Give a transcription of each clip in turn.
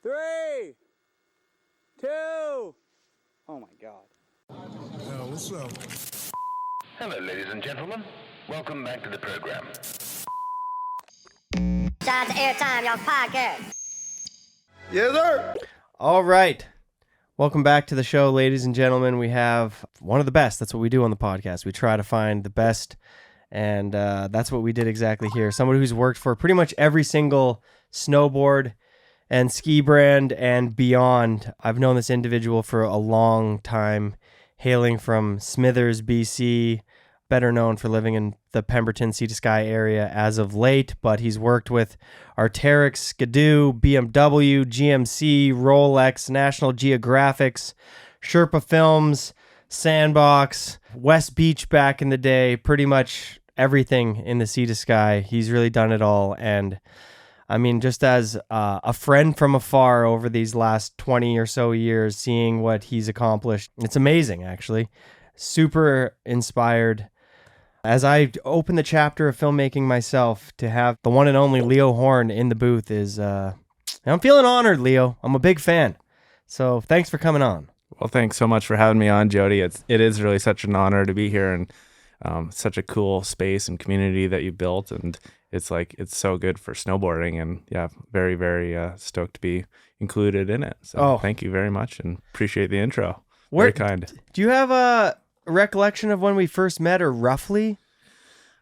3, 2. Oh my God. What's up? Hello, ladies and gentlemen. Welcome back to the program. Time to airtime, y'all podcast. Yes, sir. All right. Welcome back to the show, ladies and gentlemen. We have one of the best. That's what we do on the podcast. We try to find the best, and that's what we did exactly here. Somebody who's worked for pretty much every single snowboard and ski brand and beyond. I've known this individual for a long time, hailing from Smithers, BC, better known for living in the Pemberton Sea to Sky area as of late, but he's worked with Arc'teryx, Skidoo, BMW, GMC, Rolex, National Geographics, Sherpa Films, Sandbox, West Beach back in the day, pretty much everything in the Sea to Sky. He's really done it all, and I mean, just as a friend from afar over these last 20 or so years, seeing what he's accomplished, it's amazing, actually. Super inspired. As I open the chapter of filmmaking myself, to have the one and only Leo Hoorn in the booth is, I'm feeling honored, Leo. I'm a big fan. So thanks for coming on. Well, thanks so much for having me on, Jody. It is really such an honor to be here, and such a cool space and community that you built, and it's so good for snowboarding, and yeah, very, very stoked to be included in it. So Thank you very much, and appreciate the intro. Very kind. Do you have a recollection of when we first met, or roughly?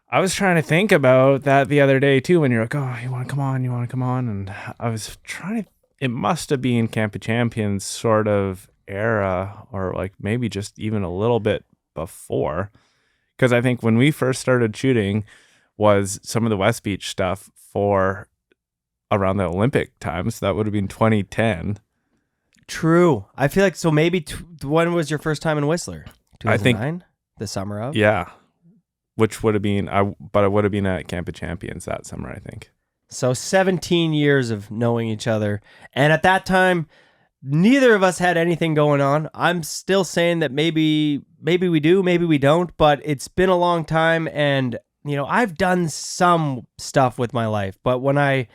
I was trying to think about that the other day too, when you're like, oh, you want to come on, and I was trying to, it must have been Camp of Champions sort of era, or like maybe just even a little bit before, because I think when we first started shooting was some of the West Beach stuff for around the Olympic times. That would have been 2010. True. I feel like, so maybe, when was your first time in Whistler? 2009? I think the summer of? Yeah. Which would have been, I would have been at Camp of Champions that summer, I think. So 17 years of knowing each other. And at that time, neither of us had anything going on. I'm still saying that maybe we do, maybe we don't, but it's been a long time, and you know, I've done some stuff with my life, but when I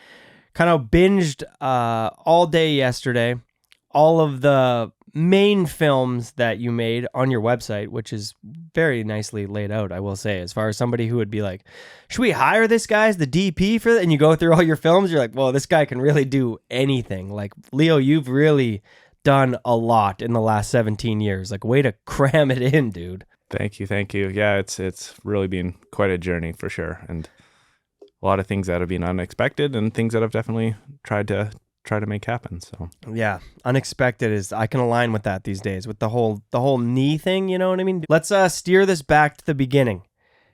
kind of binged all day yesterday, all of the main films that you made on your website, which is very nicely laid out, I will say, as far as somebody who would be like, should we hire this guy as the DP for that? And you go through all your films, you're like, well, this guy can really do anything. Like, Leo, you've really done a lot in the last 17 years. Like, way to cram it in, dude. Thank you. Yeah, it's really been quite a journey for sure, and a lot of things that have been unexpected, and things that I've definitely tried to make happen. So yeah, unexpected is, I can align with that these days, with the whole knee thing. You know what I mean? Let's steer this back to the beginning.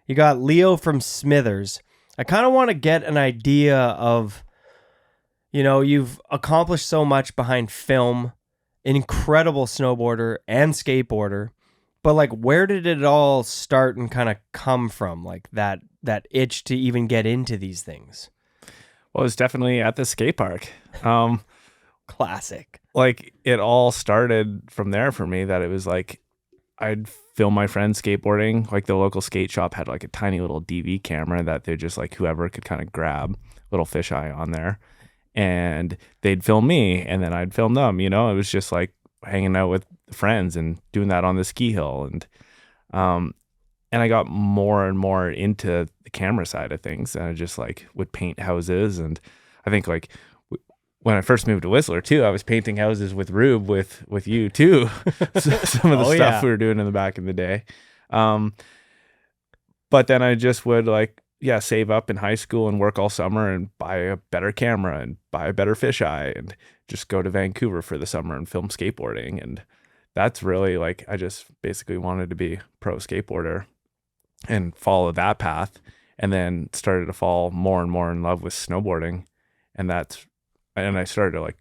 You got Leo from Smithers. I kind of want to get an idea of, you know, you've accomplished so much behind film, an incredible snowboarder and skateboarder. But like, where did it all start and kind of come from? Like that itch to even get into these things? Well, it's definitely at the skate park. Classic. Like, it all started from there for me, that it was like, I'd film my friends skateboarding. Like, the local skate shop had like a tiny little DV camera that they just like, whoever could kind of grab, little fisheye on there, and they'd film me, and then I'd film them. You know, it was just like hanging out with friends and doing that on the ski hill, and I got more and more into the camera side of things, and I just like would paint houses. And I think like when I first moved to Whistler too, I was painting houses with Rube, with you too. Some of the stuff we were doing in the back in the day. But then I just would like, save up in high school and work all summer and buy a better camera and buy a better fisheye and just go to Vancouver for the summer and film skateboarding. And that's really like, I just basically wanted to be a pro skateboarder and follow that path, and then started to fall more and more in love with snowboarding. And I started to like,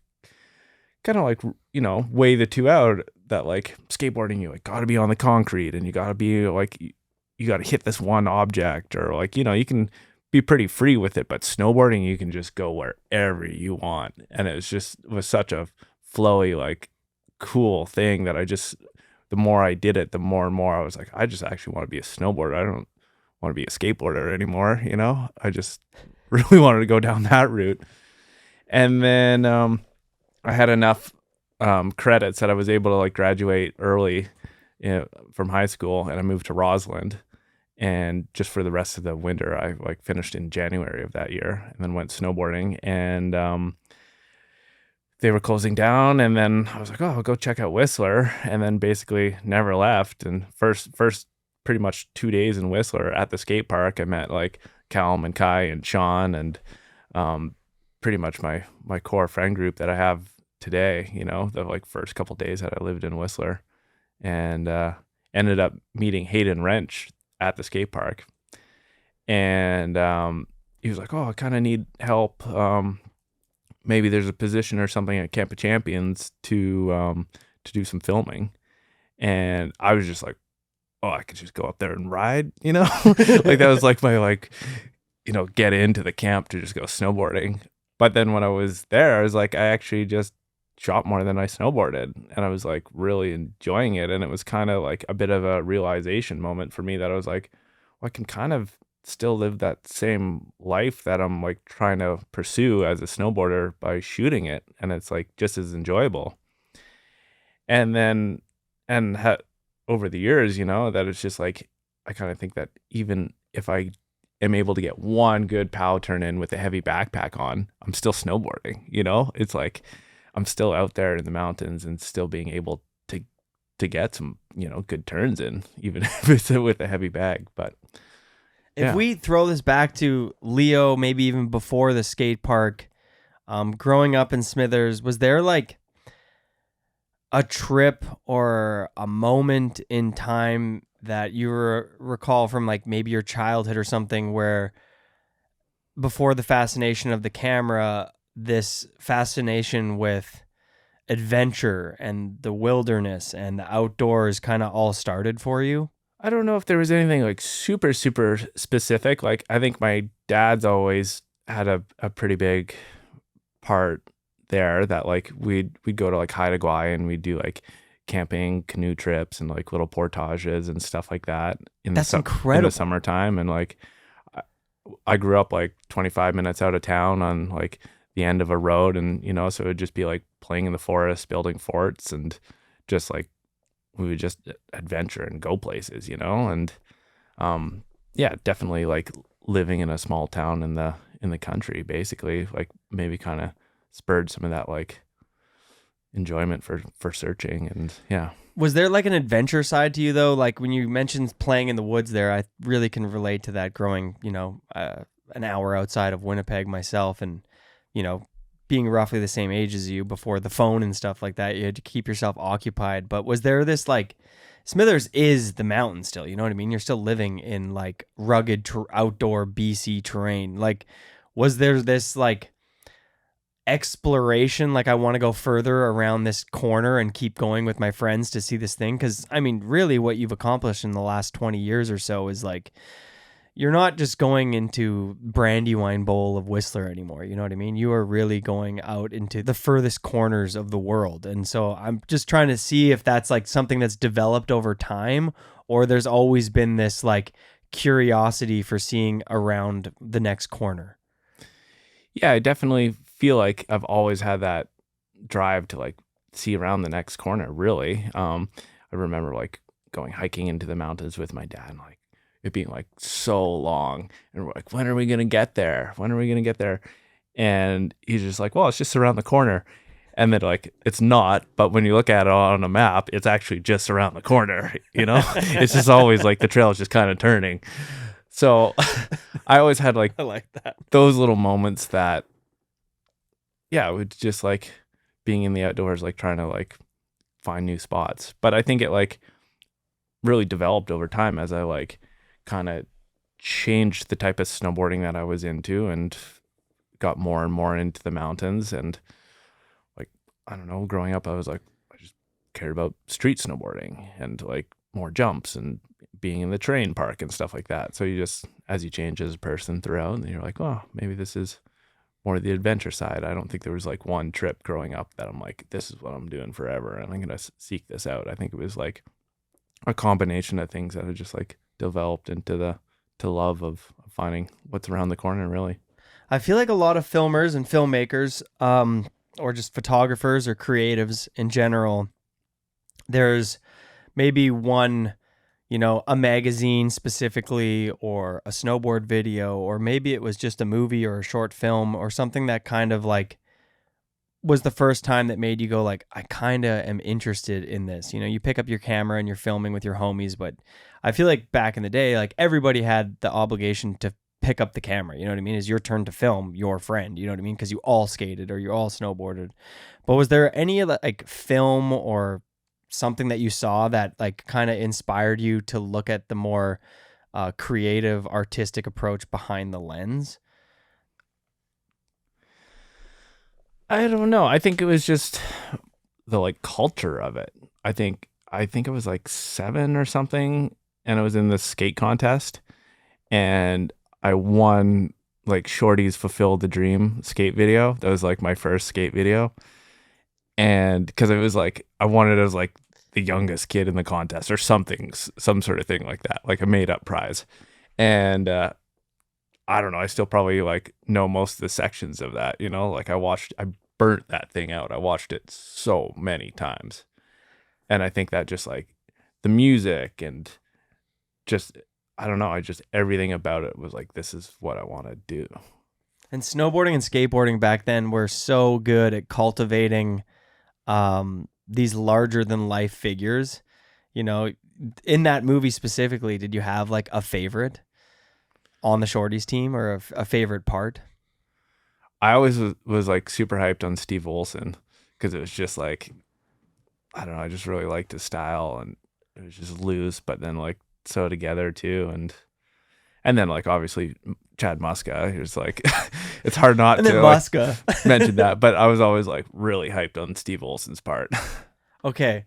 kind of like, you know, weigh the two out, that like skateboarding, you like got to be on the concrete, and you got to be like, you got to hit this one object, or like, you know, you can be pretty free with it, but snowboarding, you can just go wherever you want. And it was such a flowy, like cool thing that the more I did it, the more and more I was like, I just actually want to be a snowboarder. I don't want to be a skateboarder anymore. You know, I just really wanted to go down that route. And then I had enough credits that I was able to like graduate early from high school, and I moved to Rossland. And just for the rest of the winter, I like finished in January of that year, and then went snowboarding. And they were closing down, and then I was like, oh, I'll go check out Whistler, and then basically never left. And first pretty much 2 days in Whistler at the skate park, I met like Calum and Kai and Sean, and pretty much my core friend group that I have today, you know, the like first couple days that I lived in Whistler. And ended up meeting Hayden Wrench at the skate park. And he was like, oh, I kind of need help. Maybe there's a position or something at Camp of Champions to do some filming. And I was just like, oh, I could just go up there and ride, you know? Like that was like my like, you know, get into the camp to just go snowboarding. But then when I was there, I was like, I actually just shot more than I snowboarded, and I was like really enjoying it. And it was kind of like a bit of a realization moment for me that I was like, well, I can kind of still live that same life that I'm like trying to pursue as a snowboarder by shooting it, and it's like just as enjoyable. And then over the years, you know, that it's just like I kind of think that even if I am able to get one good pow turn in with a heavy backpack on, I'm still snowboarding, you know? It's like I'm still out there in the mountains and still being able to get some, you know, good turns in, even if it's with a heavy bag. But if we throw this back to Leo, maybe even before the skate park, growing up in Smithers, was there like a trip or a moment in time that you recall from like maybe your childhood or something where before the fascination of the camera, this fascination with adventure and the wilderness and the outdoors kind of all started for you? I don't know if there was anything like super specific. Like I think my dad's always had a pretty big part there, that like we'd go to like Haida Gwaii and we'd do like camping, canoe trips, and like little portages and stuff like that That's incredible. in the summertime. And like I grew up like 25 minutes out of town on like the end of a road, and you know, so it would just be like playing in the forest, building forts, and just like we would just adventure and go places, you know. And yeah, definitely like living in a small town in the country, basically, like maybe kind of spurred some of that like enjoyment for searching. And yeah. Was there like an adventure side to you though? Like when you mentioned playing in the woods there, I really can relate to that, growing, you know, an hour outside of Winnipeg myself, and you know, being roughly the same age as you before the phone and stuff like that. You had to keep yourself occupied. But was there this like, Smithers is the mountain still, you know what I mean? You're still living in like rugged outdoor BC terrain. Like, was there this like exploration, like I want to go further around this corner and keep going with my friends to see this thing? Because I mean, really what you've accomplished in the last 20 years or so is like, you're not just going into Brandywine Bowl of Whistler anymore. You know what I mean? You are really going out into the furthest corners of the world. And so I'm just trying to see if that's like something that's developed over time, or there's always been this like curiosity for seeing around the next corner. Yeah, I definitely feel like I've always had that drive to like see around the next corner, really. I remember like going hiking into the mountains with my dad, and like it being like so long, and we're like, when are we gonna get there? When are we gonna get there? And he's just like, well, it's just around the corner. And then like it's not, but when you look at it on a map, it's actually just around the corner, you know. It's just always like the trail is just kind of turning. So I always had like, I like that, those little moments that, yeah, it would just like being in the outdoors, like trying to like find new spots. But I think it like really developed over time as I like kind of changed the type of snowboarding that I was into and got more and more into the mountains. And like, I don't know, growing up, I was like, I just cared about street snowboarding and like more jumps and being in the terrain park and stuff like that. So you just, as you change as a person throughout, and you're like, oh, maybe this is more the adventure side. I don't think there was like one trip growing up that I'm like, this is what I'm doing forever and I'm going to seek this out. I think it was like a combination of things that are just like developed into the love of finding what's around the corner, really. I feel like a lot of filmers and filmmakers, or just photographers or creatives in general, there's maybe one, a magazine specifically, or a snowboard video, or maybe it was just a movie or a short film or something that kind of like was the first time that made you go like, I kind of am interested in this. You pick up your camera and you're filming with your homies, but I feel like back in the day, like everybody had the obligation to pick up the camera. You know what I mean? It's your turn to film your friend. You know what I mean? Because you all skated or you all snowboarded. But was there any like film or something that you saw that like kind of inspired you to look at the more creative, artistic approach behind the lens? I don't know. I think it was just the like culture of it. I think it was like 7 or something, and it was in the skate contest, and I won like Shorty's Fulfill the Dream skate video. That was like my first skate video. And because it was like, I won it as like the youngest kid in the contest or something, some sort of thing like that, like a made up prize. And I don't know, I still probably like know most of the sections of that, like I burnt that thing out. I watched it so many times. And I think that just like the music and just, I don't know, everything about it was like, this is what I want to do. And snowboarding and skateboarding back then were so good at cultivating these larger than life figures. In that movie specifically, did you have like a favorite on the Shorties team or a favorite part? I always was like super hyped on Steve Olson because it was just like, I don't know, I just really liked his style, and it was just loose, but then like so together too. And then like obviously Chad Muska, he was like, it's hard not and then to Muska. like, mention that, but I was always like really hyped on Steve Olson's part. Okay.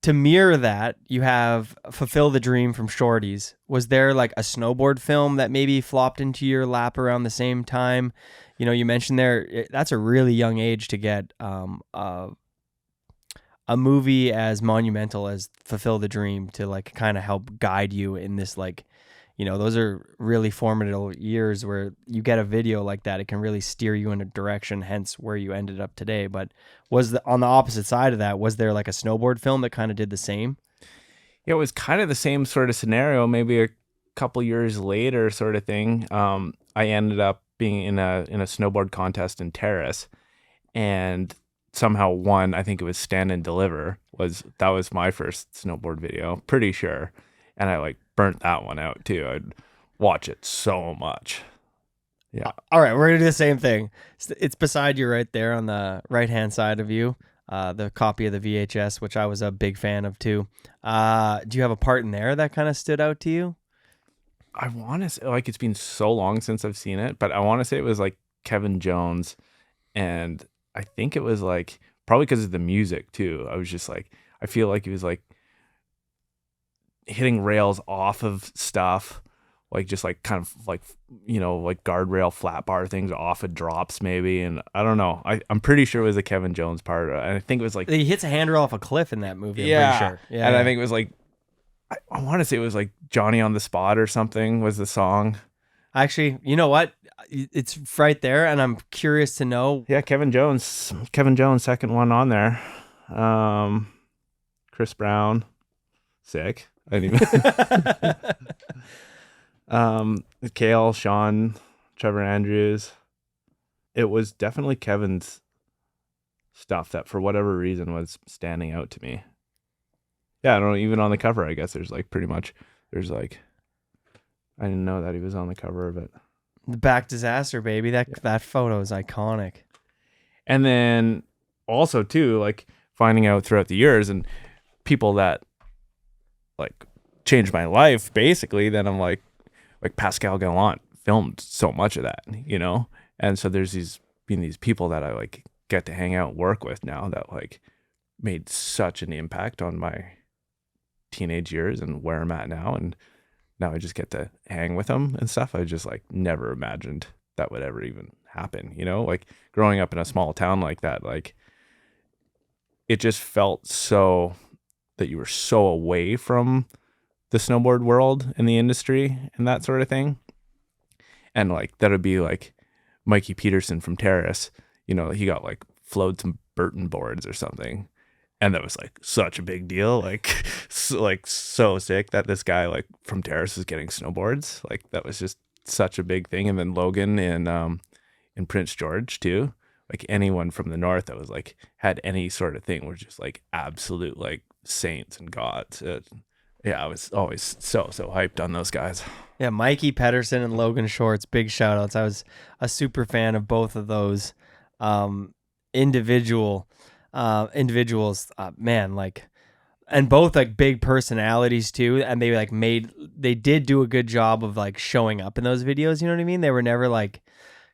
To mirror that, you have Fulfill the Dream from Shorties. Was there like a snowboard film that maybe flopped into your lap around the same time? You mentioned there, that's a really young age to get a movie as monumental as Fulfill the Dream to like kind of help guide you in this, like, those are really formative years where you get a video like that, it can really steer you in a direction, hence where you ended up today. But on the opposite side of that, was there like a snowboard film that kind of did the same? Yeah, it was kind of the same sort of scenario, maybe a couple years later sort of thing. I ended up being in a snowboard contest in Terrace, and somehow won. I think it was Stand and Deliver. That was my first snowboard video, pretty sure. And I like burnt that one out too. I'd watch it so much. Yeah. All right, we're gonna do the same thing. It's beside you right there on the right hand side of you. The copy of the VHS, which I was a big fan of too. Do you have a part in there that kind of stood out to you? I want to say, like, it's been so long since I've seen it, but I want to say it was like Kevin Jones, and I think it was like probably because of the music too. I was just like, I feel like he was like hitting rails off of stuff, like just like kind of like, like guardrail flat bar things off of drops maybe. And I don't know. I'm pretty sure it was a Kevin Jones part. And I think it was like, he hits a handrail off a cliff in that movie. Yeah. I'm pretty sure. Yeah. And I think it was like, I want to say it was like Johnny on the Spot or something was the song. Actually, you know what? It's right there, and I'm curious to know. Yeah, Kevin Jones, second one on there. Chris Brown, sick. I didn't even. Kale, Sean, Trevor Andrews. It was definitely Kevin's stuff that, for whatever reason, was standing out to me. Yeah, I don't know. Even on the cover, I guess there's like I didn't know that he was on the cover of it. The back disaster, baby. That photo is iconic. And then also too, like finding out throughout the years and people that like changed my life basically, then I'm like Pascal Gallant filmed so much of that, And so there's these people that I like get to hang out and work with now that like made such an impact on my teenage years and where I'm at now, and now I just get to hang with them and stuff. I just like never imagined that would ever even happen, like growing up in a small town like that, like it just felt so that you were so away from the snowboard world and the industry and that sort of thing. And like that would be like Mikey Peterson from Terrace, he got like flowed some Burton boards or something. And that was like such a big deal, like so sick that this guy like from Terrace was getting snowboards. Like that was just such a big thing. And then Logan in Prince George too. Like anyone from the north that was like had any sort of thing were just like absolute like saints and gods. I was always so hyped on those guys. Yeah, Mikey Pedersen and Logan Shorts, big shout outs. I was a super fan of both of those individuals, man, like, and both like big personalities too. And they did do a good job of like showing up in those videos. You know what I mean? They were never like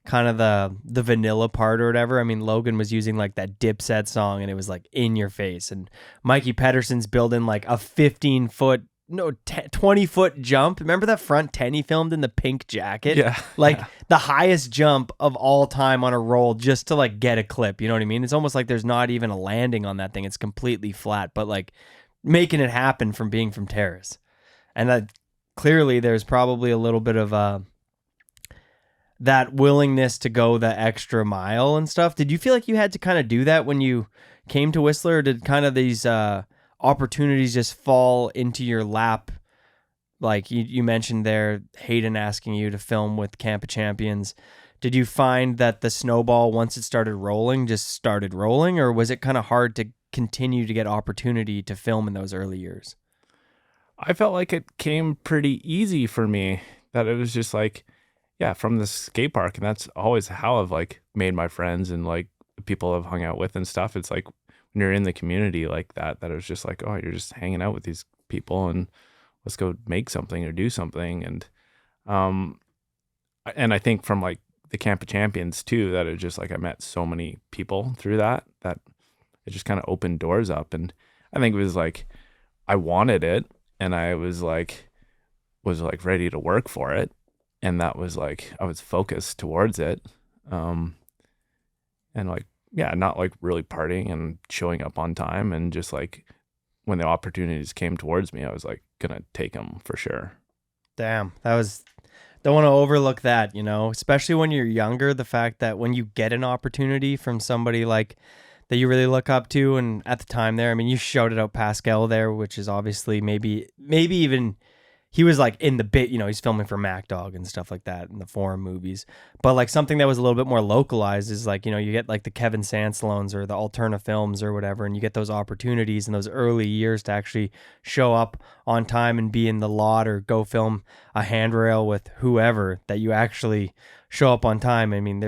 kind of the vanilla part or whatever. I mean, Logan was using like that Dipset song and it was like in your face. And Mikey Pedersen's building like a 20-foot jump. Remember that front 10 he filmed in the pink jacket? Yeah. The highest jump of all time on a roll just to like get a clip. You know what I mean? It's almost like there's not even a landing on that thing. It's completely flat, but like making it happen from being from Terrace. And clearly there's probably a little bit of that willingness to go the extra mile and stuff. Did you feel like you had to kind of do that when you came to Whistler, or did kind of these opportunities just fall into your lap? Like you mentioned there, Hayden asking you to film with Camp of Champions. Did you find that the snowball, once it started rolling, just started rolling, or was it kind of hard to continue to get opportunity to film in those early years? I felt like it came pretty easy for me, that it was just like, yeah, from the skate park. And that's always how I've like made my friends and like people I've hung out with and stuff. It's like when you're in the community like that it was just like, oh, you're just hanging out with these people and let's go make something or do something. And I think from like the Camp of Champions too, that it just like I met so many people through that it just kind of opened doors up. And I think it was like I wanted it and I was ready to work for it. And that was like I was focused towards it. And like, yeah, not like really partying and showing up on time, and just like when the opportunities came towards me, I was like gonna take them for sure. Damn, don't want to overlook that, you know, especially when you're younger, the fact that when you get an opportunity from somebody like that you really look up to. And at the time there, I mean, you shouted out Pascal there, which is obviously maybe even he was like in the bit, you know, he's filming for Mac Dog and stuff like that in the foreign movies. But like something that was a little bit more localized is like, you know, you get like the Kevin Sansalones or the Alterna Films or whatever, and you get those opportunities in those early years to actually show up on time and be in the lot or go film a handrail with whoever, that you actually show up on time. I mean,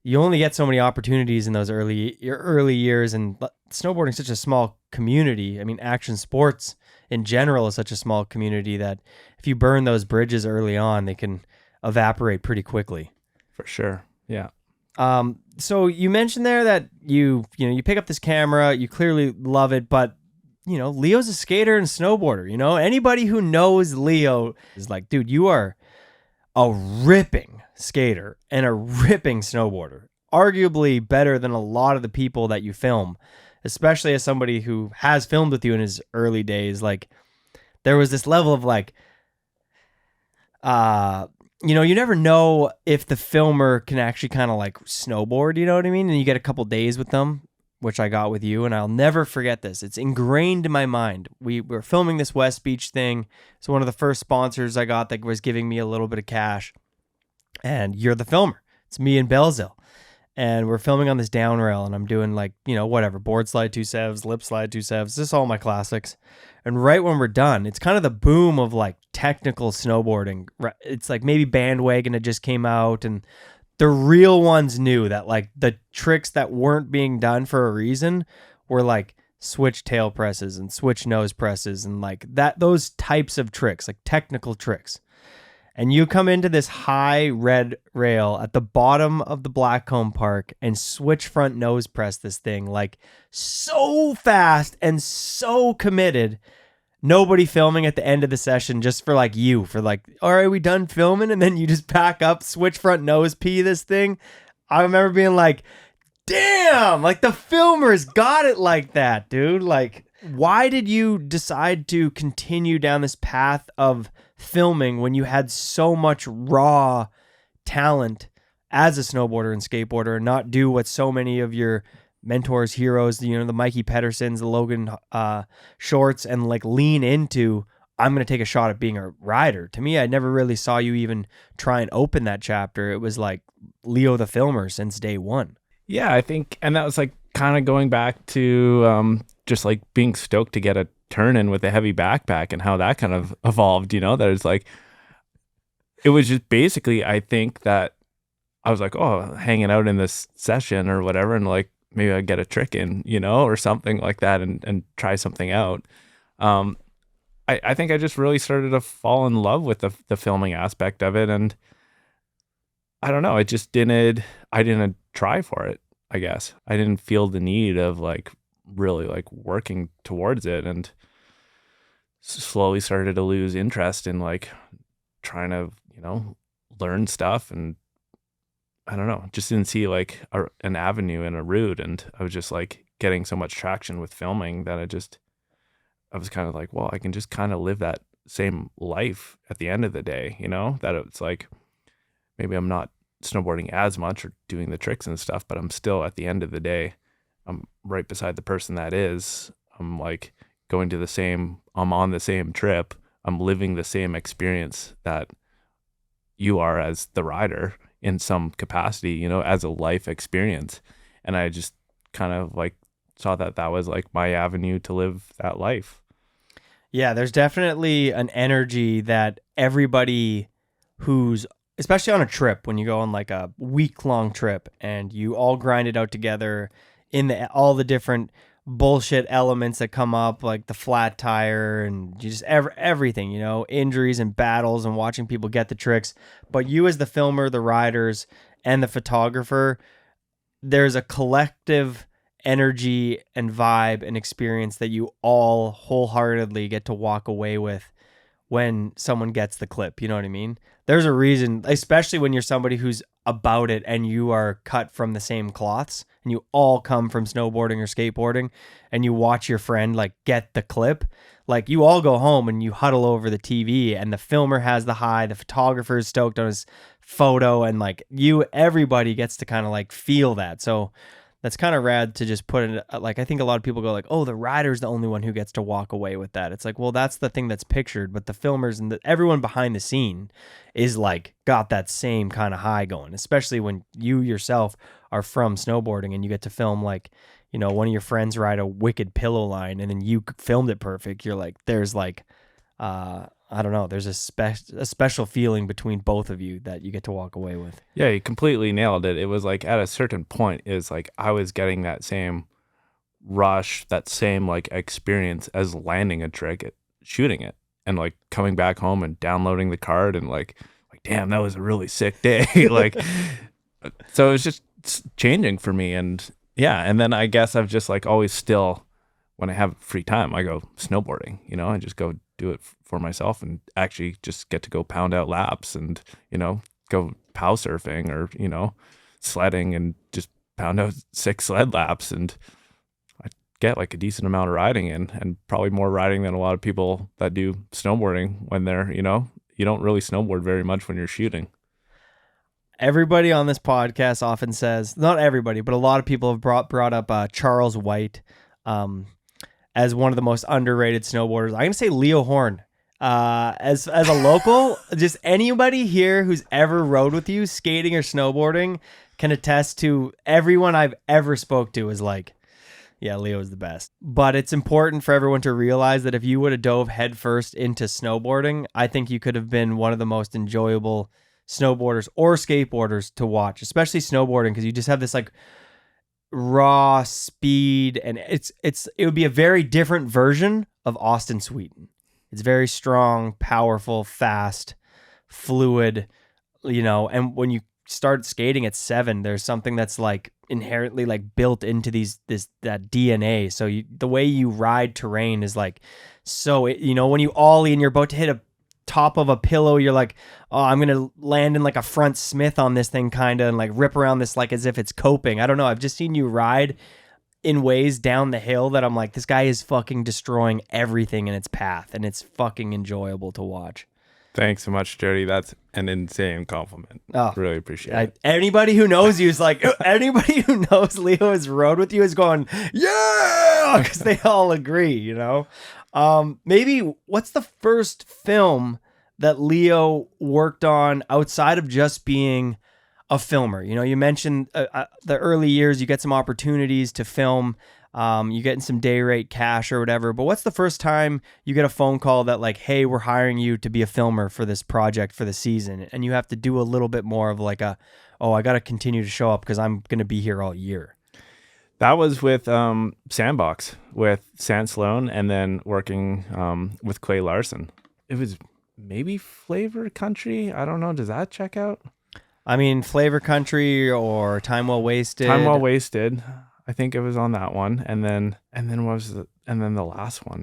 you only get so many opportunities in those early years, and snowboarding is such a small community. I mean, action sports in general is such a small community that if you burn those bridges early on, they can evaporate pretty quickly. For sure. Yeah. So you mentioned there that you pick up this camera, you clearly love it, but you know, Leo's a skater and snowboarder. You know, anybody who knows Leo is like, dude, you are a ripping skater and a ripping snowboarder, arguably better than a lot of the people that you film, especially as somebody who has filmed with you in his early days. Like there was this level of like, you know, you never know if the filmer can actually kind of like snowboard, you know what I mean? And you get a couple days with them, which I got with you, and I'll never forget this. It's ingrained in my mind. We were filming this West Beach thing. It's one of the first sponsors I got that was giving me a little bit of cash. And you're the filmer. It's me and Belzil. And we're filming on this down rail, and I'm doing like, you know, whatever, board slide 2/7, lip slide 2/7. This is all my classics. And right when we're done, it's kind of the boom of like technical snowboarding. It's like maybe Bandwagon had just came out, and the real ones knew that like the tricks that weren't being done for a reason were like switch tail presses and switch nose presses and like those types of tricks, like technical tricks. And you come into this high red rail at the bottom of the Blackcomb Park and switch front nose press this thing like so fast and so committed. Nobody filming at the end of the session, just for like you, for like, all right, we done filming? And then you just pack up, switch front nose pee this thing. I remember being like, damn, like the filmers got it like that, dude. Like, why did you decide to continue down this path of filming when you had so much raw talent as a snowboarder and skateboarder and not do what so many of your mentors, heroes, the Mikey Pedersens, the Logan Shorts, and like lean into, I'm going to take a shot at being a rider. To me, I never really saw you even try and open that chapter. It was like Leo the filmer since day one. Yeah, I think, and that was like kind of going back to just like being stoked to get a turn in with a heavy backpack and how that kind of evolved, that it's like, it was just basically, I think that I was like, oh, hanging out in this session or whatever, and like maybe I'd get a trick in, or something like that, and try something out. I think I just really started to fall in love with the filming aspect of it, and I don't know, I didn't try for it, I guess. I didn't feel the need of like really like working towards it, and slowly started to lose interest in like trying to, learn stuff, and I don't know, just didn't see like an avenue and a route, and I was just like getting so much traction with filming that I was kind of like, well, I can just kind of live that same life at the end of the day, that it's like, maybe I'm not snowboarding as much or doing the tricks and stuff, but I'm still, at the end of the day, I'm right beside the person that is. I'm like I'm on the same trip. I'm living the same experience that you are as the rider in some capacity, as a life experience. And I just kind of like saw that was like my avenue to live that life. Yeah, there's definitely an energy that everybody who's, especially on a trip, when you go on like a week-long trip and you all grind it out together in all the different bullshit elements that come up, like the flat tire and just everything, injuries and battles and watching people get the tricks. But you as the filmer, the riders, and the photographer, there's a collective energy and vibe and experience that you all wholeheartedly get to walk away with when someone gets the clip. You know what I mean? There's a reason, especially when you're somebody who's about it and you are cut from the same cloths and you all come from snowboarding or skateboarding, and you watch your friend like get the clip. Like you all go home and you huddle over the TV, and the filmer has the high, the photographer is stoked on his photo, and like everybody gets to kind of like feel that. So that's kind of rad to just put it, like, I think a lot of people go like, oh, the rider's the only one who gets to walk away with that. It's like, well, that's the thing that's pictured, but the filmers and everyone behind the scene is like got that same kind of high going, especially when you yourself are from snowboarding and you get to film like, one of your friends ride a wicked pillow line and then you filmed it perfect. You're like, there's like, I don't know, there's a special feeling between both of you that you get to walk away with. Yeah, you completely nailed it. It was like at a certain point is like I was getting that same rush, that same like experience as landing a trick, shooting it, and like coming back home and downloading the card and like damn, that was a really sick day. Like, so it was just changing for me. And yeah, and then I guess I've just like always still, when I have free time, I go snowboarding, I just go do it for myself and actually just get to go pound out laps and, go pow surfing or, sledding and just pound out 6 sled laps. And I get like a decent amount of riding in, and probably more riding than a lot of people that do snowboarding when they're, you don't really snowboard very much when you're shooting. Everybody on this podcast often says, not everybody, but a lot of people have brought up Charles White as one of the most underrated snowboarders. I'm going to say Leo Hoorn. As a local, just anybody here who's ever rode with you, skating or snowboarding, can attest to everyone I've ever spoke to is like, yeah, Leo is the best. But it's important for everyone to realize that if you would have dove headfirst into snowboarding, I think you could have been one of the most enjoyable snowboarders or skateboarders to watch, especially snowboarding, because you just have this like raw speed, and it would be a very different version of Austin Sweeten. It's very strong, powerful, fast, fluid, and when you start skating at 7, there's something that's like inherently like built into that DNA. So the way you ride terrain is like, so when you ollie and you're about to hit a top of a pillow, you're like, oh, I'm gonna land in like a front Smith on this thing kind of, and like rip around this like as if it's coping. I don't know, I've just seen you ride in ways down the hill that I'm like, this guy is fucking destroying everything in its path, and it's fucking enjoyable to watch. Thanks so much, Jody. That's an insane compliment. Oh, really appreciate it. Anybody who knows you is like, anybody who knows Leo has rode with you is going, yeah, because they all agree, you know? Maybe what's the first film that Leo worked on outside of just being a filmer? You know, you mentioned the early years, you get some opportunities to film. You getting some day rate cash or whatever, but what's the first time you get a phone call that like, hey, we're hiring you to be a filmer for this project for the season, and you have to do a little bit more of like I got to continue to show up because I'm going to be here all year? That was with Sandbox with Sant Sloan, and then working with Clay Larson. It was maybe Flavor Country. I don't know. Does that check out? I mean, Flavor Country or Time Well Wasted. Time Well Wasted. I think it was on that one, and then the last one.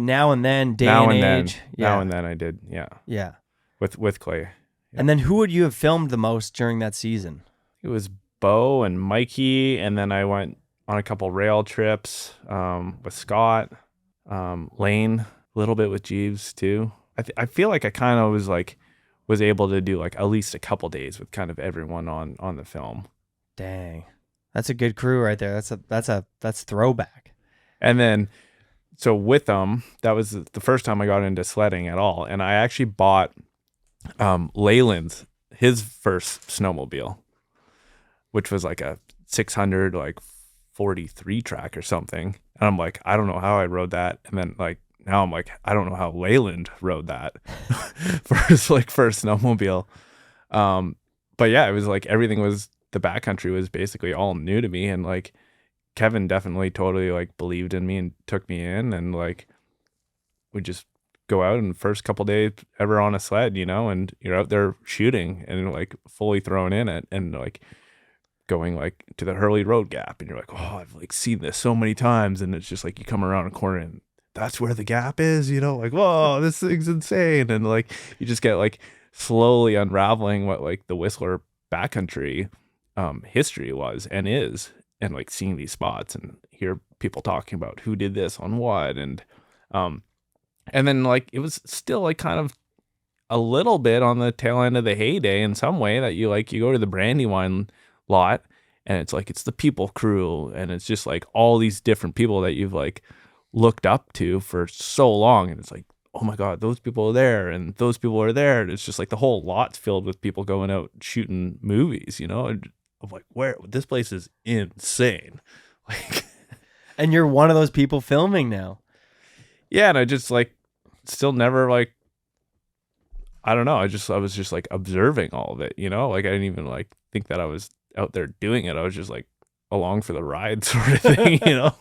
Now and Then, Day Now and and Age. Then, Yeah. Now and Then I did, Yeah. with Clay. Yeah. And then who would you have filmed the most during that season? It was Bo and Mikey, and then I went on a couple rail trips with Scott, Lane, a little bit with Jeeves too. I feel like I kind of was able to do like at least a couple days with kind of everyone on the film. Dang. That's a good crew right there. That's throwback. And then, so with them, that was the first time I got into sledding at all. And I actually bought Leyland's, his first snowmobile, which was like a 600, like 43 track or something. And I'm like, I don't know how I rode that. And then like, now I'm like, I don't know how Leyland rode that for his like first snowmobile. But yeah, it was like everything was, the backcountry was basically all new to me, and like Kevin definitely totally like believed in me and took me in, and like we just go out and first couple days ever on a sled, you know, and you're out there shooting and like fully thrown in it, and like going like to the Hurley Road Gap, and you're like, oh, I've like seen this so many times, and it's just like you come around a corner and that's where the gap is, you know, like, whoa, this thing's insane, and like you just get like slowly unraveling what like the Whistler backcountry history was and is, and like seeing these spots and hear people talking about who did this on what, and then like it was still like kind of a little bit on the tail end of the heyday in some way, that you go to the Brandywine lot and it's like it's the People crew, and it's just like all these different people that you've like looked up to for so long, and it's like, oh my God, those people are there and those people are there, and it's just like the whole lot's filled with people going out shooting movies, you know. And I'm like, where, this place is insane. Like, and you're one of those people filming now. Yeah, and I just like still never like, I don't know, I was just like observing all of it, you know. Like I didn't even like think that I was out there doing it. I was just like along for the ride sort of thing, you know.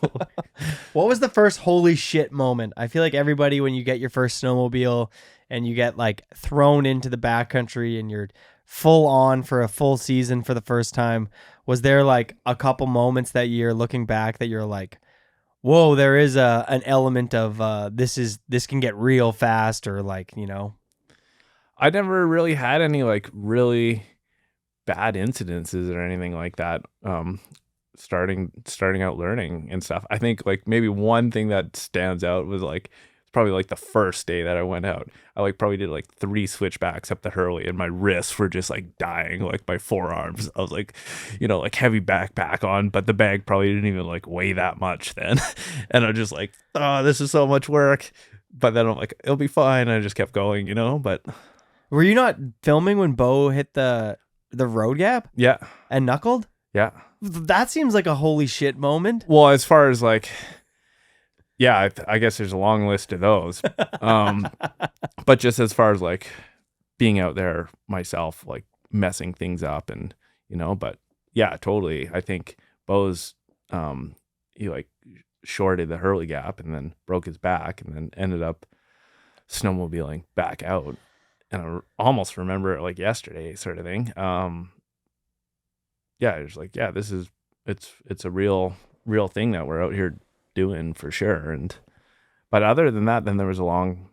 What was the first holy shit moment? I feel like everybody, when you get your first snowmobile and you get like thrown into the backcountry and you're full on for a full season for the first time, was there like a couple moments that you're looking back that you're like, whoa, there is an element of this can get real fast, or like, you know? I never really had any like really bad incidences or anything like that. Starting out learning and stuff. I think like maybe one thing that stands out was like, it's probably like the first day that I went out, I like probably did like 3 switchbacks up the Hurley, and my wrists were just like dying, like my forearms. I was like, you know, like heavy backpack on, but the bag probably didn't even like weigh that much then. And I'm just like, oh, this is so much work. But then I'm like, it'll be fine. I just kept going, you know. But were you not filming when Bo hit the road gap? Yeah. And knuckled? Yeah. That seems like a holy shit moment. Well, as far as like, yeah, I guess there's a long list of those. But just as far as like being out there myself, like messing things up, and, you know, but yeah, totally. I think Bo's, he like shorted the Hurley Gap and then broke his back, and then ended up snowmobiling back out. And I almost remember it like yesterday sort of thing. Yeah, it's like, yeah, it's a real thing that we're out here doing for sure. And but other than that, then there was a long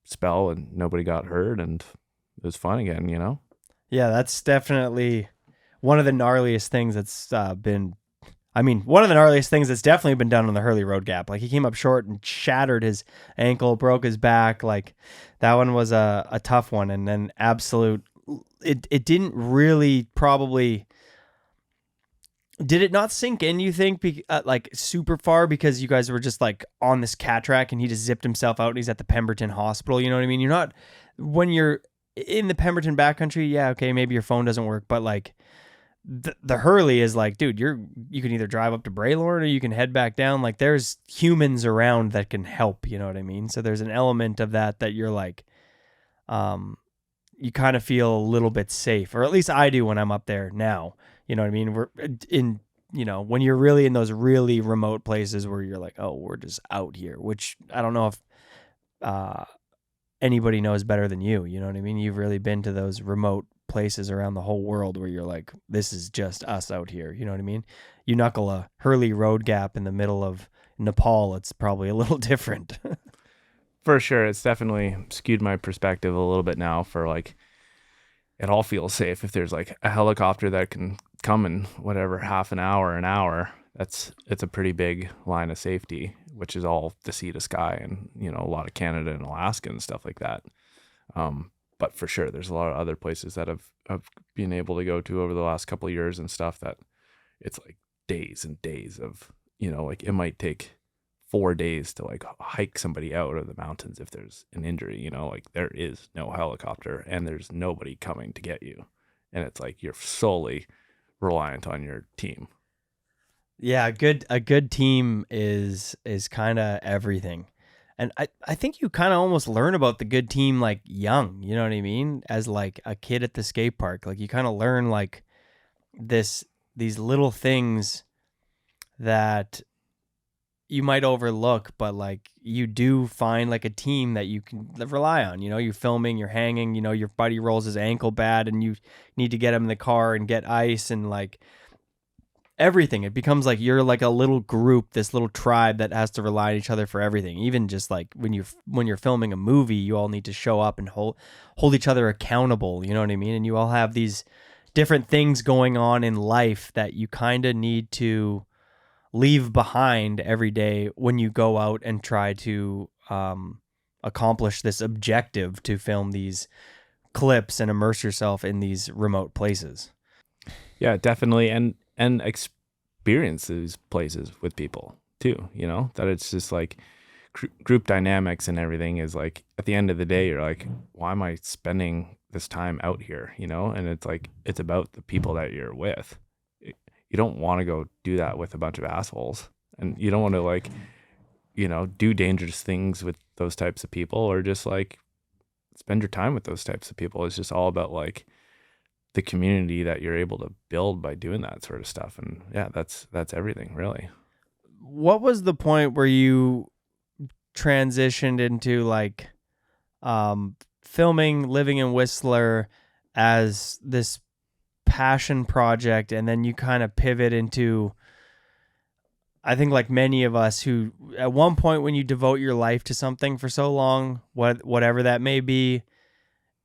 spell and nobody got hurt, and it was fun again, you know. Yeah, that's definitely one of the gnarliest things that's been. I mean, one of the gnarliest things that's definitely been done on the Hurley Road Gap. Like he came up short and shattered his ankle, broke his back. Like that one was a tough one. And then it didn't really probably, did it not sink in, you think, like super far because you guys were just like on this cat track and he just zipped himself out and he's at the Pemberton Hospital? You know what I mean? You're not, when you're in the Pemberton backcountry, yeah, okay, maybe your phone doesn't work, but like the Hurley is like, dude, you can either drive up to Braylorn or you can head back down. Like there's humans around that can help, you know what I mean? So there's an element of that you're like, you kind of feel a little bit safe, or at least I do when I'm up there now. You know what I mean? We're in, when you're really in those really remote places where you're like, oh, we're just out here, which I don't know if anybody knows better than you. You know what I mean? You've really been to those remote places around the whole world where you're like, this is just us out here. You know what I mean? You knuckle a Hurley Road Gap in the middle of Nepal, it's probably a little different. For sure. It's definitely skewed my perspective a little bit now for like, it all feels safe. If there's like a helicopter that can come in whatever, half an hour, it's a pretty big line of safety, which is all the sea to sky and, a lot of Canada and Alaska and stuff like that. But for sure, there's a lot of other places that I've been able to go to over the last couple of years and stuff that it's like days and days of, like it might take 4 days to like hike somebody out of the mountains if there's an injury, like there is no helicopter and there's nobody coming to get you. And it's like you're solely reliant on your team. Yeah, a good team is kind of everything. And I think you kind of almost learn about the good team like young, you know what I mean? As like a kid at the skate park, like you kind of learn like these little things that you might overlook, but like you do find like a team that you can rely on. You're filming, you're hanging, your buddy rolls his ankle bad and you need to get him in the car and get ice and like everything. It becomes like you're like a little group, this little tribe that has to rely on each other for everything. Even just like when you're filming a movie, you all need to show up and hold each other accountable. You know what I mean? And you all have these different things going on in life that you kind of need to leave behind every day when you go out and try to accomplish this objective to film these clips and immerse yourself in these remote places. Yeah, definitely. And experience these places with people too, that it's just like group dynamics and everything is like, at the end of the day, you're like, why am I spending this time out here? And it's like, it's about the people that you're with. You don't want to go do that with a bunch of assholes, and you don't want to like, do dangerous things with those types of people, or just like spend your time with those types of people. It's just all about like the community that you're able to build by doing that sort of stuff. And yeah, that's everything really. What was the point where you transitioned into like filming, living in Whistler as this passion project, and then you kind of pivot into, I think like many of us who at one point when you devote your life to something for so long, whatever that may be,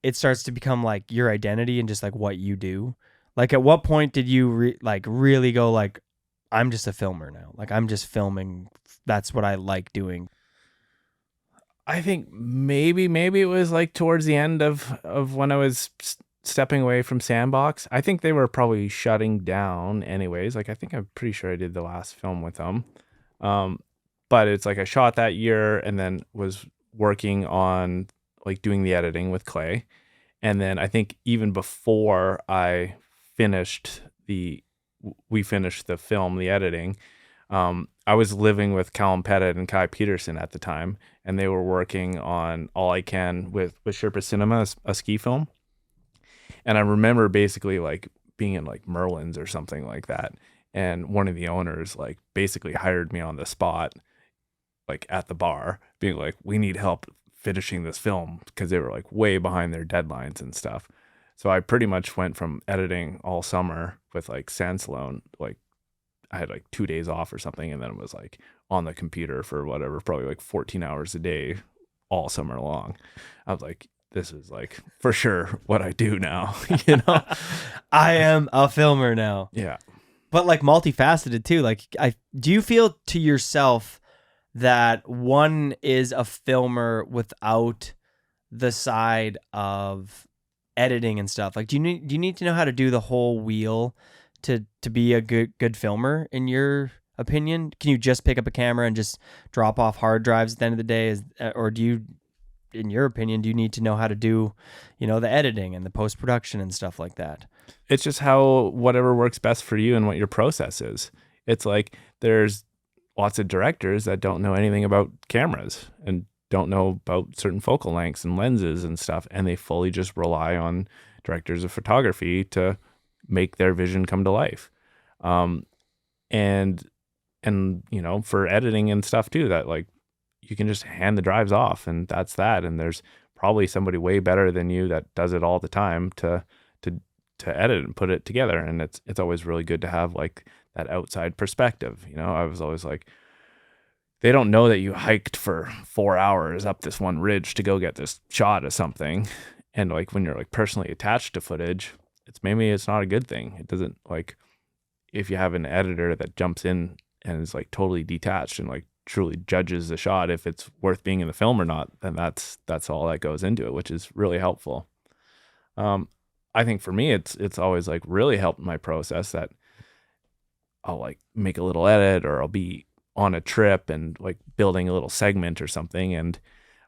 it starts to become like your identity and just like what you do. Like at what point did you really go like, I'm just a filmer now, like I'm just filming, that's what I like doing? I think maybe it was like towards the end of when I was stepping away from Sandbox. I think they were probably shutting down anyways. Like I'm pretty sure I did the last film with them. But it's like I shot that year and then was working on like doing the editing with Clay. And then I think even before we finished the film, the editing, I was living with Callum Pettit and Kai Peterson at the time, and they were working on All I Can with Sherpas Cinema, a ski film. And I remember basically like being in like Merlin's or something like that. And one of the owners like basically hired me on the spot, like at the bar, being like, we need help finishing this film, because they were like way behind their deadlines and stuff. So I pretty much went from editing all summer with like Sandsalone, like I had like 2 days off or something, and then was like on the computer for whatever, probably like 14 hours a day all summer long. I was like, this is like for sure what I do now, I am a filmer now. Yeah. but like multifaceted too. Like, do you feel to yourself that one is a filmer without the side of editing and stuff? Like, do you need to know how to do the whole wheel to be a good filmer, in your opinion? Can you just pick up a camera and just drop off hard drives at the end of the day? Or do you, in your opinion, do you need to know how to do, the editing and the post-production and stuff like that? It's just how whatever works best for you and what your process is. It's like there's lots of directors that don't know anything about cameras and don't know about certain focal lengths and lenses and stuff, and they fully just rely on directors of photography to make their vision come to life. And for editing and stuff too, that like you can just hand the drives off and that's that. And there's probably somebody way better than you that does it all the time to edit and put it together. And it's always really good to have like that outside perspective. I was always like, they don't know that you hiked for 4 hours up this one ridge to go get this shot of something. And like when you're like personally attached to footage, it's not a good thing. It doesn't, like, if you have an editor that jumps in and is like totally detached and like truly judges the shot if it's worth being in the film or not, then that's all that goes into it, which is really helpful. I think for me, it's always like really helped my process that I'll like make a little edit, or I'll be on a trip and like building a little segment or something, and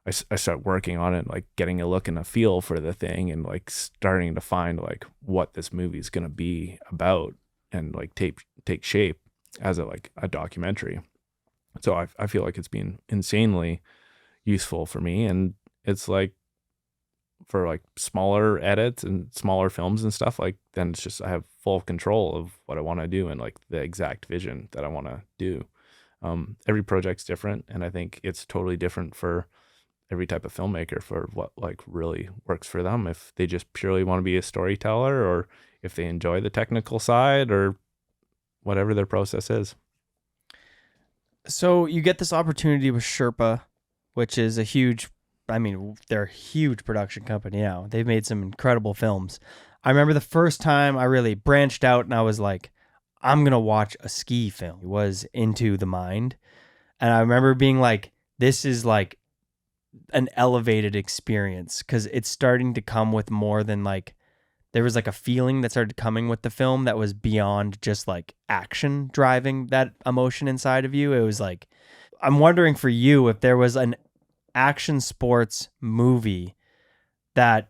I start working on it, like getting a look and a feel for the thing, and like starting to find like what this movie is going to be about, and like take shape as a documentary. So I feel like it's been insanely useful for me. And it's like for like smaller edits and smaller films and stuff, like then it's just I have full control of what I want to do and like the exact vision that I want to do. Every project's different, and I think it's totally different for every type of filmmaker for what like really works for them. If they just purely want to be a storyteller, or if they enjoy the technical side, or whatever their process is. So you get this opportunity with Sherpa, which is they're a huge production company now. They've made some incredible films. I remember the first time I really branched out and I was like, I'm going to watch a ski film. It was Into the Mind. And I remember being like, this is like an elevated experience, because it's starting to come with more than like, there was like a feeling that started coming with the film that was beyond just like action driving that emotion inside of you. It was like, I'm wondering for you if there was an action sports movie that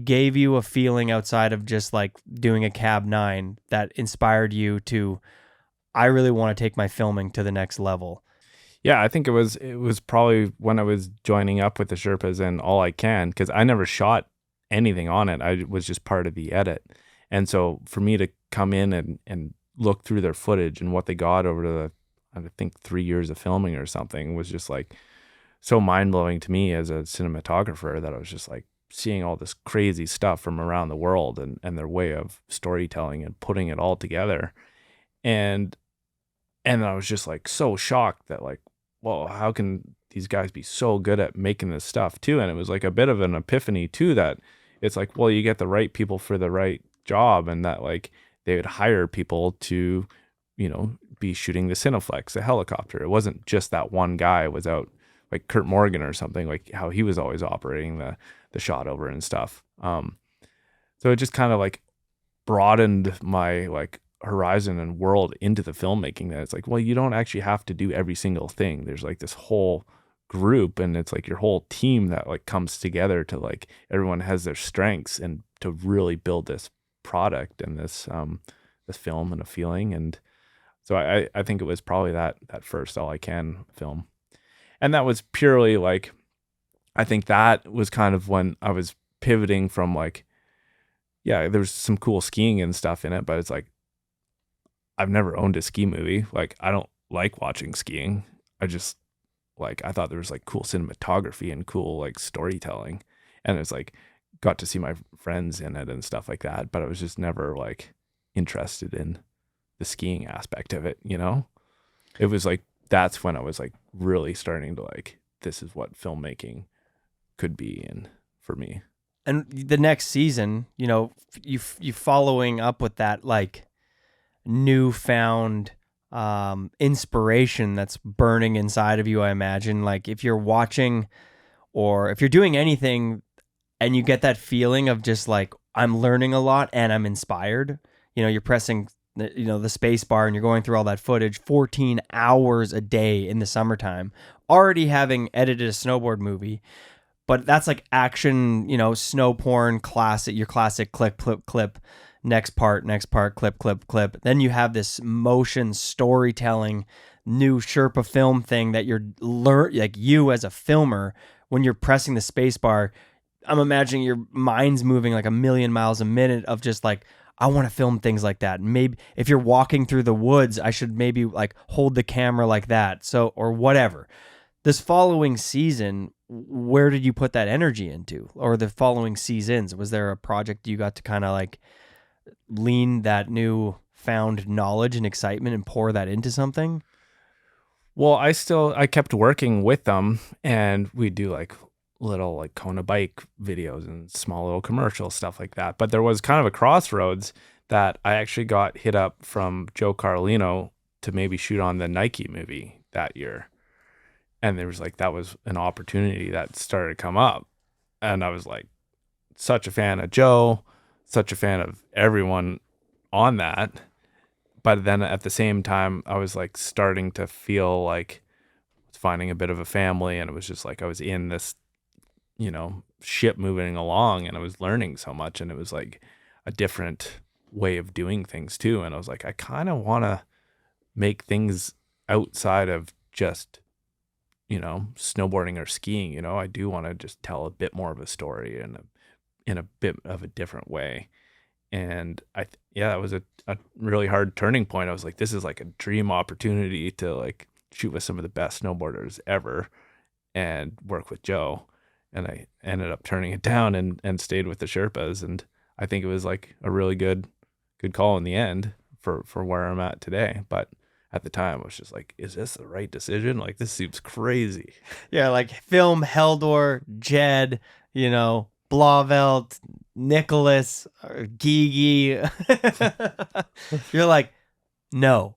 gave you a feeling outside of just like doing a cab 9 that inspired you to, I really want to take my filming to the next level. Yeah, I think it was probably when I was joining up with the Sherpas and All I Can, because I never shot anything on it. I was just part of the edit. And so for me to come in and look through their footage and what they got over the, I think 3 years of filming or something, was just like so mind-blowing to me as a cinematographer, that I was just like seeing all this crazy stuff from around the world and their way of storytelling and putting it all together. And I was just like so shocked that like, whoa, how can these guys be so good at making this stuff too? And it was like a bit of an epiphany too, that it's like, well, you get the right people for the right job, and that like they would hire people to, be shooting the Cineflex, the helicopter. It wasn't just that one guy was out, like Kurt Morgan or something, like how he was always operating the shot over and stuff. So it just kind of like broadened my like horizon and world into the filmmaking, that it's like, well, you don't actually have to do every single thing. There's like this whole group, and it's like your whole team that like comes together to like, everyone has their strengths, and to really build this product and this film and a feeling. And so I think it was probably that first All I Can film. And that was purely like, I think that was kind of when I was pivoting from like, yeah, there's some cool skiing and stuff in it, but it's like, I've never owned a ski movie. Like, I don't like watching skiing. I just like, I thought there was like cool cinematography and cool like storytelling. And it's like, got to see my friends in it and stuff like that. But I was just never like interested in the skiing aspect of it, It was like, that's when I was like really starting to like, this is what filmmaking could be in for me. And the next season, you following up with that, like, newfound inspiration that's burning inside of you, I imagine. Like if you're watching or if you're doing anything and you get that feeling of just like, I'm learning a lot and I'm inspired, you're pressing the space bar and you're going through all that footage 14 hours a day in the summertime, already having edited a snowboard movie. But that's like action, snow porn, your classic clip, clip, clip, next part, clip, clip, clip. Then you have this motion storytelling, new Sherpa film thing that like you as a filmer, when you're pressing the space bar, I'm imagining your mind's moving like a million miles a minute of just like, I want to film things like that. Maybe if you're walking through the woods, I should maybe like hold the camera like that. So, or whatever. This following season, where did you put that energy into? Or the following seasons? Was there a project you got to kind of like lean that new found knowledge and excitement and pour that into something? Well, I kept working with them, and we do like little like Kona bike videos and small little commercial stuff like that. But there was kind of a crossroads that I actually got hit up from Joe Carlino to maybe shoot on the Nike movie that year. And there was like, that was an opportunity that started to come up. And I was like, such a fan of Joe, such a fan of everyone on that. But then at the same time, I was like starting to feel like I was finding a bit of a family. And it was just like, I was in this, ship moving along, and I was learning so much. And it was like a different way of doing things too. And I was like, I kind of want to make things outside of just, snowboarding or skiing. I do want to just tell a bit more of a story in a bit of a different way. And it was a really hard turning point. I was like, this is like a dream opportunity to like shoot with some of the best snowboarders ever and work with Joe. And I ended up turning it down and stayed with the Sherpas. And I think it was like a really good call in the end for where I'm at today. But at the time, I was just like, is this the right decision? Like, this seems crazy. Yeah, like film Heldor, Jed, Blavelt, Nicholas, or Gigi. You're like, no.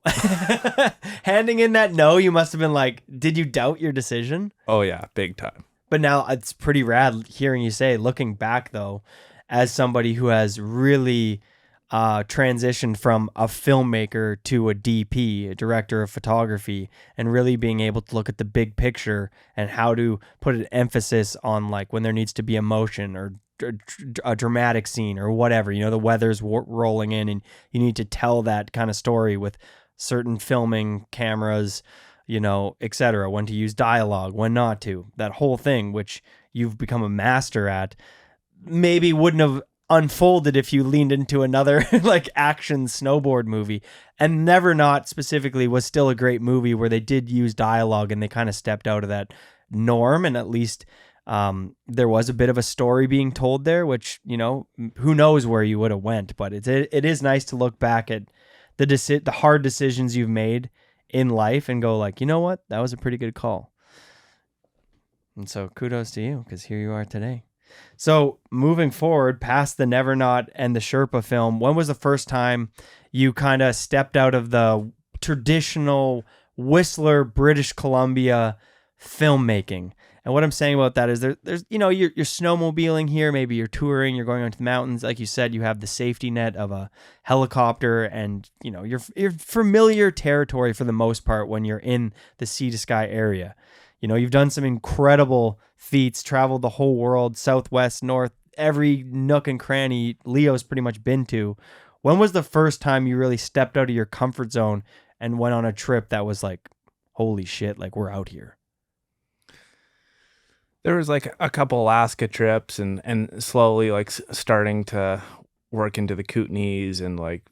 Handing in that no, you must have been like, did you doubt your decision? Oh, yeah, big time. But now it's pretty rad hearing you say, looking back though, as somebody who has really transitioned from a filmmaker to a DP, a director of photography, and really being able to look at the big picture and how to put an emphasis on like when there needs to be emotion or a dramatic scene or whatever, the weather's rolling in and you need to tell that kind of story with certain filming cameras, etc., when to use dialogue, when not to, that whole thing, which you've become a master at, maybe wouldn't have unfolded if you leaned into another like action snowboard movie. And Never Not specifically was still a great movie where they did use dialogue and they kind of stepped out of that norm, and at least there was a bit of a story being told there, which who knows where you would have went. But it is nice to look back at the hard decisions you've made in life and go like, what, that was a pretty good call. And so kudos to you, because here you are today. So moving forward past the Never Not and the Sherpa film, when was the first time you kind of stepped out of the traditional Whistler, British Columbia filmmaking? And what I'm saying about that is there's you're snowmobiling here, maybe you're touring, you're going onto the mountains. Like you said, you have the safety net of a helicopter, and you're familiar territory for the most part when you're in the sea to sky area. You've done some incredible feats, traveled the whole world, southwest, north, every nook and cranny Leo's pretty much been to. When was the first time you really stepped out of your comfort zone and went on a trip that was like, holy shit, like we're out here? There was like a couple Alaska trips and slowly like starting to work into the Kootenays and like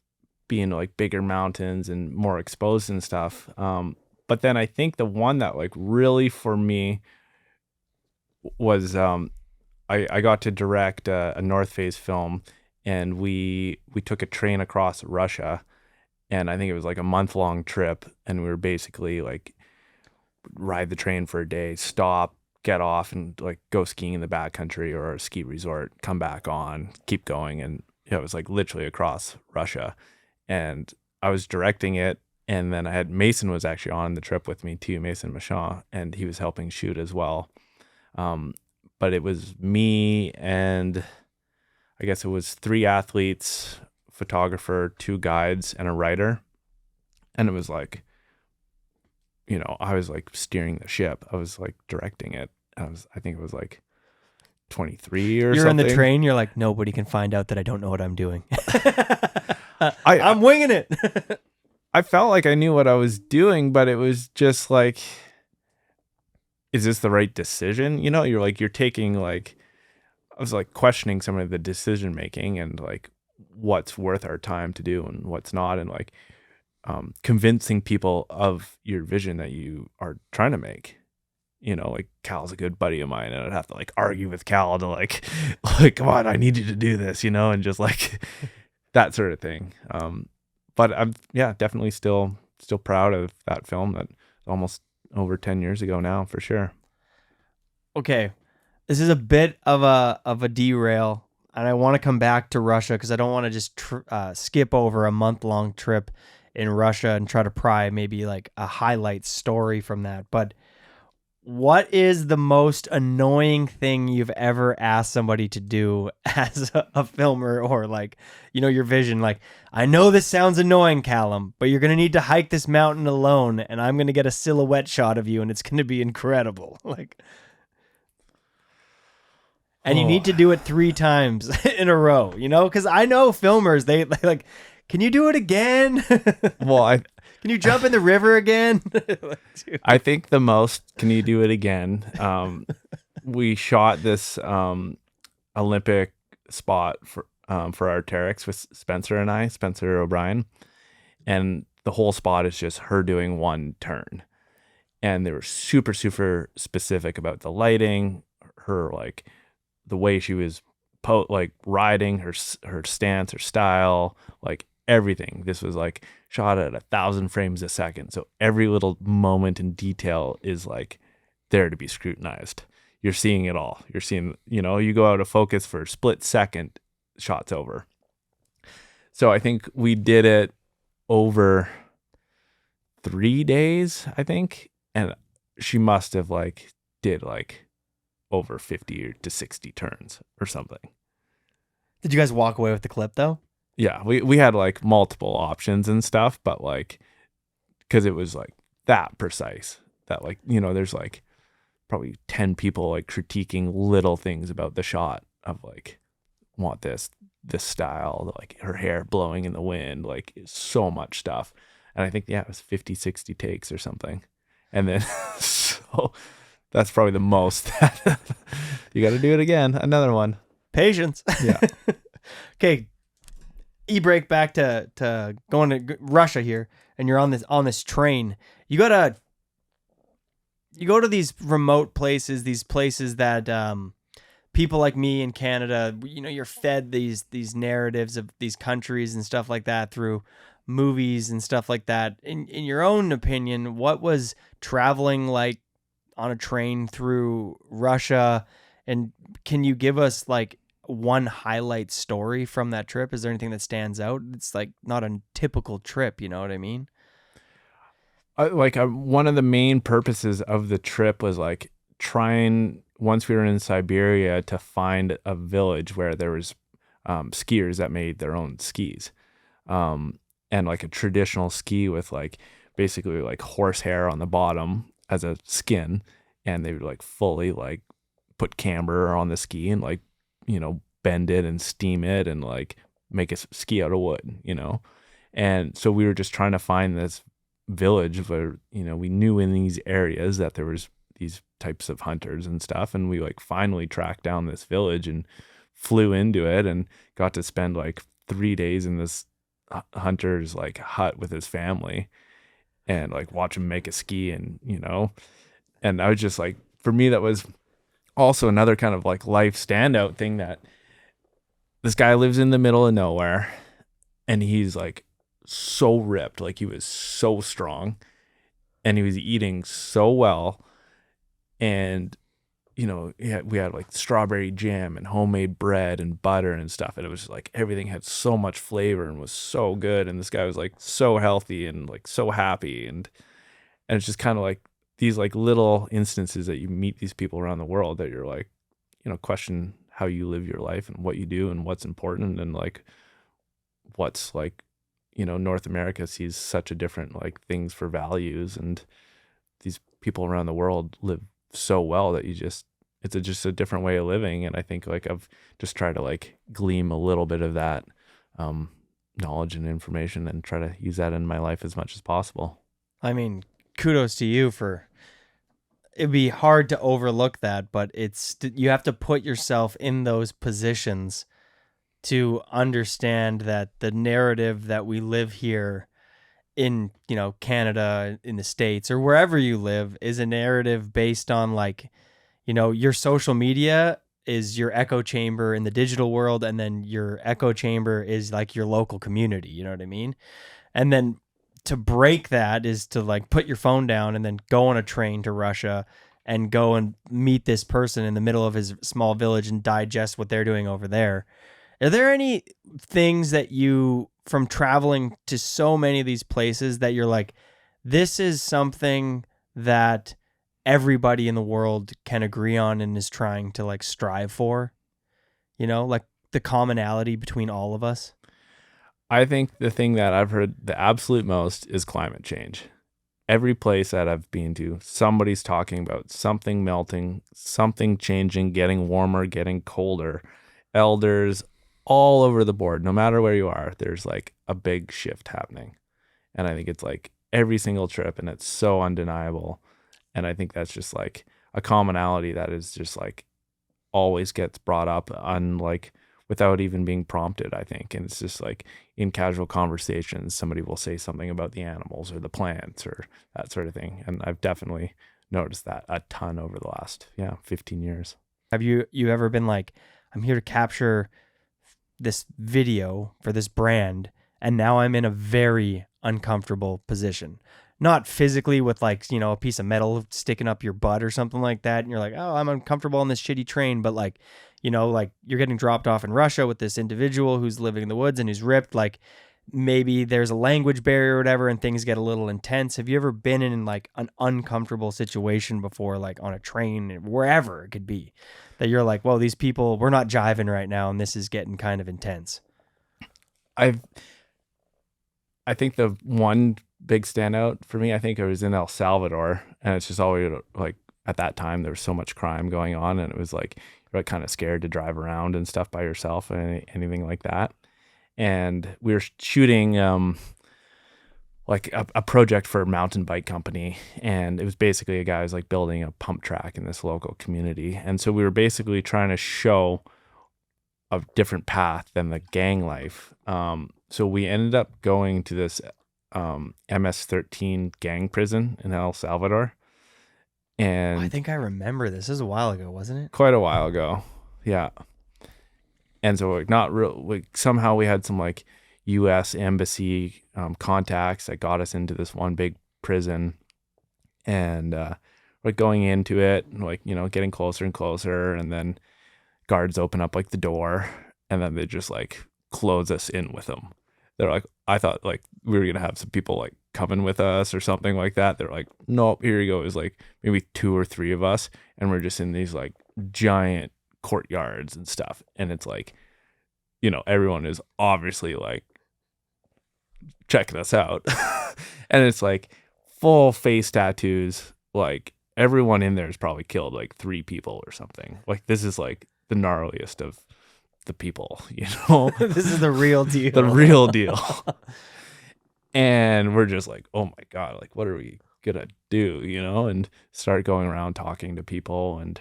being like bigger mountains and more exposed and stuff. But then I think the one that like really for me was I got to direct a North Face film, and we took a train across Russia, and I think it was like a month-long trip, and we were basically like ride the train for a day, stop, get off, and like go skiing in the backcountry or a ski resort, come back on, keep going. And it was like literally across Russia. And I was directing it, and then I had Mason was actually on the trip with me too, Mason Machon, and he was helping shoot as well. But it was me and I guess it was 3 athletes, photographer, 2 guides, and a writer. And it was like, you know, I was like steering the ship. I was like directing it. I think it was like 23 or You're something. in the train. You're like, nobody can find out that I don't know what I'm doing. I'm winging it. I felt like I knew what I was doing, but it was just like, is this the right decision? You know, you're taking like, I was like questioning some of the decision making and like what's worth our time to do and what's not. And like convincing people of your vision that you are trying to make. You know, like Cal's a good buddy of mine, and I'd have to like argue with Cal to like, come on, I need you to do this, you know, and just like that sort of thing. But I'm definitely still proud of that film. That almost over 10 years ago now, for sure. Okay, this is a bit of a derail, and I want to come back to Russia because I don't want to just skip over a month-long trip in Russia and try to pry maybe like a highlight story from that. But what is the most annoying thing you've ever asked somebody to do as a filmer, or like, you know, your vision? Like, I know this sounds annoying, Callum, but you're going to need to hike this mountain alone, and I'm going to get a silhouette shot of you, and it's going to be incredible. Like, and you need to do it 3 times in a row, you know? Because I know filmers, they like, can you do it again? Well, can you jump in the river again? I think the most, can you do it again? We shot this Olympic spot for Arc'teryx with Spencer O'Brien. And the whole spot is just her doing one turn. And they were super, super specific about the lighting, her like the way she was like riding, her stance, her style, like everything. This was like shot at 1,000 frames a second. So every little moment and detail is like there to be scrutinized. You're seeing it all. You're seeing, you know, you go out of focus for a split second, shot's over. So I think we did it over 3 days, I think. And she must have like did like over 50 to 60 turns or something. Did you guys walk away with the clip though? Yeah, we had like multiple options and stuff, but like, because it was like that precise that like, you know, there's like probably 10 people like critiquing little things about the shot of like, want this style, like her hair blowing in the wind, like so much stuff. And I think, it was 50, 60 takes or something. And then, so that's probably the most. You got to do it again. Another one. Patience. Yeah. Okay. E-break back to going to Russia here, and you're on this train. You go to these remote places, these places that people like me in Canada, you know, you're fed these narratives of these countries and stuff like that through movies and stuff like that. In your own opinion, what was traveling like on a train through Russia, and can you give us like one highlight story from that trip? Is there anything that stands out? It's like not a typical trip, you know what I mean? One of the main purposes of the trip was like trying, once we were in Siberia, to find a village where there was skiers that made their own skis, and like a traditional ski with like basically like horsehair on the bottom as a skin, and they would like fully like put camber on the ski and like, you know, bend it and steam it and like make a ski out of wood, you know? And so we were just trying to find this village where, you know, we knew in these areas that there was these types of hunters and stuff. And we like finally tracked down this village and flew into it and got to spend like 3 days in this hunter's like hut with his family and like watch him make a ski. And, you know, and I was just like, for me, that was also another kind of like life standout thing, that this guy lives in the middle of nowhere and he's like so ripped, like he was so strong and he was eating so well. And we had like strawberry jam and homemade bread and butter and stuff. And it was just like everything had so much flavor and was so good. And this guy was like so healthy and like so happy. And it's just kind of like these like little instances that you meet these people around the world that you're like, question how you live your life and what you do and what's important and like what's like, North America sees such a different like things for values, and these people around the world live so well that it's just a different way of living. And I think like I've just tried to like glean a little bit of that knowledge and information and try to use that in my life as much as possible. I mean, kudos to you it'd be hard to overlook that, but you have to put yourself in those positions to understand that the narrative that we live here in, Canada, in the States, or wherever you live, is a narrative based on like, your social media is your echo chamber in the digital world, and then your echo chamber is like your local community, you know what I mean? And then to break that is to like put your phone down and then go on a train to Russia and go and meet this person in the middle of his small village and digest what they're doing over there. Are there any things that you, from traveling to so many of these places, that you're like, this is something that everybody in the world can agree on and is trying to like strive for, like the commonality between all of us? I think the thing that I've heard the absolute most is climate change. Every place that I've been to, somebody's talking about something melting, something changing, getting warmer, getting colder. Elders all over the board, no matter where you are, there's like a big shift happening. And I think it's like every single trip, and it's so undeniable. And I think that's just like a commonality that is just like always gets brought up without even being prompted, I think. And it's just like in casual conversations, somebody will say something about the animals or the plants or that sort of thing. And I've definitely noticed that a ton over the last 15 years. Have you ever been like, I'm here to capture this video for this brand, and now I'm in a very uncomfortable position? Not physically with like, a piece of metal sticking up your butt or something like that, and you're like, oh, I'm uncomfortable on this shitty train, but like, like you're getting dropped off in Russia with this individual who's living in the woods and who's ripped, like maybe there's a language barrier or whatever and things get a little intense. Have you ever been in like an uncomfortable situation before, like on a train, wherever it could be, that you're like, well, these people, we're not jiving right now and this is getting kind of intense? I think the one big standout for me, I think I was in El Salvador, and it's just always like at that time there was so much crime going on, and it was like you're like kind of scared to drive around and stuff by yourself and anything like that. And we were shooting like a project for a mountain bike company, and it was basically a guy who's like building a pump track in this local community. And so we were basically trying to show a different path than the gang life. So we ended up going to this MS-13 gang prison in El Salvador. And I think I remember this. This was a while ago, wasn't it? Quite a while ago. Yeah. And so like not real, like somehow we had some like U.S. embassy contacts that got us into this one big prison, and like going into it, and like, getting closer and closer, and then guards open up like the door, and then they just like close us in with them. They're like, I thought like we were gonna have some people like coming with us or something like that. They're like, nope, here you go. It was like maybe 2 or 3 of us, and we're just in these like giant courtyards and stuff. And it's like, everyone is obviously like checking us out. And it's like full face tattoos. Like everyone in there has probably killed like 3 people or something. Like this is like the gnarliest of the people, This is the real deal. The real deal. And we're just like, oh my God, like what are we gonna do, and start going around talking to people and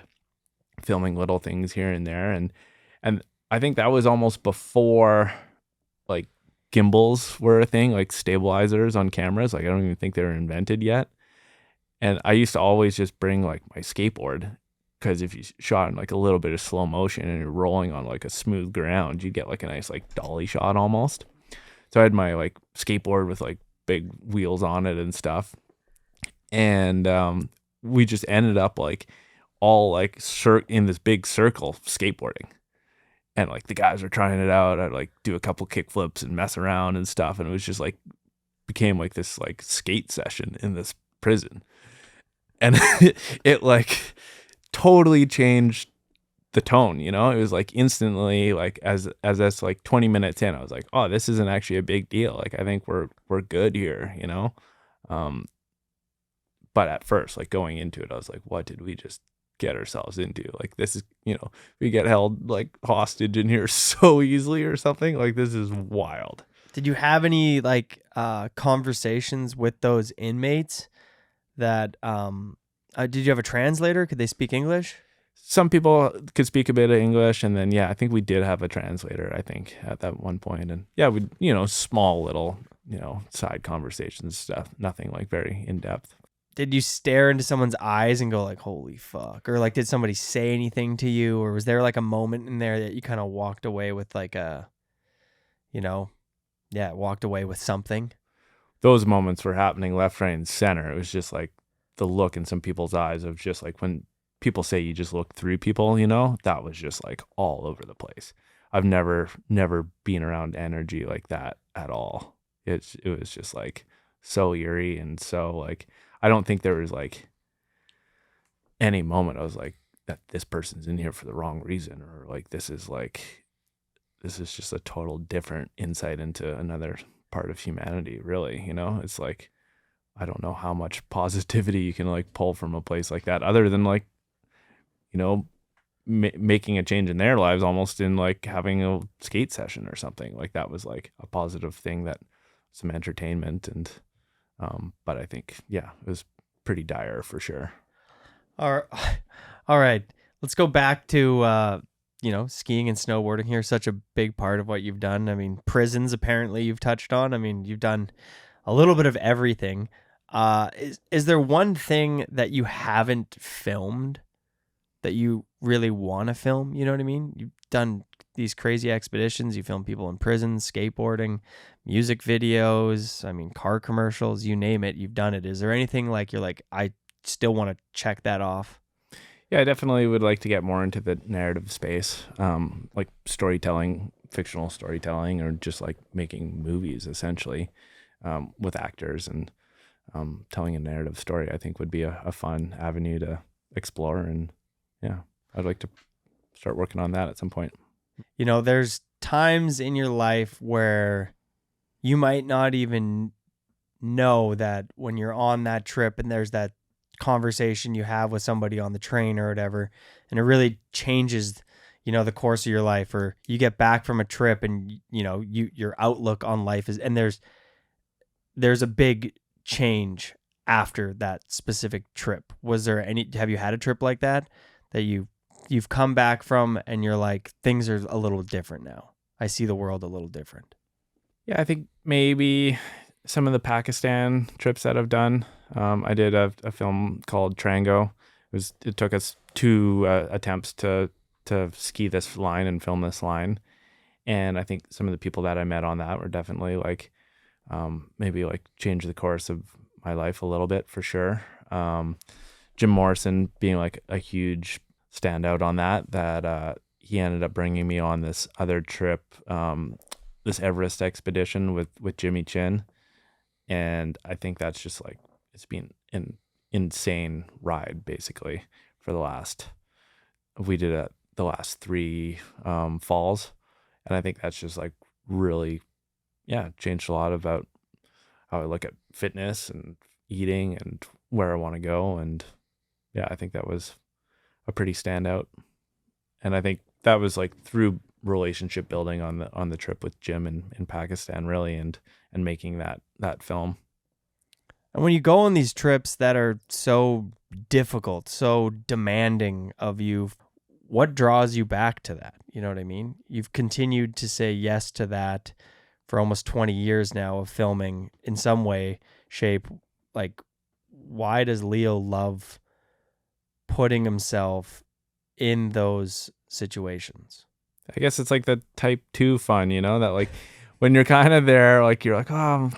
filming little things here and there. And I think that was almost before like gimbals were a thing, like stabilizers on cameras. Like I don't even think they were invented yet. And I used to always just bring like my skateboard, because if you shot in like a little bit of slow motion and you're rolling on like a smooth ground, you get like a nice like dolly shot almost. So I had my like skateboard with like big wheels on it and stuff. And we just ended up like all like in this big circle skateboarding. And like the guys were trying it out. I'd like do a couple kick flips and mess around and stuff. And it was just like became like this like skate session in this prison. And it like totally changed the tone, you know? It was like instantly like as that's like 20 minutes in, I was like, oh, this isn't actually a big deal. Like I think we're good here, you know? But at first, like going into it, I was like, what did we just get ourselves into? Like this is, you know, we get held like hostage in here so easily or something. Like this is wild. Did you have any like conversations with those inmates that did you have a translator? Could they speak English? Some people could speak a bit of English, and then yeah, I think we did have a translator, I think, at that one point. And yeah, we, you know, small little, you know, side conversations stuff, nothing like very in depth. Did you stare into someone's eyes and go like, holy fuck? Or like, did somebody say anything to you? Or was there like a moment in there that you kind of walked away with like a, you know, yeah, walked away with something? Those moments were happening left, right, and center. It was just like the look in some people's eyes of just like when people say you just look through people, you know, that was just like all over the place. I've never been around energy like that at all. It was just like so eerie and so like, I don't think there was like any moment I was like that this person's in here for the wrong reason, or like this is just a total different insight into another part of humanity, really, you know? It's like I don't know how much positivity you can like pull from a place like that other than like, you know, making a change in their lives almost in like having a skate session or something. Like that was like a positive thing, that some entertainment. And but I think, yeah, it was pretty dire for sure. All right. Let's go back to, you know, skiing and snowboarding here. Such a big part of what you've done. I mean, prisons, apparently you've touched on. I mean, you've done a little bit of everything. Is there one thing that you haven't filmed that you really want to film? You know what I mean? You've done these crazy expeditions. You film people in prisons, skateboarding, music videos. I mean, car commercials, you name it. You've done it. Is there anything like you're like, I still want to check that off? Yeah, I definitely would like to get more into the narrative space, like storytelling, fictional storytelling, or just like making movies essentially with actors and telling a narrative story. I think would be a fun avenue to explore. And yeah, I'd like to start working on that at some point. You know, there's times in your life where you might not even know that when you're on that trip and there's that conversation you have with somebody on the train or whatever, and it really changes, you know, the course of your life. Or you get back from a trip and, you know, your outlook on life is, and there's a big change after that specific trip. Have you had a trip like that you've come back from and you're like, things are a little different now? I see the world a little different. Yeah, I think maybe some of the Pakistan trips that I've done. I did a film called Trango. It took us 2 attempts to ski this line and film this line. And I think some of the people that I met on that were definitely like, maybe like change the course of my life a little bit for sure. Jim Morrison being like a huge standout on that he ended up bringing me on this other trip, this Everest expedition with Jimmy Chin. And I think that's just like, it's been an insane ride basically for the last 3 falls. And I think that's just like really, yeah, changed a lot about how I look at fitness and eating and where I want to go. And yeah, I think that was a pretty standout. And I think that was like through relationship building on the trip with Jim in Pakistan, really, and making that film. And when you go on these trips that are so difficult, so demanding of you, what draws you back to that? You know what I mean? You've continued to say yes to that for almost 20 years now of filming in some way, shape. Like, why does Leo love putting himself in those situations? I guess it's like the type 2 fun, you know, that like when you're kind of there, like you're like, oh,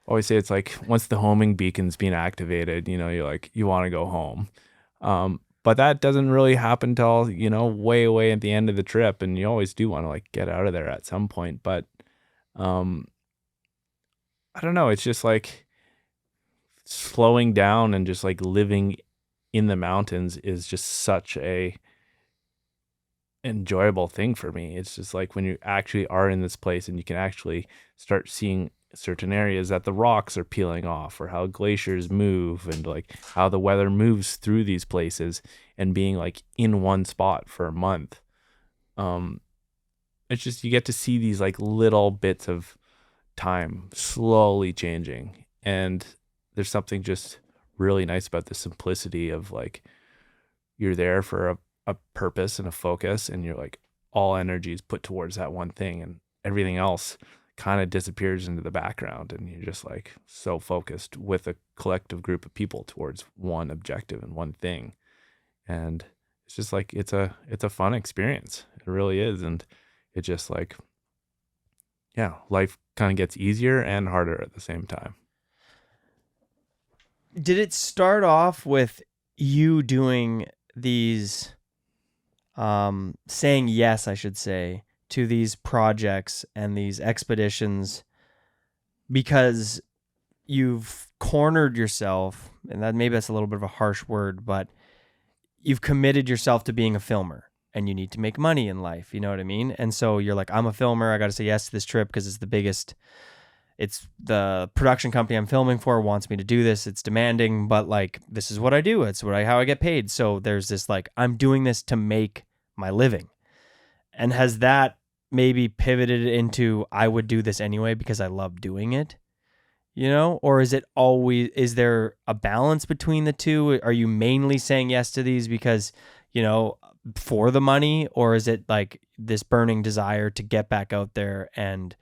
always say it's like once the homing beacon's being activated, you know, you're like, you want to go home. But that doesn't really happen till, way, way at the end of the trip. And you always do want to like get out of there at some point. But I don't know. It's just like slowing down and just like living in the mountains is just such a enjoyable thing for me. It's just like when you actually are in this place and you can actually start seeing certain areas that the rocks are peeling off, or how glaciers move, and like how the weather moves through these places, and being like in one spot for a month. It's just, you get to see these like little bits of time slowly changing, and there's something just really nice about the simplicity of like, you're there for a purpose and a focus, and you're like, all energy is put towards that one thing, and everything else kind of disappears into the background, and you're just like so focused with a collective group of people towards one objective and one thing. And it's just like, it's a fun experience. It really is. And it just like, yeah, life kind of gets easier and harder at the same time. Did it start off with you doing these, saying yes, I should say, to these projects and these expeditions because you've cornered yourself, and that maybe that's a little bit of a harsh word, but you've committed yourself to being a filmer, and you need to make money in life, you know what I mean? And so you're like, I'm a filmer, I got to say yes to this trip because it's the biggest, it's the production company I'm filming for wants me to do this, it's demanding, but like, this is what I do, it's how I get paid. So there's this like, I'm doing this to make my living. And has that maybe pivoted into, I would do this anyway because I love doing it, or is it always, is there a balance between the two? Are you mainly saying yes to these because, for the money, or is it like this burning desire to get back out there and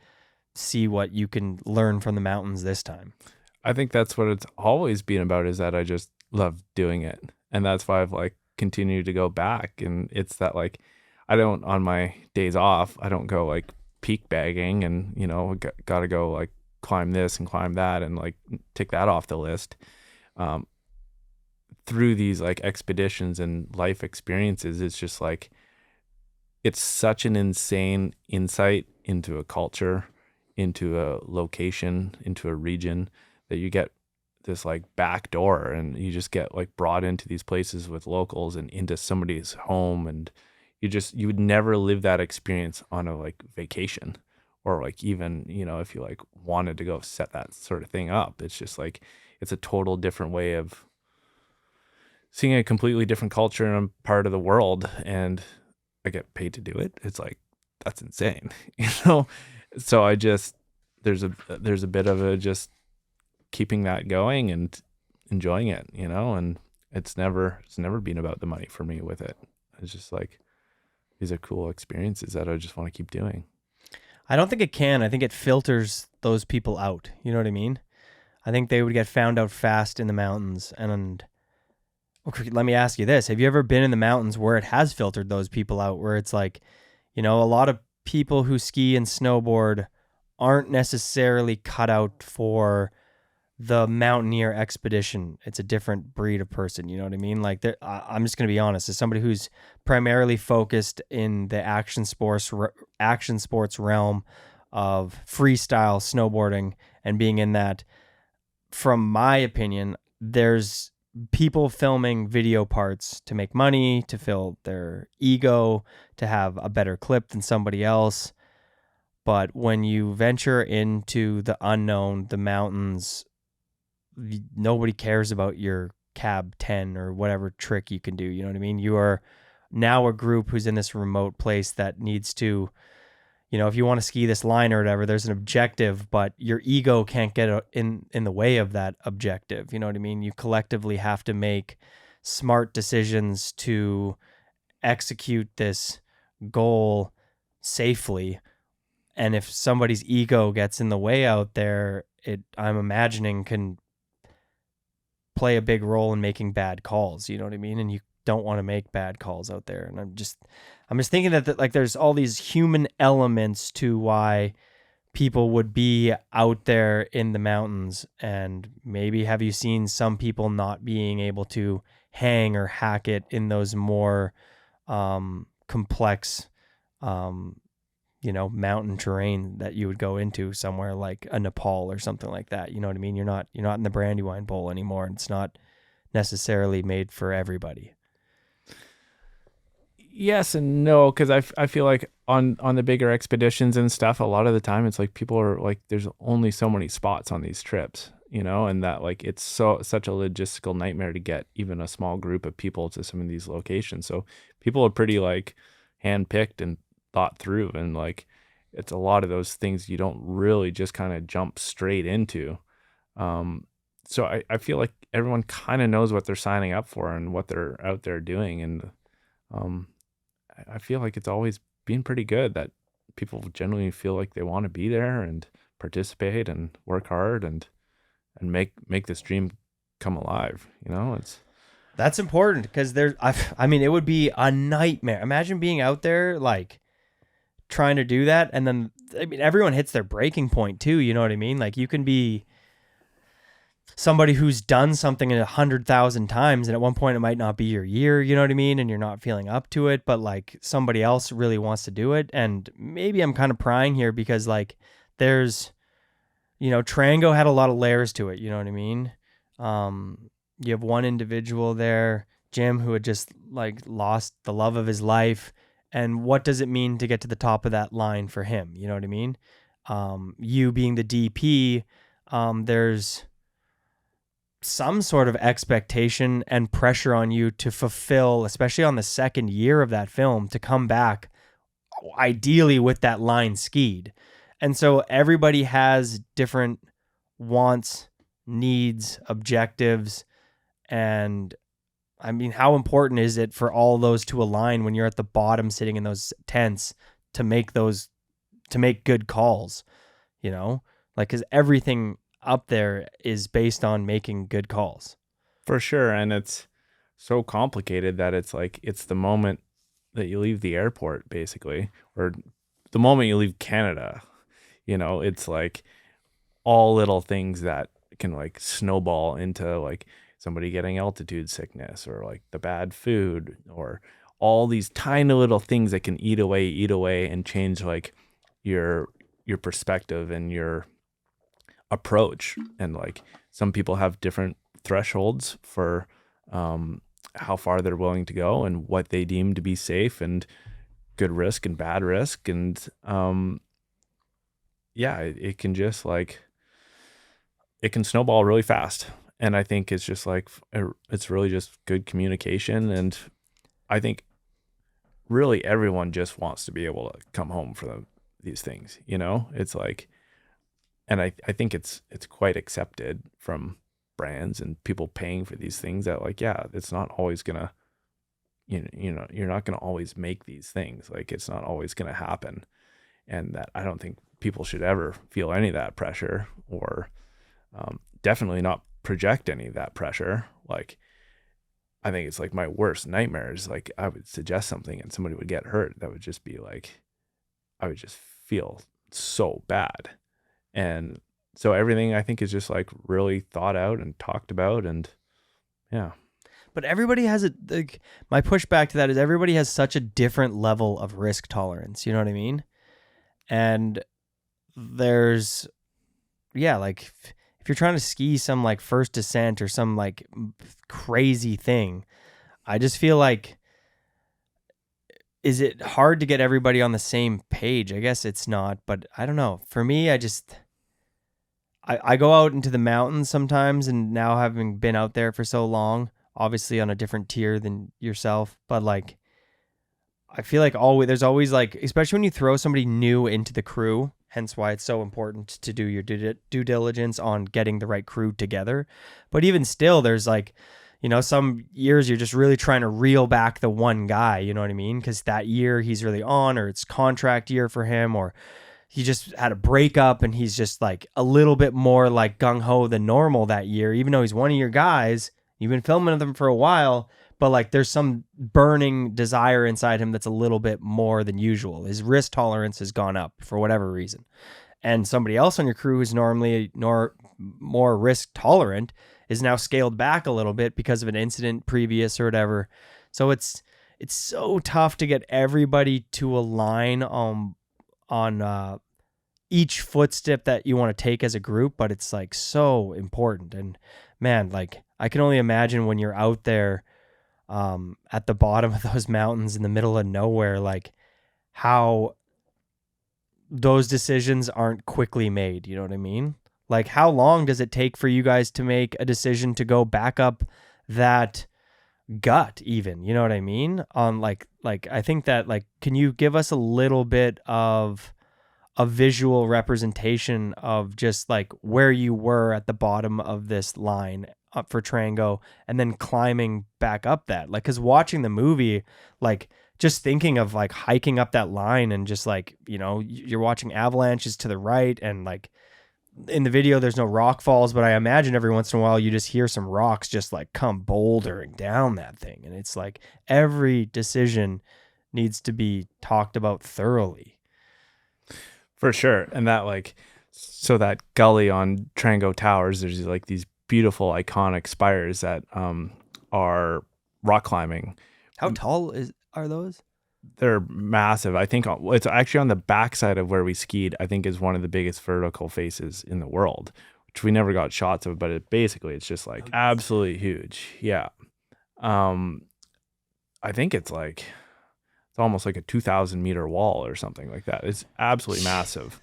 see what you can learn from the mountains this time? I think that's what it's always been about, is that I just love doing it. And that's why I've like continued to go back. And it's that like, I don't, on my days off, I don't go like peak bagging and, got to go like climb this and climb that and like tick that off the list. Through these like expeditions and life experiences, it's just like, it's such an insane insight into a culture, into a location, into a region, that you get this like back door, and you just get like brought into these places with locals and into somebody's home, and you would never live that experience on a like vacation, or like even, if you like wanted to go set that sort of thing up. It's just like, it's a total different way of seeing a completely different culture in a part of the world, and I get paid to do it. It's like, that's insane, So I just, there's a bit of a just keeping that going and enjoying it, and it's never been about the money for me with it. It's just like, these are cool experiences that I just want to keep doing. I don't think it can. I think it filters those people out. You know what I mean? I think they would get found out fast in the mountains. And okay, let me ask you this. Have you ever been in the mountains where it has filtered those people out, where it's like, a lot of people who ski and snowboard aren't necessarily cut out for the mountaineer expedition? It's a different breed of person. You know what I mean? Like, I'm just going to be honest, as somebody who's primarily focused in the action sports realm of freestyle snowboarding and being in that, from my opinion, there's people filming video parts to make money, to fill their ego, to have a better clip than somebody else. But when you venture into the unknown, the mountains, nobody cares about your cab 10 or whatever trick you can do. You know what I mean? You are now a group who's in this remote place that needs to, if you want to ski this line or whatever, there's an objective, but your ego can't get in the way of that objective. You know what I mean? You collectively have to make smart decisions to execute this goal safely. And if somebody's ego gets in the way out there, I'm imagining can play a big role in making bad calls. You know what I mean? And you don't want to make bad calls out there. And I'm just thinking that like there's all these human elements to why people would be out there in the mountains, and maybe have you seen some people not being able to hang or hack it in those more complex mountain terrain that you would go into somewhere like a Nepal or something like that. You know what I mean? You're not in the Brandywine Bowl anymore, and it's not necessarily made for everybody. Yes and no, because I feel like on the bigger expeditions and stuff, a lot of the time it's like people are like, there's only so many spots on these trips, and that like it's such a logistical nightmare to get even a small group of people to some of these locations. So people are pretty like handpicked and thought through, and like it's a lot of those things you don't really just kind of jump straight into. So I feel like everyone kind of knows what they're signing up for and what they're out there doing, and I feel like it's always been pretty good that people generally feel like they want to be there and participate and work hard and make this dream come alive. That's important, because I mean, it would be a nightmare. Imagine being out there like trying to do that, and then I mean everyone hits their breaking point too. You know what I mean? Like you can be somebody who's done something 100,000 times, and at one point it might not be your year, you know what I mean? And you're not feeling up to it, but like somebody else really wants to do it. And maybe I'm kind of prying here because like there's, Trango had a lot of layers to it. You know what I mean? You have one individual there, Jim, who had just like lost the love of his life. And what does it mean to get to the top of that line for him? You know what I mean? You being the DP, there's some sort of expectation and pressure on you to fulfill, especially on the second year of that film, to come back ideally with that line skied. And so everybody has different wants, needs, objectives. And I mean, how important is it for all those to align when you're at the bottom sitting in those tents to make good calls, like, 'cause everything up there is based on making good calls. For sure. And it's so complicated that it's like, it's the moment that you leave the airport, basically, or the moment you leave Canada, it's like all little things that can like snowball into like somebody getting altitude sickness, or like the bad food, or all these tiny little things that can eat away and change like your perspective and your approach. And like some people have different thresholds for how far they're willing to go and what they deem to be safe and good risk and bad risk. And it can just like, it can snowball really fast. And I think it's just like, it's really just good communication. And I think really everyone just wants to be able to come home for these things, it's like, and I think it's quite accepted from brands and people paying for these things that like, yeah, it's not always gonna, you're not gonna always make these things. Like it's not always gonna happen. And that I don't think people should ever feel any of that pressure, or definitely not project any of that pressure. Like, I think it's like my worst nightmares. Like I would suggest something and somebody would get hurt. That would just be like, I would just feel so bad. And so everything I think is just like really thought out and talked about, and yeah. But everybody has my pushback to that is everybody has such a different level of risk tolerance. You know what I mean? And there's, like if you're trying to ski some like first descent or some like crazy thing, I just feel like, is it hard to get everybody on the same page? I guess it's not, but I don't know. For me, I go out into the mountains sometimes, and now having been out there for so long, obviously on a different tier than yourself, but like, I feel like there's always like, especially when you throw somebody new into the crew, hence why it's so important to do your due diligence on getting the right crew together. But even still, there's like, some years you're just really trying to reel back the one guy, you know what I mean? Because that year he's really on, or it's contract year for him, or he just had a breakup and he's just like a little bit more like gung-ho than normal that year, even though he's one of your guys. You've been filming them for a while, but like there's some burning desire inside him that's a little bit more than usual. His risk tolerance has gone up for whatever reason. and somebody else on your crew who's normally more risk tolerant is now scaled back a little bit because of an incident previous or whatever. So it's so tough to get everybody to align on each footstep that you want to take as a group, but it's like so important. And man, like I can only imagine when you're out there at the bottom of those mountains in the middle of nowhere, like how those decisions aren't quickly made. You know what I mean? Like how long does it take for you guys to make a decision to go back up that gut even? You know what I mean? On like I think that like, can you give us a little bit of a visual representation of just like where you were at the bottom of this line up for Trango and then climbing back up that? Like, cause watching the movie, like just thinking of like hiking up that line and just like, you know, you're watching avalanches to the right, and like in the video there's no rock falls, but I imagine every once in a while you just hear some rocks just like come bouldering down that thing. And it's like every decision needs to be talked about thoroughly. For sure. And that like, so that gully on Trango Towers, there's like these beautiful iconic spires that are rock climbing. How tall are those? They're massive. I think it's actually on the backside of where we skied, I think is one of the biggest vertical faces in the world, which we never got shots of, but it's just like absolutely huge. Yeah. I think it's almost like a 2,000 meter wall or something like that. It's absolutely massive.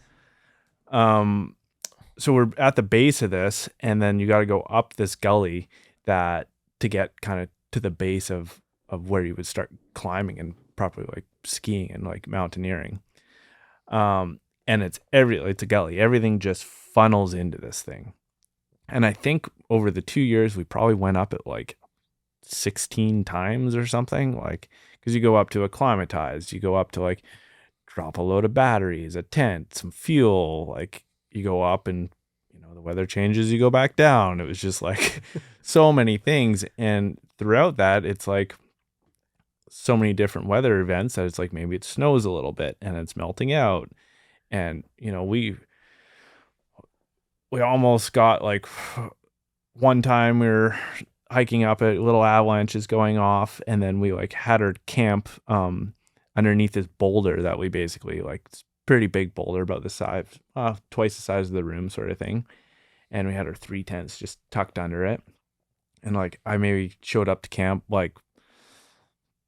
So we're at the base of this, and then you got to go up this gully to get kind of to the base of where you would start climbing and properly like skiing and like mountaineering. And it's a gully. Everything just funnels into this thing. And I think over the 2 years, we probably went up it like 16 times or something, like, because you go up to acclimatize, you go up to like drop a load of batteries, a tent, some fuel, like you go up and, you know, the weather changes, you go back down. It was just like so many things. And throughout that, it's like so many different weather events that it's like maybe it snows a little bit and it's melting out. And, you know, we almost got like one time we were hiking up, a little avalanche is going off, and then we like had our camp underneath this boulder that we basically like, it's pretty big boulder about the size, twice the size of the room sort of thing. And we had our 3 tents just tucked under it. And like I maybe showed up to camp like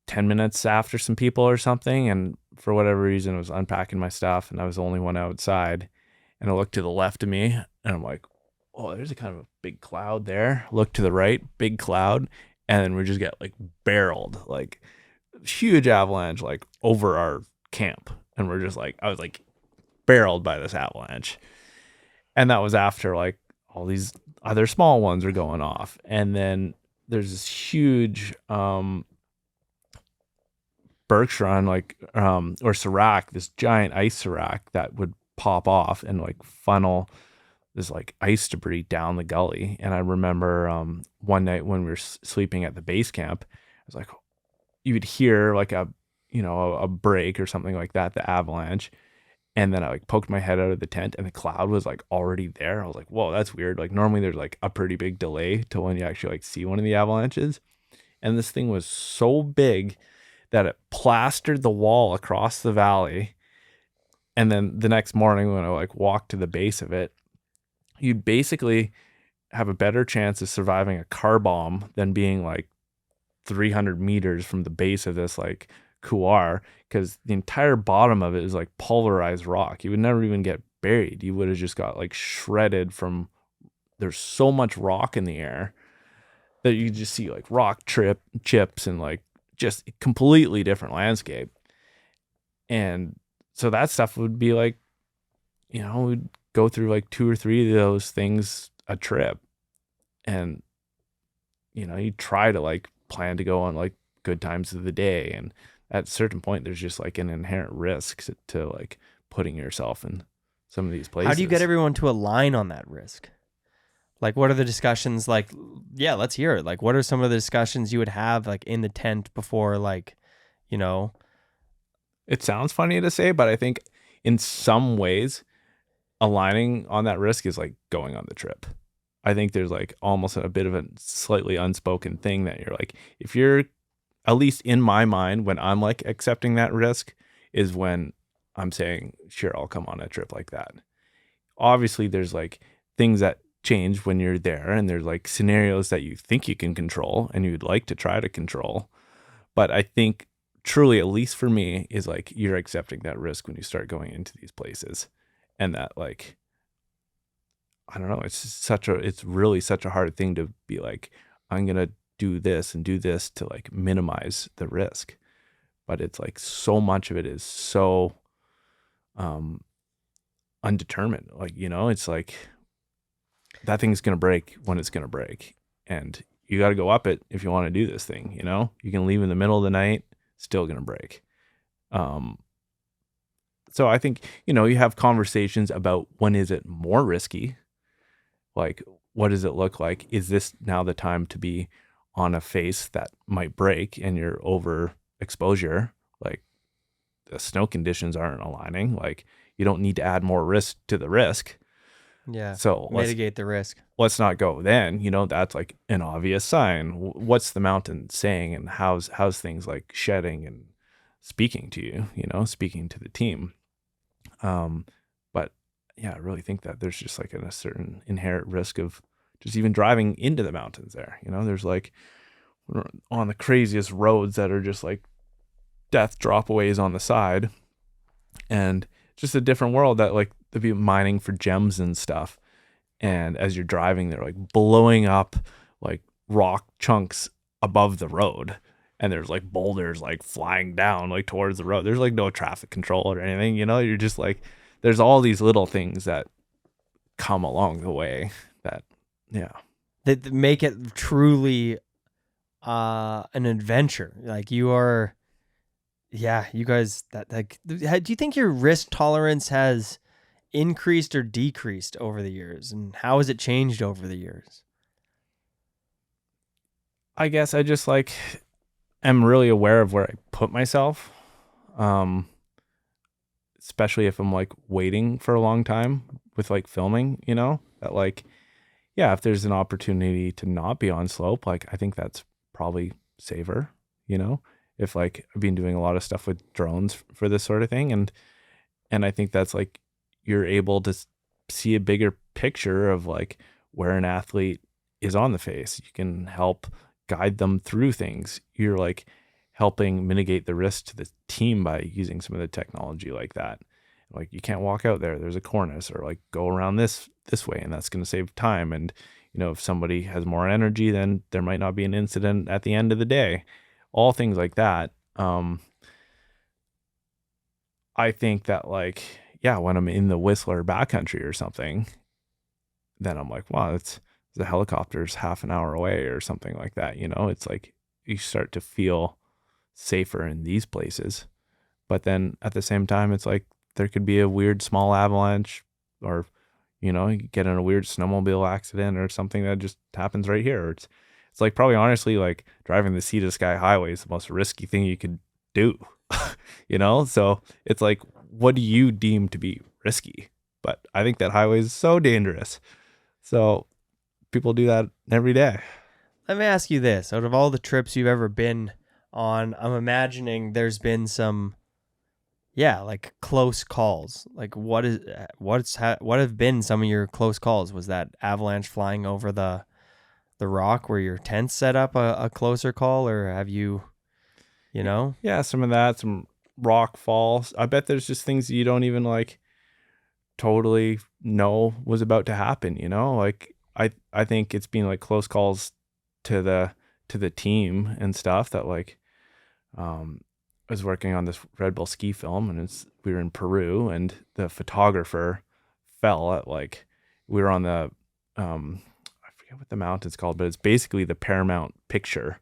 10 minutes after some people or something, and for whatever reason I was unpacking my stuff and I was the only one outside, and I looked to the left of me and I'm like, oh, there's a kind of a big cloud there. Look to the right, big cloud, and then we just get like barreled, like huge avalanche like over our camp, and we're just like, I was like barreled by this avalanche. And that was after like all these other small ones are going off. And then there's this huge Bergschrund, like or Serac, this giant ice Serac that would pop off and like funnel this like ice debris down the gully. And I remember one night when we were sleeping at the base camp, I was like, you would hear like a break or something like that, the avalanche. And then I like poked my head out of the tent and the cloud was like already there. I was like, whoa, that's weird. Like normally there's like a pretty big delay to when you actually like see one of the avalanches. And this thing was so big that it plastered the wall across the valley. And then the next morning when I like walked to the base of it, you'd basically have a better chance of surviving a car bomb than being like 300 meters from the base of this like couloir, because the entire bottom of it is like pulverized rock. You would never even get buried. You would have just got like shredded from, there's so much rock in the air that you just see like rock chips and like just completely different landscape. And so that stuff would be like, you know, we'd go through like 2 or 3 of those things a trip. And, you know, you try to like plan to go on like good times of the day. And at a certain point, there's just like an inherent risk to like putting yourself in some of these places. How do you get everyone to align on that risk? Like, what are the discussions like? Yeah, let's hear it. Like, what are some of the discussions you would have like in the tent before, like, you know? It sounds funny to say, but I think in some ways aligning on that risk is like going on the trip. I think there's like almost a bit of a slightly unspoken thing that you're like, if you're, at least in my mind, when I'm like accepting that risk is when I'm saying, sure, I'll come on a trip like that. Obviously there's like things that change when you're there, and there's like scenarios that you think you can control and you'd like to try to control. But I think truly, at least for me, is like you're accepting that risk when you start going into these places. And that, like, I don't know, it's really such a hard thing to be like, I'm going to do this and do this to like minimize the risk. But it's like so much of it is so undetermined. Like, you know, it's like that thing's going to break when it's going to break. And you got to go up it if you want to do this thing, you know? You can leave in the middle of the night, still going to break. So I think, you know, you have conversations about when is it more risky? Like, what does it look like? Is this now the time to be on a face that might break and you're over exposure? Like, the snow conditions aren't aligning. Like, you don't need to add more risk to the risk. Yeah. So mitigate the risk. Let's not go then. You know, that's like an obvious sign. What's the mountain saying, and how's things like shedding and speaking to you, you know, speaking to the team. But yeah, I really think that there's just like a certain inherent risk of just even driving into the mountains there. You know, there's like on the craziest roads that are just like death dropaways on the side, and just a different world that like they'll be mining for gems and stuff. And as you're driving, they're like blowing up like rock chunks above the road. And there's like boulders like flying down like towards the road. There's like no traffic control or anything, you know, you're just like, there's all these little things that come along the way that, yeah. That make it truly an adventure. Like you are, yeah, you guys, that like, do you think your risk tolerance has increased or decreased over the years, and how has it changed over the years? I guess I just like am really aware of where I put myself, especially if I'm like waiting for a long time with like filming, you know, that like, yeah, if there's an opportunity to not be on slope, like I think that's probably safer, you know, if like I've been doing a lot of stuff with drones for this sort of thing, and I think that's like you're able to see a bigger picture of like where an athlete is on the face. You can help guide them through things. You're like helping mitigate the risk to the team by using some of the technology like that. Like you can't walk out there, there's a cornice, or like go around this way, and that's going to save time. And you know, if somebody has more energy, then there might not be an incident at the end of the day. All things like that. I think that like, yeah, when I'm in the Whistler backcountry or something, then I'm like, wow, the helicopter's half an hour away or something like that. You know, it's like you start to feel safer in these places. But then at the same time, it's like there could be a weird small avalanche, or, you know, you get in a weird snowmobile accident or something that just happens right here. It's like probably honestly like driving the Sea to Sky Highway is the most risky thing you could do, you know? So it's like, what do you deem to be risky? But I think that highway is so dangerous. So people do that every day. Let me ask you this. Out of all the trips you've ever been on, I'm imagining there's been some, yeah, like close calls. Like what have been some of your close calls? Was that avalanche flying over the rock where your tent's set up a closer call, or have you know? Yeah, some of that, some rock falls. I bet there's just things that you don't even like totally know was about to happen, you know? Like I think it's been like close calls to the team and stuff that like I was working on this Red Bull ski film, and we were in Peru, and the photographer fell at like, we were on the I forget what the mountain's called, but it's basically the Paramount picture,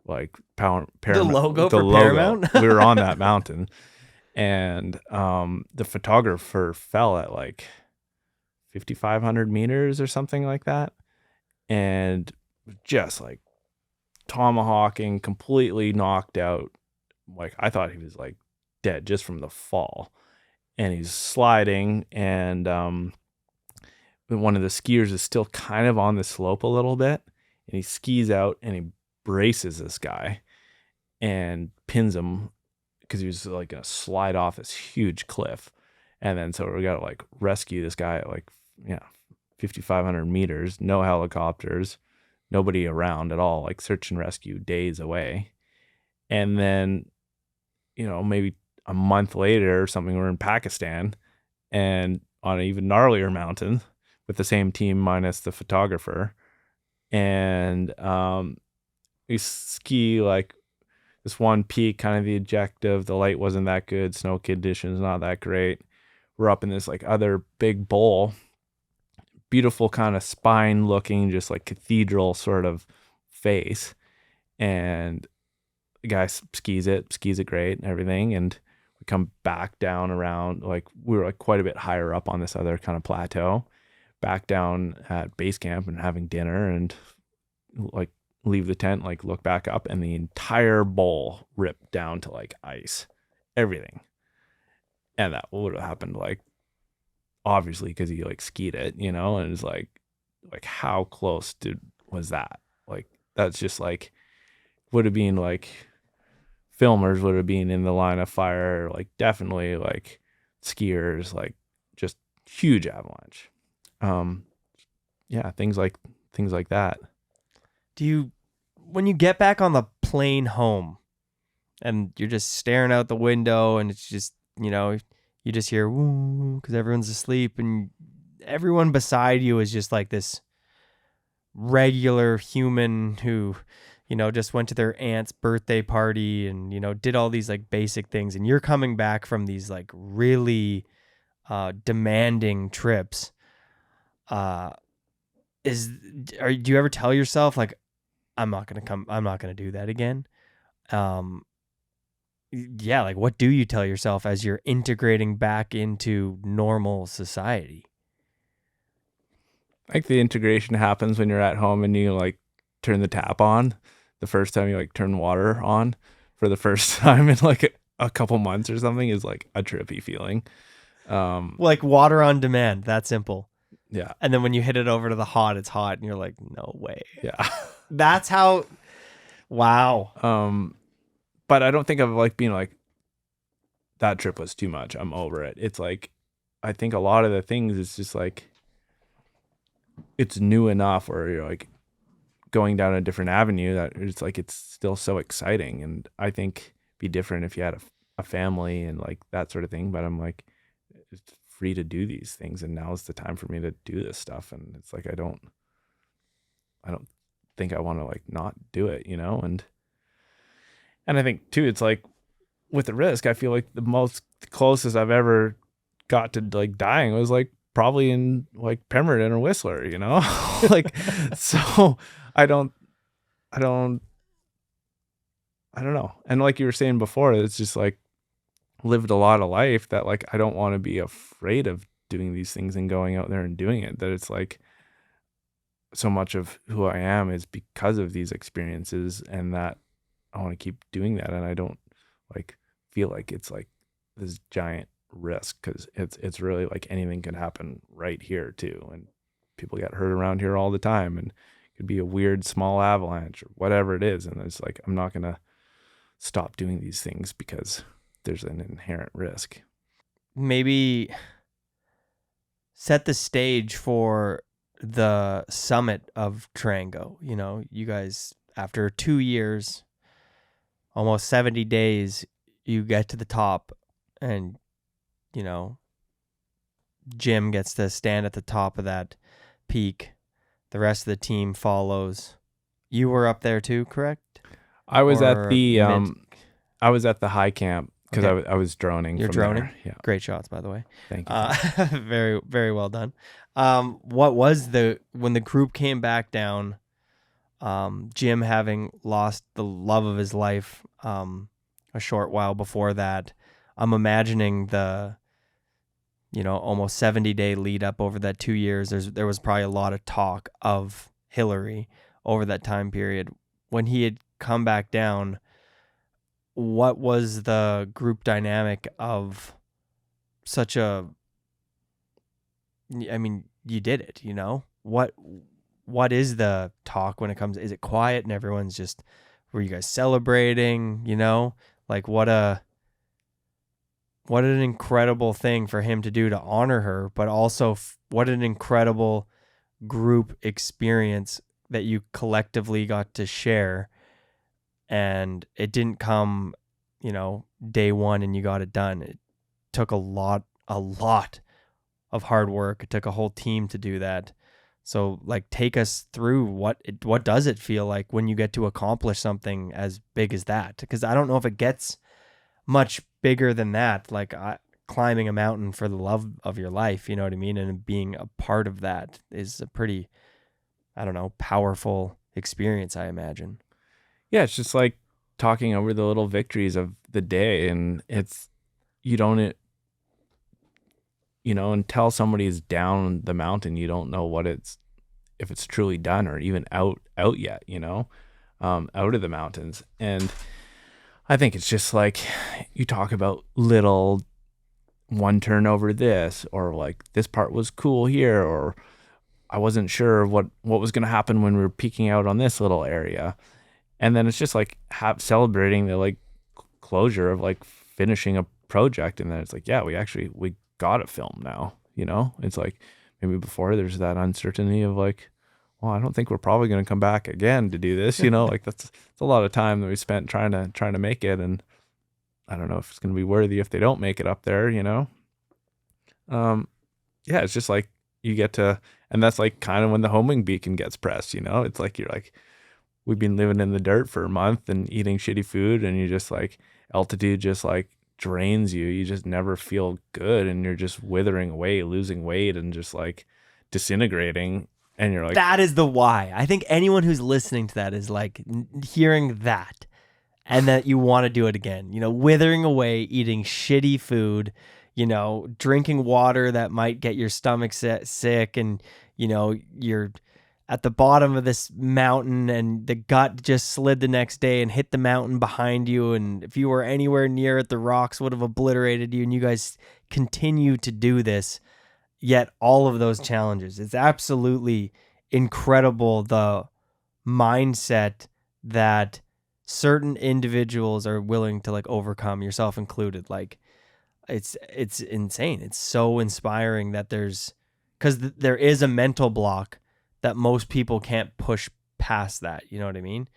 like Paramount, the logo the for logo. Paramount. We were on that mountain, and the photographer fell at like 5,500 meters or something like that, and just like tomahawking, completely knocked out. Like I thought he was like dead just from the fall. and he's sliding, and one of the skiers is still kind of on the slope a little bit, and he skis out and he braces this guy and pins him because he was like gonna slide off this huge cliff. And then so we got to like rescue this guy at like 5,500 meters, no helicopters, nobody around at all, like search and rescue days away. And then, maybe a month later or something, we're in Pakistan and on an even gnarlier mountain with the same team minus the photographer. And we ski like this one peak, kind of the objective. The light wasn't that good. Snow conditions not that great. We're up in this like other big bowl, beautiful kind of spine looking, just like cathedral sort of face. And the guy skis it great and everything. And we come back down around, like we were like quite a bit higher up on this other kind of plateau, back down at base camp and having dinner, and like leave the tent, like look back up, and the entire bowl ripped down to like ice, everything. And that would have happened like obviously because he like skied it, and it's like how close was that? Like that's just like would have been like filmers would have been in the line of fire, like definitely like skiers, like just huge avalanche. Things like that. When you get back on the plane home and you're just staring out the window and it's just, you just hear woo because everyone's asleep, and everyone beside you is just like this regular human who, just went to their aunt's birthday party and, did all these like basic things. And you're coming back from these like really demanding trips. Do you ever tell yourself like, I'm not going to do that again? Like what do you tell yourself as you're integrating back into normal society? I think the integration happens when you're at home and you like turn the tap on. The first time you like turn water on for the first time in like a couple months or something is like a trippy feeling. Like water on demand, that simple. Yeah. And then when you hit it over to the hot, it's hot, and you're like, no way. Yeah. That's how. Wow. But I don't think of like being like that trip was too much. I'm over it. It's like I think a lot of the things it's just like it's new enough, or you're like going down a different avenue that it's like it's still so exciting. And I think it'd be different if you had a family and like that sort of thing. But I'm like, it's free to do these things, and now is the time for me to do this stuff. And it's like I don't think I want to like not do it, and I think too, it's like with the risk, I feel like the closest I've ever got to like dying was like probably in like Pemberton or Whistler, like, so I don't know. And like you were saying before, it's just like lived a lot of life that like, I don't want to be afraid of doing these things and going out there and doing it, that it's like so much of who I am is because of these experiences, and that I want to keep doing that. And I don't like feel like it's like this giant risk, because it's really like anything can happen right here too. And people get hurt around here all the time, and it could be a weird small avalanche or whatever it is. And it's like, I'm not going to stop doing these things because there's an inherent risk. Maybe set the stage for the summit of Trango. You guys, after 2 years, almost 70 days, you get to the top, and, Jim gets to stand at the top of that peak. The rest of the team follows. You were up there too, correct? I was at the high camp because Okay. I was droning. You're from droning? there. Yeah. Great shots, by the way. Thank you. Very, very well done. What was when the group came back down, Jim having lost the love of his life a short while before that, I'm imagining the almost 70-day lead up over that 2 years. There was probably a lot of talk of Hillary over that time period. When he had come back down, what was the group dynamic of such a, I mean, you did it, you know? What is the talk when it comes, is it quiet and everyone's just, were you guys celebrating, you know? Like what an incredible thing for him to do to honor her, but also what an incredible group experience that you collectively got to share. And it didn't come, you know, day one and you got it done. It took a lot of hard work. It took a whole team to do that. So like, take us through what does it feel like when you get to accomplish something as big as that? Because I don't know if it gets much bigger than that. Like climbing a mountain for the love of your life, you know what I mean? And being a part of that is a pretty, I don't know, powerful experience, I imagine. Yeah, it's just like talking over the little victories of the day, and it's, you don't, you know, until somebody's down the mountain, you don't know if it's truly done or even out yet, you know, out of the mountains. And I think it's just like, you talk about little one turn over this, or like this part was cool here, or I wasn't sure what was going to happen when we were peeking out on this little area. And then it's just like celebrating the like closure of like finishing a project. And then it's like, yeah, we got a film now, you know. It's like, maybe before there's that uncertainty of like, well, I don't think we're probably going to come back again to do this, you know. Like it's a lot of time that we spent trying to make it, and I don't know if it's going to be worthy if they don't make it up there, you know. Yeah, it's just like you get to, and that's like kind of when the homing beacon gets pressed, you know. It's like, you're like, we've been living in the dirt for a month and eating shitty food, and you just like, altitude just like drains you. You just never feel good, and you're just withering away, losing weight, and just like disintegrating. And you're like, that is the why. I think anyone who's listening to that is like hearing that, and that you want to do it again. You know, withering away, eating shitty food, you know, drinking water that might get your stomach sick, and you know, you're at the bottom of this mountain and the gut just slid the next day and hit the mountain behind you, and if you were anywhere near it, the rocks would have obliterated you, and you guys continue to do this, yet all of those challenges. It's absolutely incredible, the mindset that certain individuals are willing to like overcome, yourself included. Like it's insane. It's so inspiring that because there is a mental block that most people can't push past that. You know what I mean?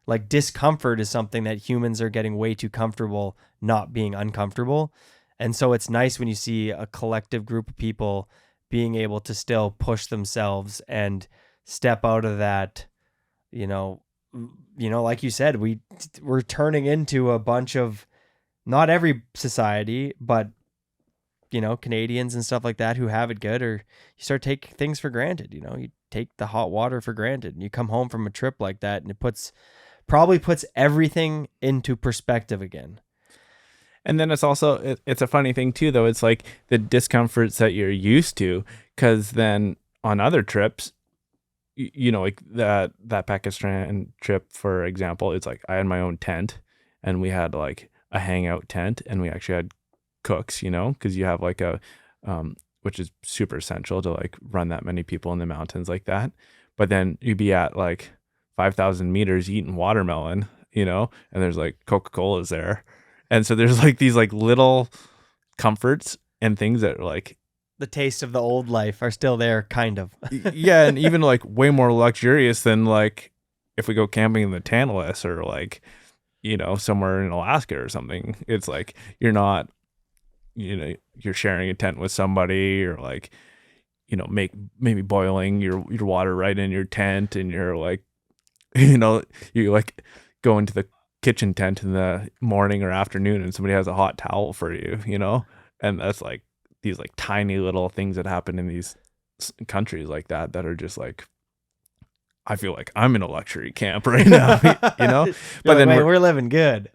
Like discomfort is something that humans are getting way too comfortable not being uncomfortable. And so it's nice when you see a collective group of people being able to still push themselves and step out of that, you know, like you said, we're turning into a bunch of, not every society, but you know, Canadians and stuff like that who have it good, or you start taking things for granted. You know, you take the hot water for granted, and you come home from a trip like that, and it probably puts everything into perspective again. and then it's also, it's a funny thing too, though. It's like the discomforts that you're used to, because then on other trips, you know, like that Pakistan trip, for example, it's like I had my own tent, and we had like a hangout tent, and we actually had cooks, you know, because you have like a which is super essential to like run that many people in the mountains like that. But then you'd be at like 5,000 meters eating watermelon, you know, and there's like Coca-Cola's there, and so there's like these like little comforts and things that are like, The taste of the old life are still there, kind of. yeah, and even like way more luxurious than like if we go camping in the Tantalus, or like, you know, somewhere in Alaska or something. It's like you're not, you know, you're sharing a tent with somebody, or like, you know, maybe boiling your water right in your tent, and you're like, you know, you like go into the kitchen tent in the morning or afternoon, and somebody has a hot towel for you, you know, and that's like these like tiny little things that happen in these countries like that are just like, I feel like I'm in a luxury camp right now, you know. But then we're living good.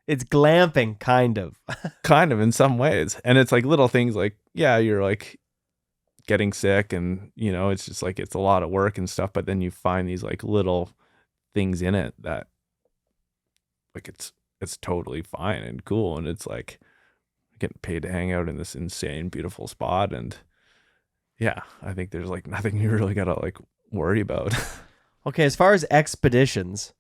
It's glamping, kind of. Kind of in some ways. And it's like little things like, yeah, you're like getting sick, and you know, it's just like, it's a lot of work and stuff, but then you find these like little things in it that like it's totally fine and cool, and it's like, getting paid to hang out in this insane, beautiful spot. And yeah, I think there's like nothing you really got to like worry about. Okay, as far as expeditions,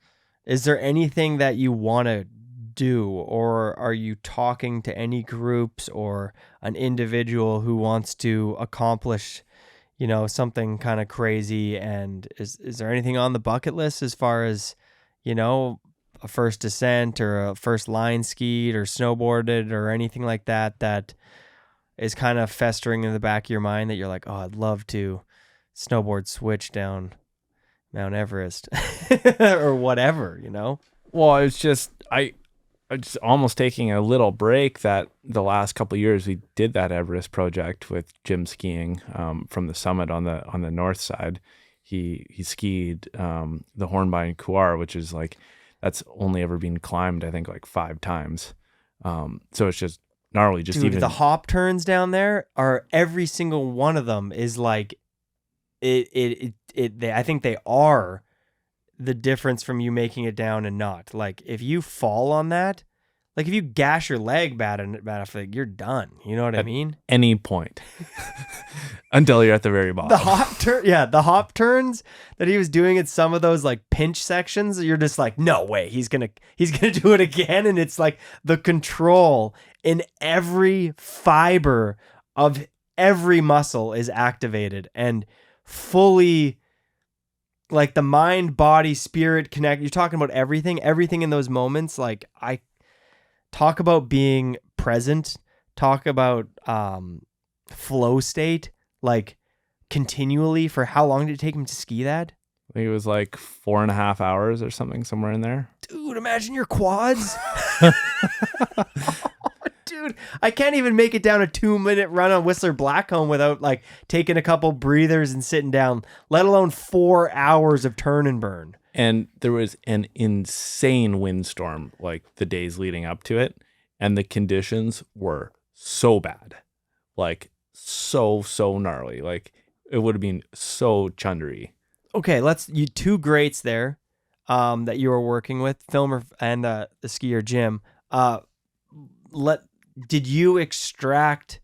is there anything that you want to do, or are you talking to any groups or an individual who wants to accomplish, something kind of crazy? And is there anything on the bucket list as far as, a first descent or a first line skied or snowboarded or anything like that is kind of festering in the back of your mind that you're like, oh, I'd love to snowboard switch down Mount Everest or whatever, Well, it's just I just almost taking a little break that the last couple of years we did that Everest project with Jim skiing from the summit on the north side. He skied the Hornbein Couloir, which is like that's only ever been climbed I think like 5 times. So it's just gnarly. Just Dude, even the hop turns down there are every single one of them is like I think they are the difference from you making it down and not. Like if you fall on that, like if you gash your leg bad enough, like you're done. You know what I mean? Any point until you're at the very bottom. The hop turns that he was doing at some of those like pinch sections, you're just like, no way, he's gonna do it again. And it's like the control in every fiber of every muscle is activated and fully, like the mind, body, spirit connect. You're talking about everything in those moments. Like I talk about being present, talk about flow state, like continually. For how long did it take him to ski that? I think it was like 4.5 hours or something, somewhere in there. Dude, imagine your quads. Dude, I can't even make it down a 2-minute run on Whistler Blackcomb without like taking a couple breathers and sitting down, let alone 4 hours of turn and burn. And there was an insane windstorm like the days leading up to it. And the conditions were so bad, like so gnarly. Like it would have been so chundery. Okay, you 2 greats there that you were working with, filmer and the skier Jim. Did you extract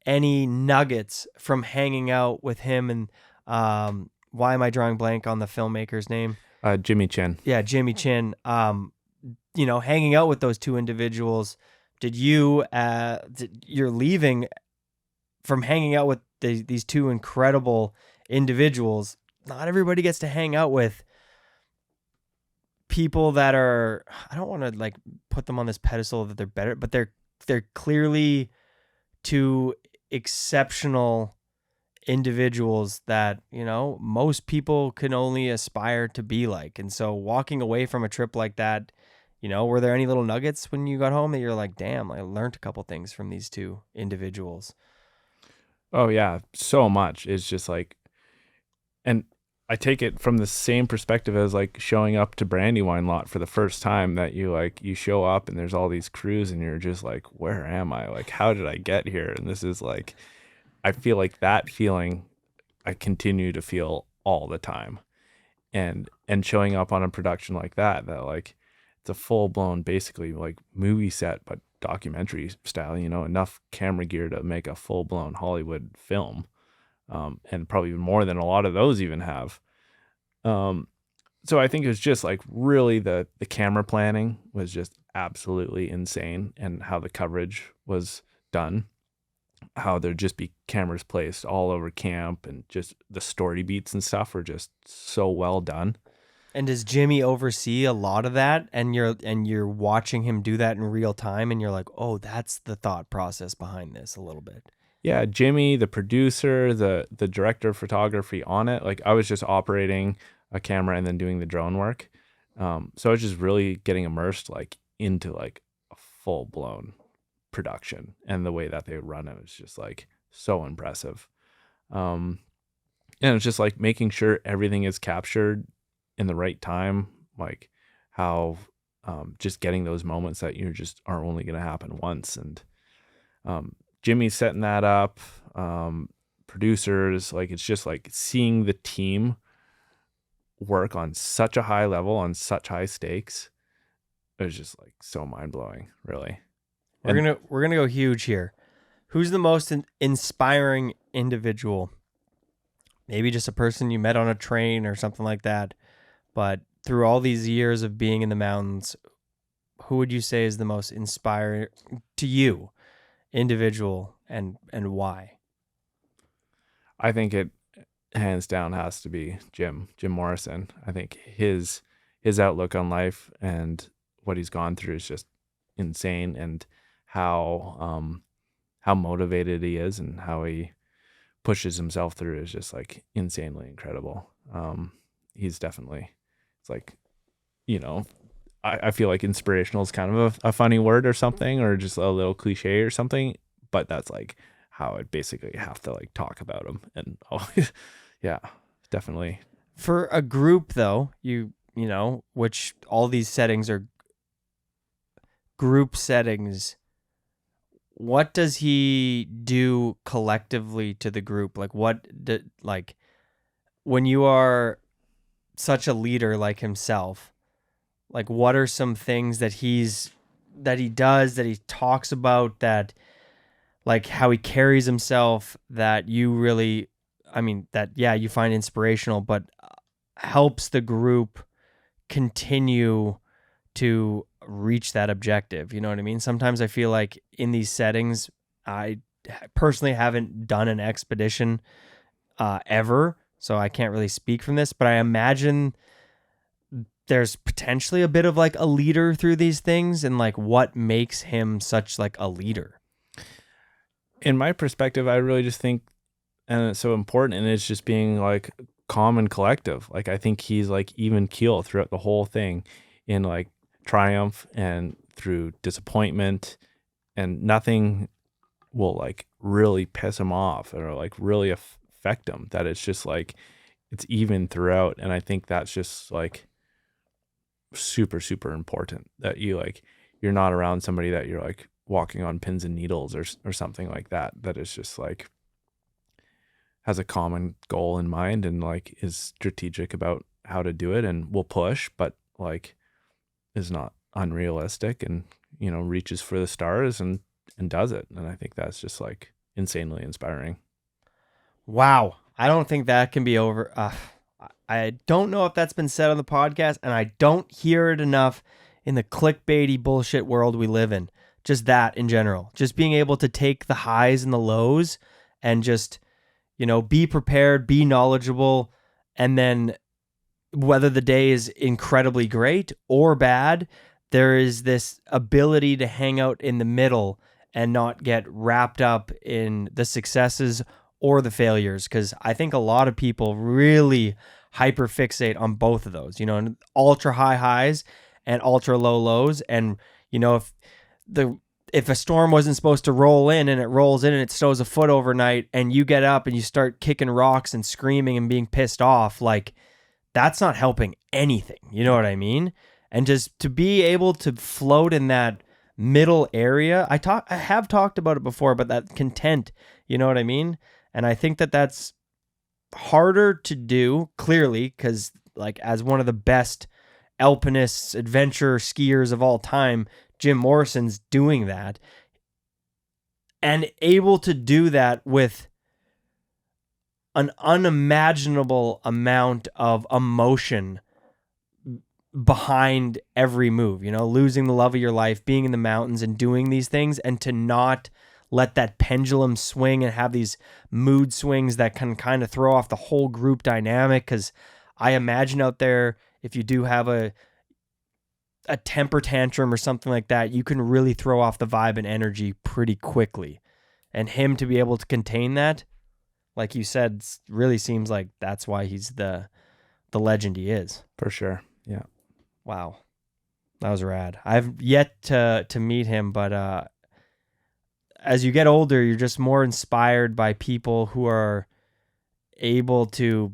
any nuggets from hanging out with him? And why am I drawing blank on the filmmaker's name? Jimmy Chin. Yeah, Jimmy Chin. Hanging out with those 2 individuals, you're leaving from hanging out with these 2 incredible individuals. Not everybody gets to hang out with people that are, I don't want to like put them on this pedestal that they're better, but they're clearly 2 exceptional individuals that, most people can only aspire to be like. And so walking away from a trip like that, were there any little nuggets when you got home that you're like, damn, I learned a couple things from these 2 individuals? Oh yeah, so much. It's just like, and I take it from the same perspective as like showing up to Brandywine Lot for the first time, that you show up and there's all these crews and you're just like, where am I? Like, how did I get here? And this is like, I feel like that feeling I continue to feel all the time. And showing up on a production like that like it's a full blown, basically like movie set, but documentary style, enough camera gear to make a full blown Hollywood film. And probably even more than a lot of those even have. So I think it was just like really the camera planning was just absolutely insane, and how the coverage was done, how there'd just be cameras placed all over camp, and just the story beats and stuff were just so well done. And does Jimmy oversee a lot of that? And you're watching him do that in real time, and you're like, oh, that's the thought process behind this a little bit. Yeah, Jimmy, the producer, the director of photography on it, like I was just operating a camera and then doing the drone work. So I was just really getting immersed like into like a full blown production, and the way that they run it was just like so impressive. And it's just like making sure everything is captured in the right time, like how just getting those moments that you just are only going to happen once. And Jimmy's setting that up, producers, like it's just like seeing the team work on such a high level, on such high stakes. It was just like so mind blowing, really. We're gonna go huge here. Who's the most inspiring individual? Maybe just a person you met on a train or something like that. But through all these years of being in the mountains, who would you say is the most inspiring to you, individual, and why? I think it hands down has to be Jim Morrison. I think his outlook on life and what he's gone through is just insane, and how motivated he is and how he pushes himself through is just like insanely incredible. He's definitely, it's like, you know, I feel like inspirational is kind of a funny word or something, or just a little cliche or something, but that's like how I basically have to like talk about him. And yeah, definitely. For a group though, you know, which all these settings are group settings, what does he do collectively to the group? Like like when you are such a leader like himself, like what are some things that he does, that he talks about, that like how he carries himself, that you really, I mean, that, yeah, you find inspirational, but helps the group continue to reach that objective? You know what I mean? Sometimes I feel like in these settings, I personally haven't done an expedition ever, so I can't really speak from this, but I imagine there's potentially a bit of like a leader through these things, and like what makes him such like a leader. In my perspective, I really just think, and it's so important, and it's just being like calm and collective. Like I think he's like even keel throughout the whole thing, in like triumph and through disappointment, and nothing will like really piss him off or like really affect him. That it's just like it's even throughout, and I think that's just like super important, that you're not around somebody that you're like walking on pins and needles or something like that. That is just like has a common goal in mind and like is strategic about how to do it, and will push, but like is not unrealistic, and you know, reaches for the stars and does it. And I think that's just like insanely inspiring. Wow. I don't think that can be over. I don't know if that's been said on the podcast, and I don't hear it enough in the clickbaity bullshit world we live in. Just that in general, just being able to take the highs and the lows and just, you know, be prepared, be knowledgeable, and then whether the day is incredibly great or bad, there is this ability to hang out in the middle and not get wrapped up in the successes or the failures. Because I think a lot of people really hyperfixate on both of those, you know, ultra high highs and ultra low lows. And, you know, if a storm wasn't supposed to roll in and it rolls in and it snows a foot overnight, and you get up and you start kicking rocks and screaming and being pissed off, like that's not helping anything. You know what I mean? And just to be able to float in that middle area, I have talked about it before, but that content, you know what I mean? And I think that that's harder to do, clearly, because like as one of the best alpinists, adventure skiers of all time, Jim Morrison's doing that, and able to do that with an unimaginable amount of emotion behind every move, you know, losing the love of your life, being in the mountains and doing these things, and to not let that pendulum swing and have these mood swings that can kind of throw off the whole group dynamic. Because I imagine out there, if you do have a temper tantrum or something like that, you can really throw off the vibe and energy pretty quickly. And him to be able to contain that, like you said, really seems like that's why he's the legend he is. For sure. Yeah. Wow. That was rad. I've yet to meet him, but as you get older, you're just more inspired by people who are able to,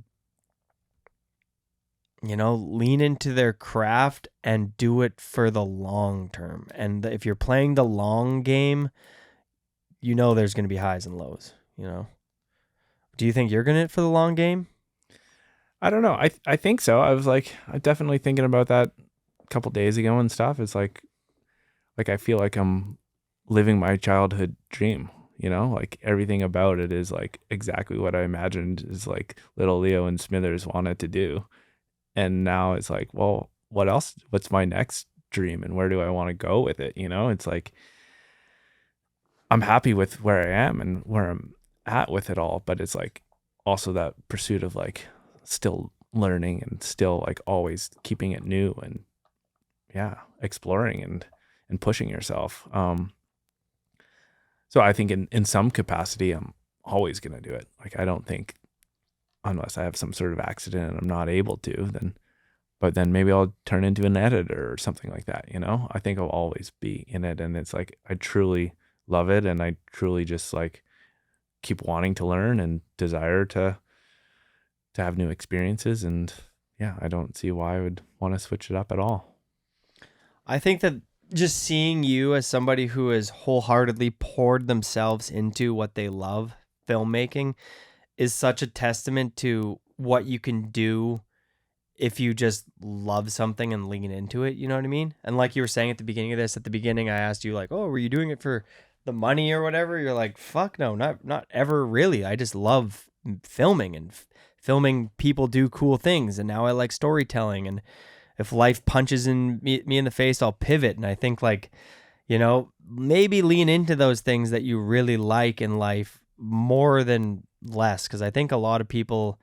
you know, lean into their craft and do it for the long term. And if you're playing the long game, you know there's going to be highs and lows, you know. Do you think you're going to it for the long game? I don't know. I think so. I'm definitely thinking about that a couple days ago and stuff. It's like I feel like I'm living my childhood dream, you know, like everything about it is like exactly what I imagined is like little Leo and Smithers wanted to do. And now it's like, well, what else? What's my next dream and where do I want to go with it? You know, it's like, I'm happy with where I am and where I'm at with it all, but it's like also that pursuit of like still learning and still like always keeping it new and exploring and pushing yourself. So I think in some capacity, I'm always going to do it. Like, I don't think unless I have some sort of accident and I'm not able to, but then maybe I'll turn into an editor or something like that. You know, I think I'll always be in it. And it's like, I truly love it. And I truly just like keep wanting to learn and desire to have new experiences. And yeah, I don't see why I would want to switch it up at all. I think that just seeing you as somebody who has wholeheartedly poured themselves into what they love, filmmaking, is such a testament to what you can do if you just love something and lean into it. You know what I mean? And like you were saying at the beginning of this, at the beginning, I asked you like, oh, were you doing it for the money or whatever? You're like, fuck no, not ever really. I just love filming and filming people do cool things. And now I like storytelling. And if life punches me in the face, I'll pivot. And I think like, you know, maybe lean into those things that you really like in life more than less. Cause I think a lot of people,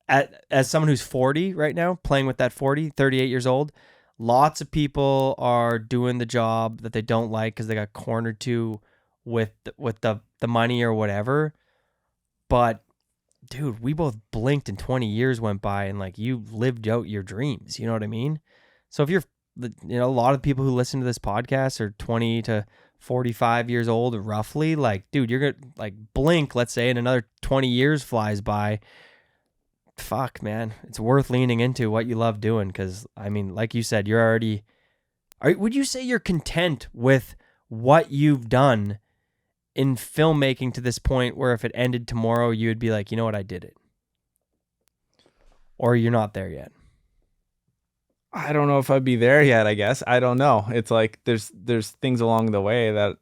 as someone who's 40 right now, playing with that 38 years old, lots of people are doing the job that they don't like because they got cornered to with the money or whatever. But dude, we both blinked and 20 years went by and like you lived out your dreams. You know what I mean? So if you're, you know, a lot of people who listen to this podcast are 20 to 45 years old, roughly. Like, dude, you're gonna like blink, let's say, and another 20 years flies by. Fuck, man, it's worth leaning into what you love doing. Because I mean, like you said, you're already. Would you say you're content with what you've done in filmmaking to this point where if it ended tomorrow, you would be like, you know what, I did it? Or you're not there yet? I don't know if I'd be there yet, I guess. I don't know. It's like there's things along the way that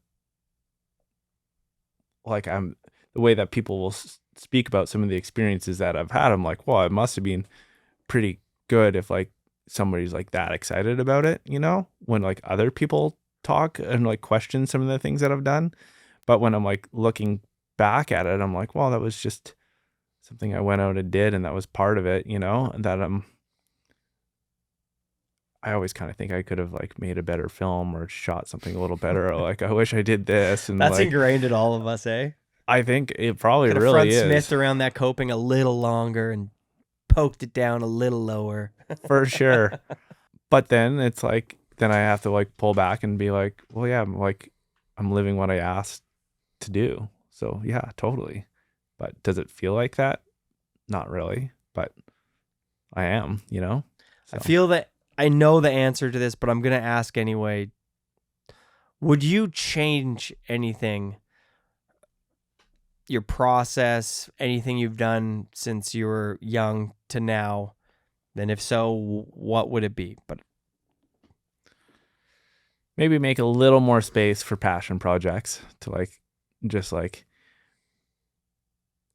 like the way that people will speak about some of the experiences that I've had. I'm like, well, it must have been pretty good if like somebody's like that excited about it, you know, when like other people talk and like question some of the things that I've done. But when I'm like looking back at it, I'm like, well, that was just something I went out and did, and that was part of it, you know, and that I always kind of think I could have like made a better film or shot something a little better. Or like, I wish I did this. And that's like, ingrained in all of us, eh? I think it probably Could have really front is. Smithed around that coping a little longer and poked it down a little lower. For sure. But then it's like, then I have to like pull back and be like, well, yeah, I'm living what I asked to do. So yeah, totally. But does it feel like that? Not really, but I am, you know? So. I feel that I know the answer to this, but I'm going to ask anyway. Would you change anything? Your process, anything you've done since you were young to now? Then if so, what would it be? But maybe make a little more space for passion projects to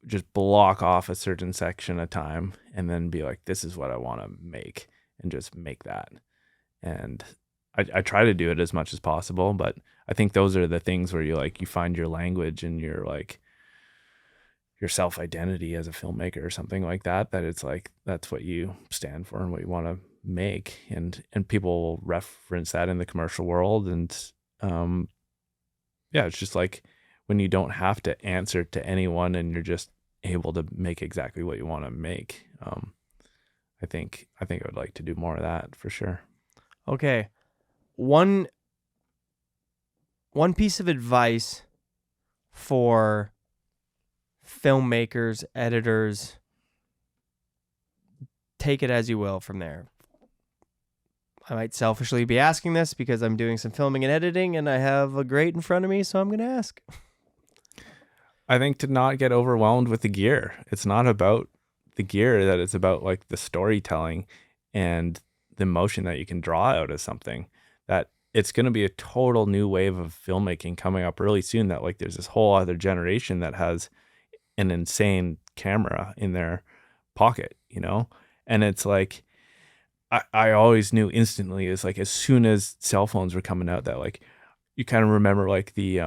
just block off a certain section of time and then be like, this is what I want to make, and just make that. And I try to do it as much as possible, but I think those are the things where you find your language and your self-identity as a filmmaker or something like that, that it's like, that's what you stand for and what you want to make. And people will reference that in the commercial world. And it's just like when you don't have to answer to anyone and you're just able to make exactly what you want to make. I think I would like to do more of that for sure. Okay. One piece of advice for filmmakers, editors, take it as you will from there. I might selfishly be asking this because I'm doing some filming and editing and I have a grate in front of me, so I'm going to ask. I think to not get overwhelmed with the gear. It's not about the gear, that it's about like the storytelling and the emotion that you can draw out of something. That it's going to be a total new wave of filmmaking coming up really soon, that like there's this whole other generation that has an insane camera in their pocket, you know? And it's like, I always knew instantly, is like as soon as cell phones were coming out, that like you kind of remember like the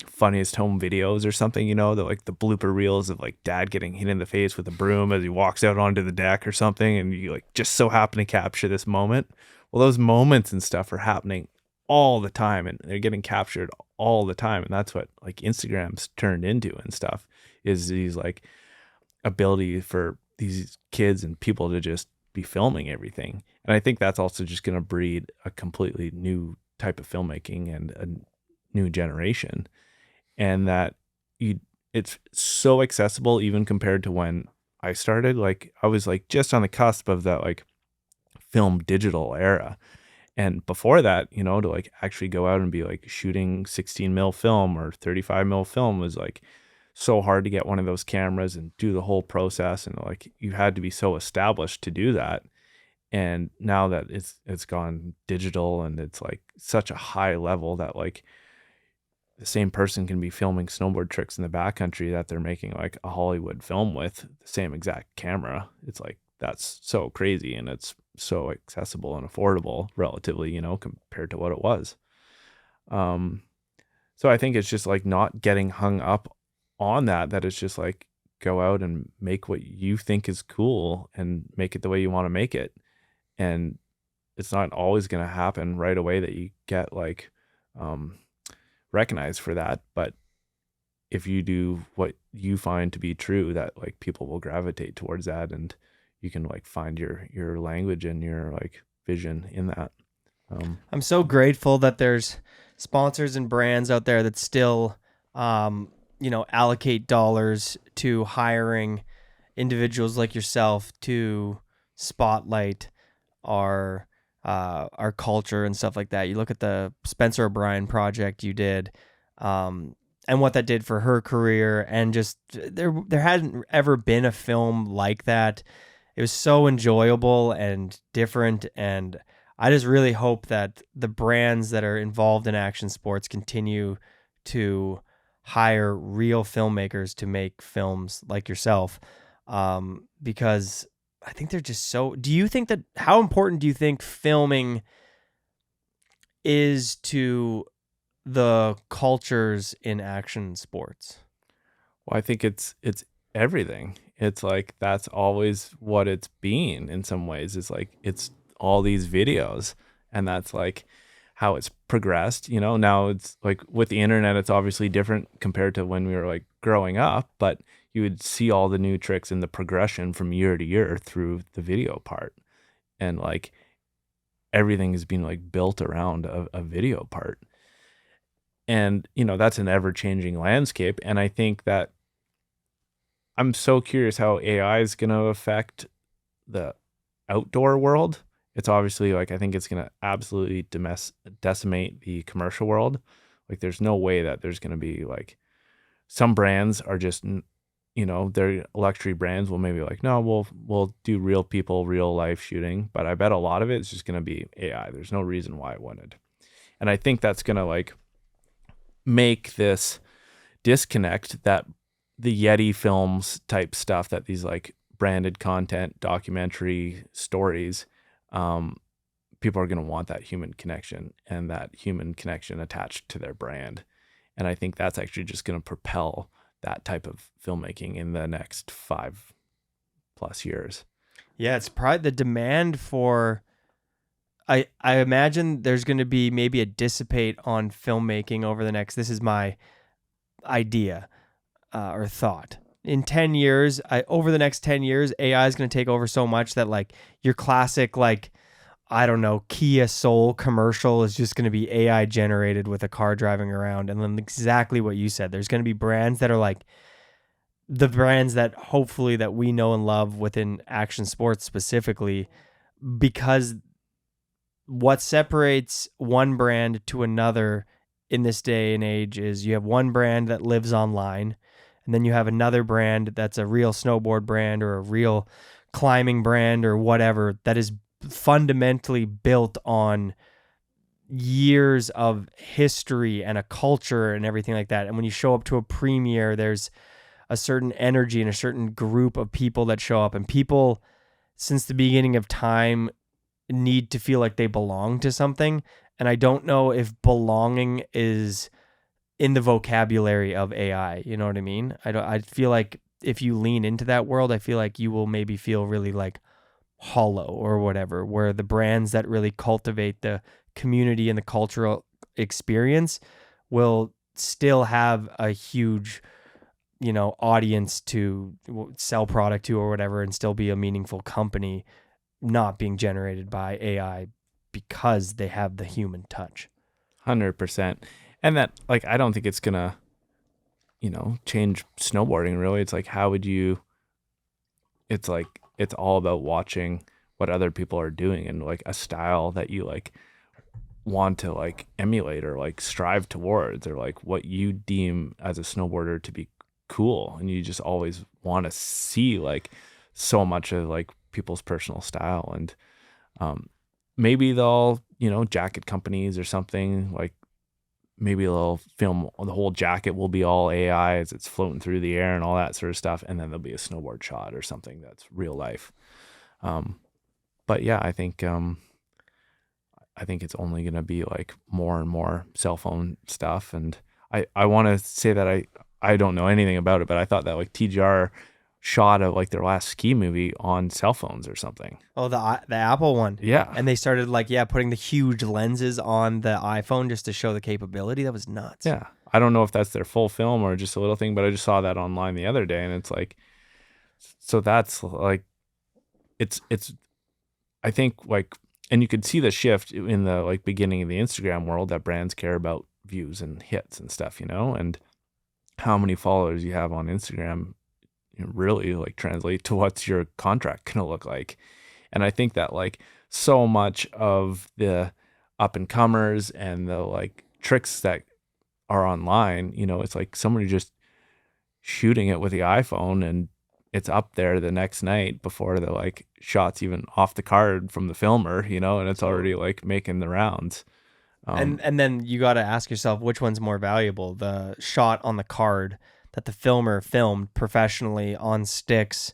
funniest home videos or something, you know, that like the blooper reels of like dad getting hit in the face with a broom as he walks out onto the deck or something, and you like just so happen to capture this moment. Well, those moments and stuff are happening all the time, and they're getting captured all the time, and that's what like Instagram's turned into and stuff, is these like ability for these kids and people to just be filming everything. And I think that's also just going to breed a completely new type of filmmaking and a new generation. And that it's so accessible, even compared to when I started. Like I was like just on the cusp of that like film digital era. And before that, you know, to like actually go out and be like shooting 16 mil film or 35 mil film was like so hard to get one of those cameras and do the whole process. And like you had to be so established to do that. And now that it's gone digital, and it's like such a high level that like the same person can be filming snowboard tricks in the backcountry that they're making like a Hollywood film with the same exact camera. It's like, that's so crazy, and it's so accessible and affordable relatively, you know, compared to what it was. So I think it's just like not getting hung up on that it's just like go out and make what you think is cool and make it the way you want to make it. And it's not always going to happen right away that you get like recognized for that, but if you do what you find to be true, that like people will gravitate towards that, and you can like find your language and your like vision in that. I'm so grateful that there's sponsors and brands out there that still allocate dollars to hiring individuals like yourself to spotlight our culture and stuff like that. You look at the Spencer O'Brien project you did, and what that did for her career, and just there hadn't ever been a film like that. It was so enjoyable and different, and I just really hope that the brands that are involved in action sports continue to hire real filmmakers to make films like yourself, because I think they're just so... how important do you think filming is to the cultures in action sports? Well, I think it's everything. It's like that's always what it's been in some ways. It's like it's all these videos, and that's like how it's progressed. You know, now it's like with the internet, it's obviously different compared to when we were like growing up, but you would see all the new tricks and the progression from year to year through the video part. And like everything has been like built around a video part. And, you know, that's an ever changing landscape. And I think that I'm so curious how AI is going to affect the outdoor world. It's obviously like, I think it's going to absolutely decimate the commercial world. Like there's no way that there's going to be like, some brands are just, you know, their luxury brands will maybe like, no, we'll do real people, real life shooting. But I bet a lot of it is just going to be AI. There's no reason why it wouldn't. And I think that's going to like make this disconnect that the YETI films type stuff, that these like branded content, documentary stories, people are going to want that human connection and that human connection attached to their brand. And I think that's actually just going to propel that type of filmmaking in the next 5+ years. Yeah, it's probably the demand for... I imagine there's going to be maybe a dissipate on filmmaking over the next... This is my idea or thought. In 10 years, over the next 10 years, AI is going to take over so much that like your classic, like, I don't know, Kia Soul commercial is just going to be AI generated with a car driving around. And then exactly what you said, there's going to be brands that are like the brands that hopefully that we know and love within action sports specifically, because what separates one brand to another in this day and age is you have one brand that lives online, and then you have another brand that's a real snowboard brand or a real climbing brand or whatever that is fundamentally built on years of history and a culture and everything like that. And when you show up to a premiere, there's a certain energy and a certain group of people that show up, and people since the beginning of time need to feel like they belong to something. And I don't know if belonging is in the vocabulary of AI. You know what I mean? I feel like if you lean into that world, I feel like you will maybe feel really like hollow or whatever, where the brands that really cultivate the community and the cultural experience will still have a huge, audience to sell product to or whatever, and still be a meaningful company, not being generated by AI because they have the human touch. 100%. And that, like, I don't think it's gonna, change snowboarding really. It's like, it's like, it's all about watching what other people are doing and like a style that you like want to like emulate or like strive towards, or like what you deem as a snowboarder to be cool. And you just always want to see like so much of like people's personal style. And maybe they'll, jacket companies or something, like maybe they'll film the whole jacket will be all AI as it's floating through the air and all that sort of stuff. And then there'll be a snowboard shot or something that's real life. But yeah, I think it's only going to be like more and more cell phone stuff. And I want to say that I don't know anything about it, but I thought that like TGR shot of like their last ski movie on cell phones or something. Oh, the Apple one. Yeah. And they started putting the huge lenses on the iPhone just to show the capability. That was nuts. Yeah. I don't know if that's their full film or just a little thing, but I just saw that online the other day, and it's like, so that's like, it's I think like, and you could see the shift in the like beginning of the Instagram world that brands care about views and hits and stuff, and how many followers you have on Instagram really like translate to what's your contract going to look like. And I think that like so much of the up and comers and the like tricks that are online, it's like somebody just shooting it with the iPhone and it's up there the next night before the like shots even off the card from the filmer, and it's already like making the rounds. And then you got to ask yourself, which one's more valuable, the shot on the card that the filmer filmed professionally on sticks,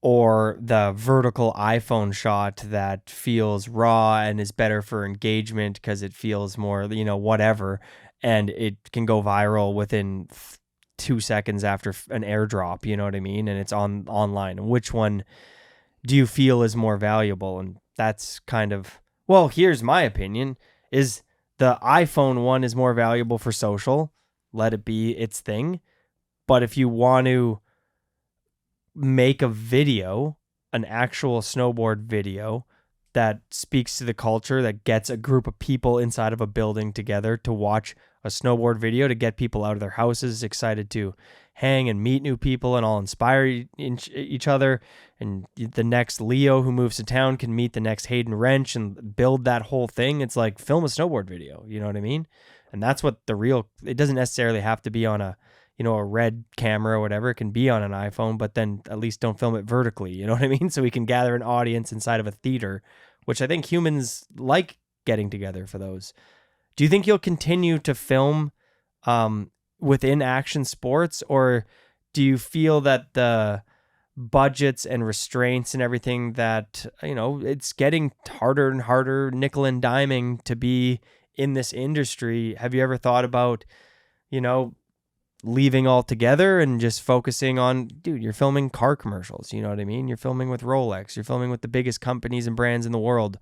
or the vertical iPhone shot that feels raw and is better for engagement because it feels more, whatever, and it can go viral within 2 seconds after an airdrop, you know what I mean? And it's online. And which one do you feel is more valuable? And that's kind of, well, here's my opinion, is the iPhone one is more valuable for social. Let it be its thing. But if you want to make a video, an actual snowboard video that speaks to the culture, that gets a group of people inside of a building together to watch a snowboard video, to get people out of their houses excited to hang and meet new people and all inspire each other. And the next Leo who moves to town can meet the next Hayden Wrench and build that whole thing. It's like film a snowboard video. You know what I mean? And that's what it doesn't necessarily have to be on a red camera or whatever. It can be on an iPhone, but then at least don't film it vertically. You know what I mean? So we can gather an audience inside of a theater, which I think humans like getting together for those. Do you think you'll continue to film within action sports, or do you feel that the budgets and restraints and everything that, it's getting harder and harder, nickel and diming to be in this industry? Have you ever thought about, leaving altogether and just focusing on, dude, you're filming car commercials, you know what I mean? You're filming with Rolex, you're filming with the biggest companies and brands in the world.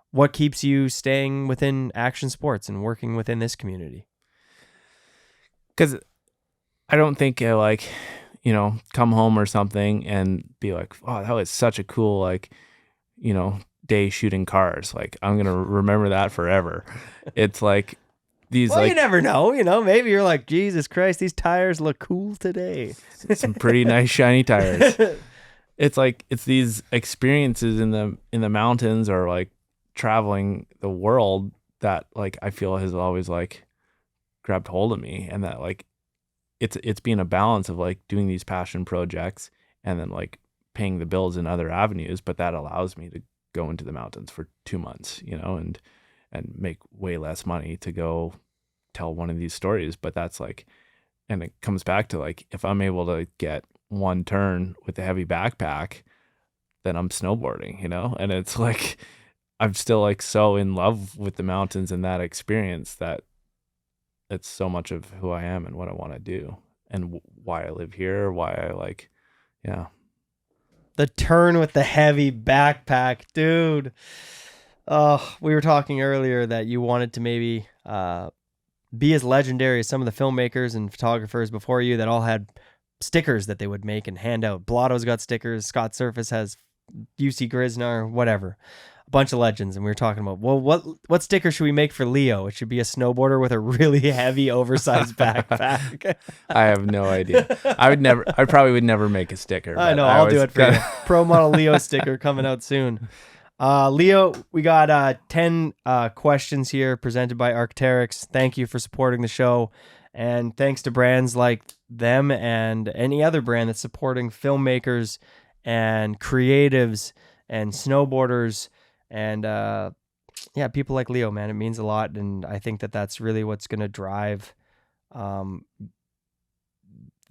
What keeps you staying within action sports and working within this community? Because I don't think come home or something and be like, oh, that was such a cool, day shooting cars. Like, I'm going to remember that forever. It's like these, well, you never know, maybe you're like, Jesus Christ, these tires look cool today. Some pretty nice shiny tires. It's like, it's these experiences in the mountains or like traveling the world that like I feel has always like grabbed hold of me, and that like it's been a balance of like doing these passion projects and then like paying the bills in other avenues, but that allows me to go into the mountains for 2 months, and make way less money to go tell one of these stories. But that's like, and it comes back to like, if I'm able to get one turn with a heavy backpack, then I'm snowboarding, you know? And it's like, I'm still like so in love with the mountains and that experience that it's so much of who I am and what I want to do and why I live here, why I like, yeah. The turn with the heavy backpack, dude. Oh, we were talking earlier that you wanted to maybe be as legendary as some of the filmmakers and photographers before you that all had stickers that they would make and hand out. Blotto's got stickers. Scott Surface has UC Grisnar, whatever. A bunch of legends. And we were talking about, well, what sticker should we make for Leo? It should be a snowboarder with a really heavy, oversized backpack. I have no idea. I probably would never make a sticker. I know, I'll do it for you. Pro Model Leo sticker coming out soon. Leo, we got 10 questions here presented by Arc'teryx. Thank you for supporting the show. And thanks to brands like them and any other brand that's supporting filmmakers and creatives and snowboarders and people like Leo, man. It means a lot. And I think that that's really what's going to drive the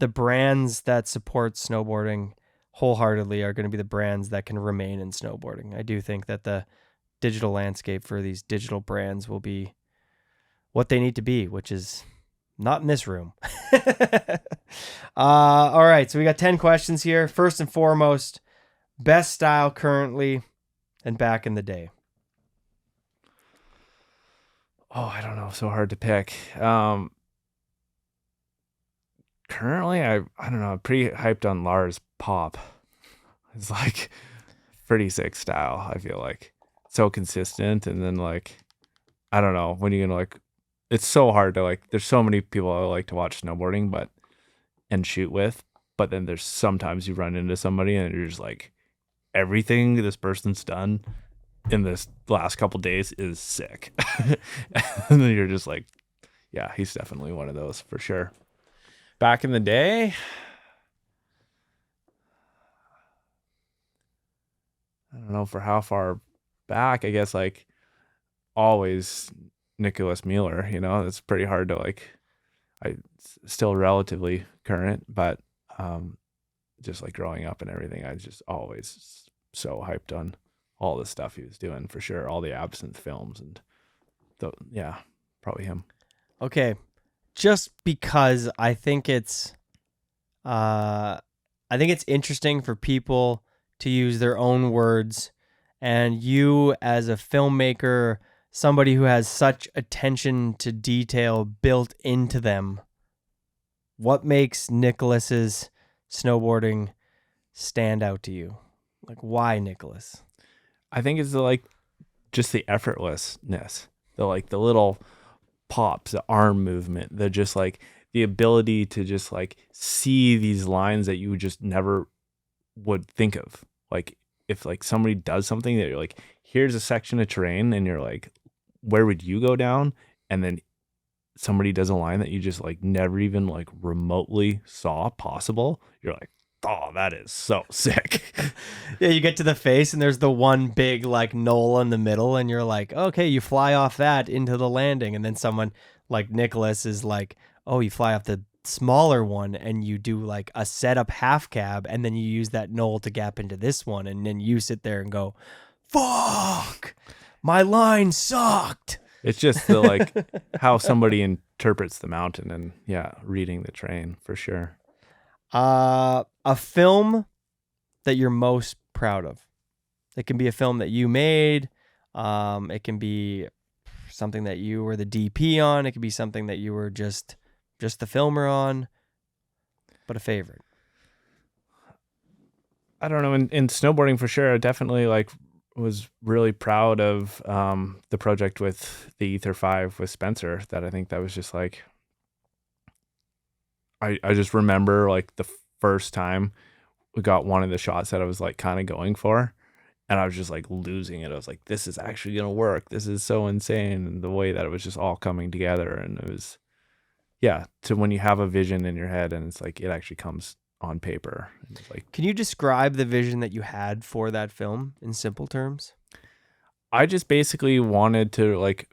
brands that support snowboarding wholeheartedly are going to be the brands that can remain in snowboarding. I do think that the digital landscape for these digital brands will be what they need to be, which is not in this room. All right, so we got 10 questions here. First and foremost, best style currently and back in the day. Oh, I don't know. So hard to pick. Currently, I don't know. I'm pretty hyped on Lars Pop. It's like pretty sick style. I feel like so consistent, and then like I don't know when you're gonna like. It's so hard to like. There's so many people I like to watch snowboarding, and shoot with. But then there's sometimes you run into somebody and you're just like, everything this person's done in this last couple days is sick, and then you're just like, yeah, he's definitely one of those for sure. Back in the day, I don't know for how far back, I guess like always Nicholas Mueller, you know, it's pretty hard to like, still relatively current, but just like growing up and everything, I was just always so hyped on all the stuff he was doing for sure. All the Absinthe films and yeah, probably him. Okay. Just because I think it's interesting for people to use their own words, and you as a filmmaker, somebody who has such attention to detail built into them, what makes Nicholas's snowboarding stand out to you? Like, why Nicholas? I think it's like just the effortlessness, the little pops, the arm movement, the just like the ability to just like see these lines that you just never would think of. Like if like somebody does something that you're like, here's a section of terrain, and you're like, where would you go down? And then somebody does a line that you just like never even like remotely saw possible. You're like, oh, that is so sick. Yeah, you get to the face and there's the one big like knoll in the middle, and you're like, okay, you fly off that into the landing, and then someone like Nicholas is like, oh, you fly off the smaller one and you do like a setup half cab, and then you use that knoll to gap into this one, and then you sit there and go, fuck, my line sucked. It's just the like how somebody interprets the mountain, and yeah, reading the terrain for sure. A film that you're most proud of. It can be a film that you made. It can be something that you were the DP on. It could be something that you were just the filmer on. But a favorite. I don't know. In snowboarding for sure, I definitely like was really proud of the project with the Ether 5 with Spencer. That I think that was just like, I just remember like the first time we got one of the shots that I was like kind of going for, and I was just like losing it. I was like, this is actually going to work. This is so insane. And the way that it was just all coming together, and it was, yeah, to when you have a vision in your head and it's like, it actually comes on paper. It's like, can you describe the vision that you had for that film in simple terms? I just basically wanted to like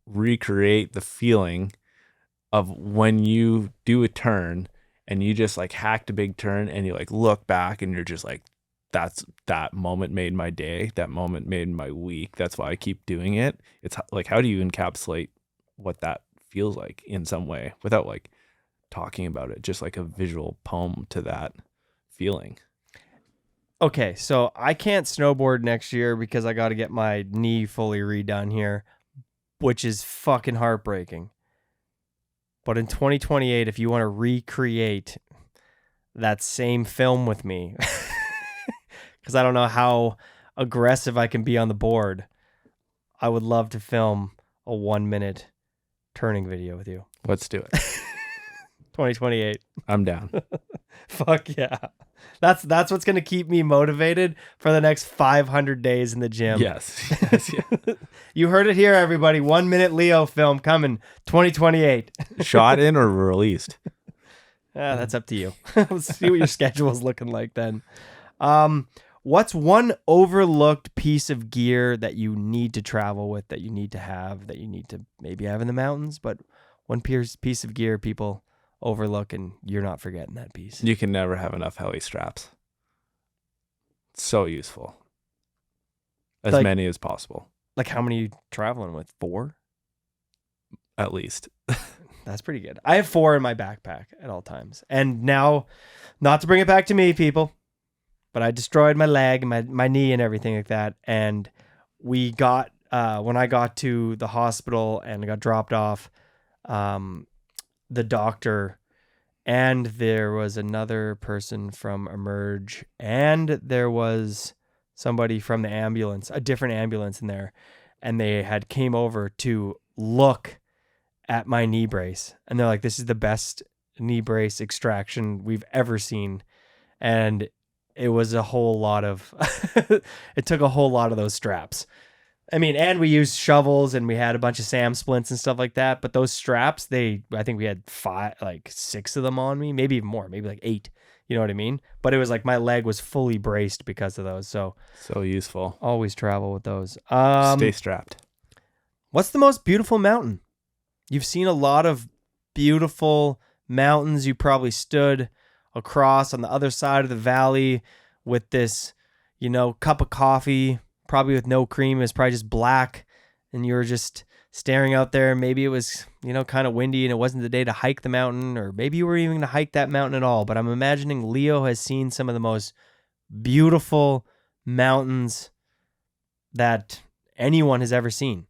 recreate the feeling of when you do a turn and you just like hacked a big turn and you like look back and you're just like, that moment made my day. That moment made my week. That's why I keep doing it. It's like, how do you encapsulate what that feels like in some way without like talking about it? Just like a visual poem to that feeling. Okay, so I can't snowboard next year because I got to get my knee fully redone here, which is fucking heartbreaking. But in 2028, if you want to recreate that same film with me, because I don't know how aggressive I can be on the board, I would love to film a 1-minute turning video with you. Let's do it. 2028. I'm down. Fuck yeah. That's what's going to keep me motivated for the next 500 days in the gym. Yes. Yeah. You heard it here, everybody. 1-minute Leo film coming 2028. Shot in or released? That's up to you. Let's see what your schedule is looking like then. What's one overlooked piece of gear that you need to travel with, that you need to have, that you need to maybe have in the mountains, but one piece of gear people overlook and you're not forgetting that piece? You can never have enough heli straps. It's so useful. As Like- many as possible, Like how many are you traveling with? 4? at least. That's pretty good. I have 4 in my backpack at all times. And now, not to bring it back to me, people, but I destroyed my leg, my knee and everything like that. And we got, when I got to the hospital and got dropped off, the doctor, and there was another person from Emerge, and there was somebody from the ambulance, a different ambulance in there, and they had came over to look at my knee brace, and they're like, this is the best knee brace extraction we've ever seen. And it was a whole lot of it took a whole lot of those straps. I mean, and we used shovels and we had a bunch of SAM splints and stuff like that. But those straps, I think we had 6 of them on me, maybe even more, maybe like 8. You know what I mean? But it was like my leg was fully braced because of those. So useful. always travel with those. Stay strapped. What's the most beautiful mountain? You've seen a lot of beautiful mountains. You probably stood across on the other side of the valley with this, cup of coffee, probably with no cream. It was probably just black, and you were just staring out there. Maybe it was, kind of windy and it wasn't the day to hike the mountain, or maybe you were even going to hike that mountain at all. But I'm imagining Leo has seen some of the most beautiful mountains that anyone has ever seen,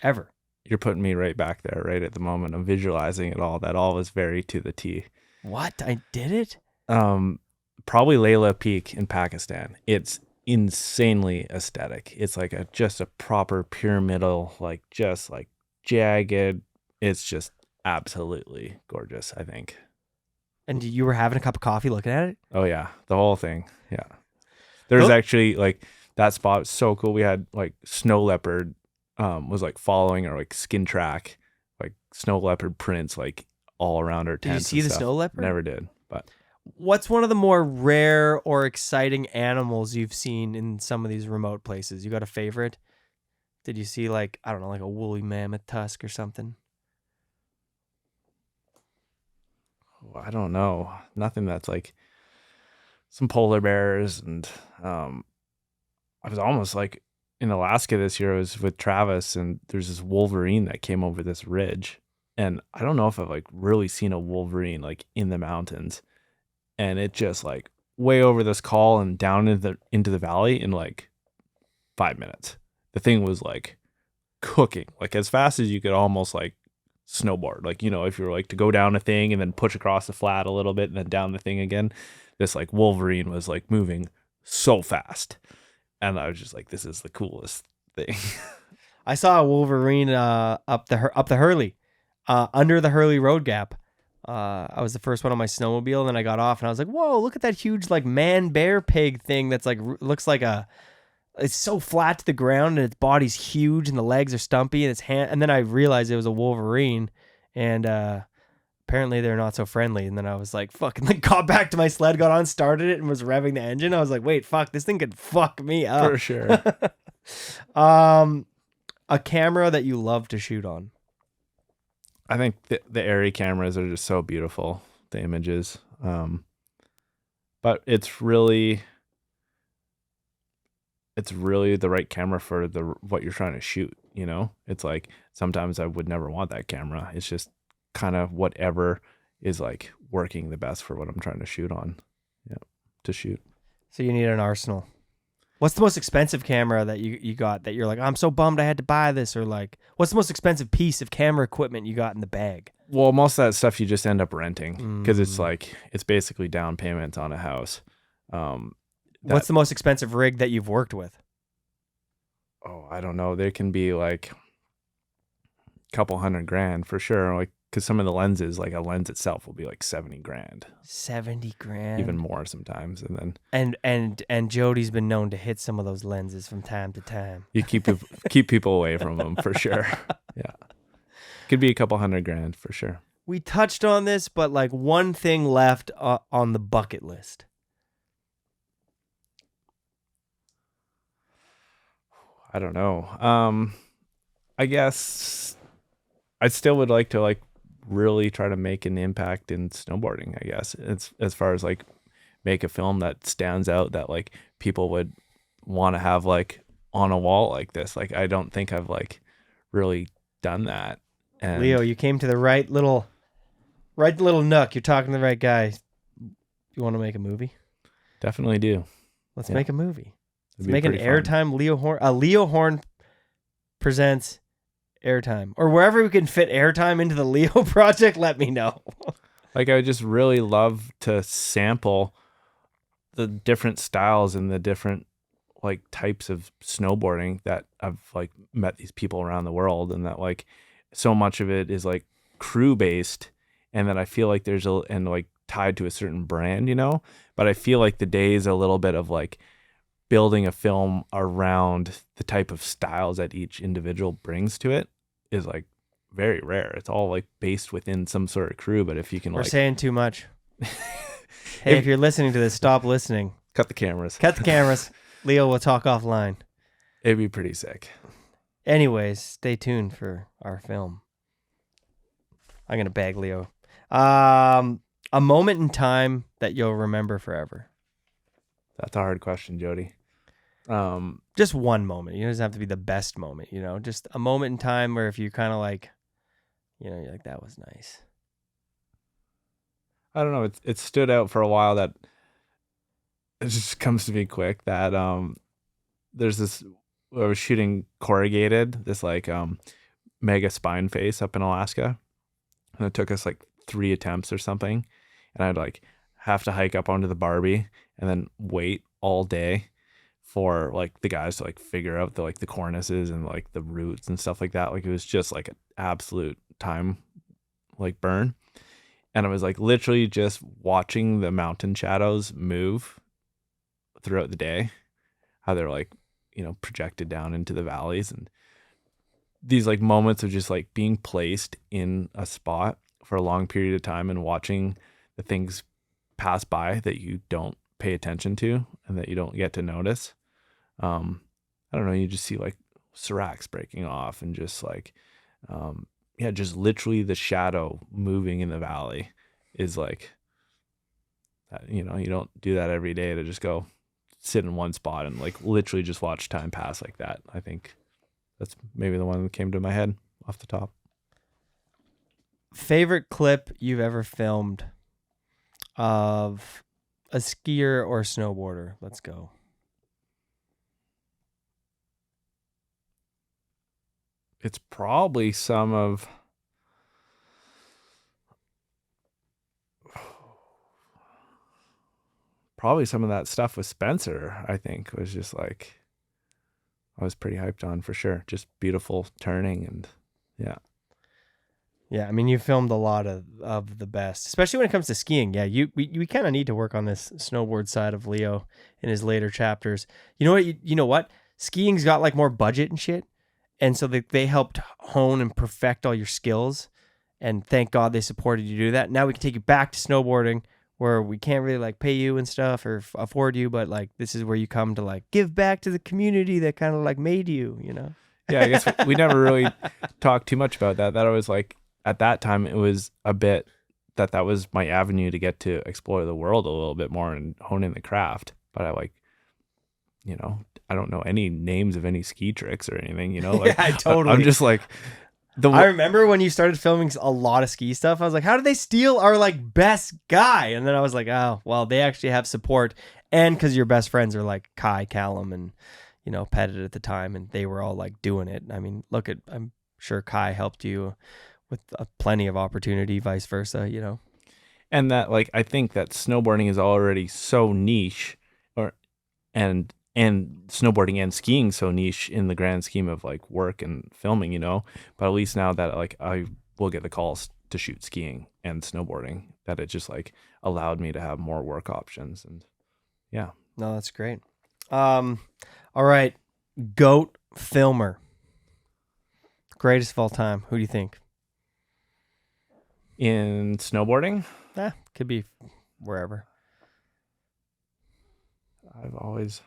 ever. You're putting me right back there, right at the moment. I'm visualizing it all. That all was very to the T. What? I did it? Probably Layla Peak in Pakistan. It's insanely aesthetic. It's like just a proper pyramidal, just jagged. It's just absolutely gorgeous, I think. And you were having a cup of coffee looking at it? Oh yeah, the whole thing. Yeah. There's actually that spot was so cool. We had snow leopard was following our skin track, snow leopard prints all around our Did you tents. see the snow leopard? Never did, but What's one of the more rare or exciting animals you've seen in some of these remote places? You got a favorite? Did you see I don't know, a woolly mammoth tusk or something? I don't know. Nothing that's some polar bears, and I was almost in Alaska this year. I was with Travis, and there's this wolverine that came over this ridge, and I don't know if I've really seen a wolverine in the mountains, and it just way over this col and down into the valley in 5 minutes. The thing was cooking, as fast as you could almost snowboard. If you were to go down a thing and then push across the flat a little bit and then down the thing again, this wolverine was moving so fast. And I was just this is the coolest thing. I saw a wolverine up the Hurley, under the Hurley road gap. I was the first one on my snowmobile, and then I got off, and I was like, "Whoa! Look at that huge man bear pig thing. That's looks like it's so flat to the ground, and its body's huge, and the legs are stumpy, and its hand." And then I realized it was a wolverine, and apparently they're not so friendly. And then I was fucking got back to my sled, got on, started it, and was revving the engine. I was like, "Wait, fuck! This thing could fuck me up For sure. A camera that you love to shoot on. I think the Arri cameras are just so beautiful, the images. But it's really the right camera for what you're trying to shoot, you know? It's like sometimes I would never want that camera. It's just kind of whatever is like working the best for what I'm trying to shoot on. Yeah, to shoot. So you need an arsenal. What's the most expensive camera that you got that you're like, I'm so bummed I had to buy this? Or like, what's the most expensive piece of camera equipment you got in the bag? Well, most of that stuff you just end up renting because it's like, it's basically down payments on a house. What's the most expensive rig that you've worked with? Oh, I don't know. There can be like a couple $100,000 for sure. Like, because some of the lenses, like a lens itself will be like $70,000. 70 grand. Even more sometimes. And then And Jody's been known to hit some of those lenses from time to time. you keep people away from them for sure. Yeah. Could be a couple $100,000 for sure. We touched on this, but like one thing left on the bucket list. I don't know. I guess I still would like to like really try to make an impact in snowboarding, I guess. It's as far as like make a film that stands out that like people would want to have like on a wall like this. Like I don't think I've like really done that. And Leo, you came to the right little nook. You're talking to the right guy. You want to make a movie? Definitely do. Let's make a movie. It'd Let's be make an pretty fun. airtime Leo Hoorn. Leo Hoorn presents airtime, or wherever we can fit airtime into the Leo project. Let me know. Like I would just really love to sample the different styles and the different like types of snowboarding that I've like met these people around the world, and that like so much of it is like crew based, and that I feel like there's like tied to a certain brand, you know, but I feel like the day is a little bit of like building a film around the type of styles that each individual brings to it is like very rare. It's all like based within some sort of crew, but if you can We're like saying too much. Hey, if you're listening to this, stop listening. cut the cameras. Cut the cameras. Leo will talk offline. It'd be pretty sick. Anyways, stay tuned for our film. I'm going to bag Leo. A moment in time that you'll remember forever. That's a hard question, Jody. Just one moment. It doesn't have to be the best moment, you know, just a moment in time where if you kind of like, you know, you're like, that was nice. I don't know. It stood out for a while that it just comes to me quick that there's this, I was shooting corrugated, this like mega spine face up in Alaska. And it took us like 3 attempts or something. And I'd like have to hike up onto the Barbie and then wait all day for like the guys to like figure out the like the cornices and like the roots and stuff like that. Like it was just like an absolute time like burn. And I was like literally just watching the mountain shadows move throughout the day, how they're like, you know, projected down into the valleys, and these like moments of just like being placed in a spot for a long period of time and watching the things pass by that you don't pay attention to and that you don't get to notice. I don't know, you just see like seracs breaking off and just like just literally the shadow moving in the valley is like, you know, you don't do that every day to just go sit in one spot and like literally just watch time pass like that. I think that's maybe the one that came to my head off the top. Favorite clip you've ever filmed of a skier or snowboarder? Let's go. It's probably some of that stuff with Spencer. I think was just like, I was pretty hyped on for sure. Just beautiful turning and yeah. Yeah, I mean, you filmed a lot of the best, especially when it comes to skiing. Yeah, we kind of need to work on this snowboard side of Leo in his later chapters. You know what? You know what? Skiing's got like more budget and shit, and so they helped hone and perfect all your skills. And thank God they supported you to do that. Now we can take you back to snowboarding where we can't really like pay you and stuff or afford you, but like this is where you come to like give back to the community that kind of like made you, you know? Yeah, I guess we never really talked too much about that. That was like, at that time, it was a bit that was my avenue to get to explore the world a little bit more and hone in the craft. But I like, you know, I don't know any names of any ski tricks or anything, you know? Like, Yeah, totally. I'm just like, I remember when you started filming a lot of ski stuff, I was like, how did they steal our like best guy? And then I was like, oh, well, they actually have support. And because your best friends are like Kai, Callum, and, you know, Pettit at the time, and they were all like doing it. I mean, I'm sure Kai helped you with plenty of opportunity, vice versa, you know? And that, like, I think that snowboarding is already so niche, and snowboarding and skiing so niche in the grand scheme of like work and filming, you know. But at least now that like I will get the calls to shoot skiing and snowboarding, that it just like allowed me to have more work options. And yeah. No, that's great. All right, GOAT filmer, greatest of all time. Who do you think? In snowboarding, Could be wherever. I've always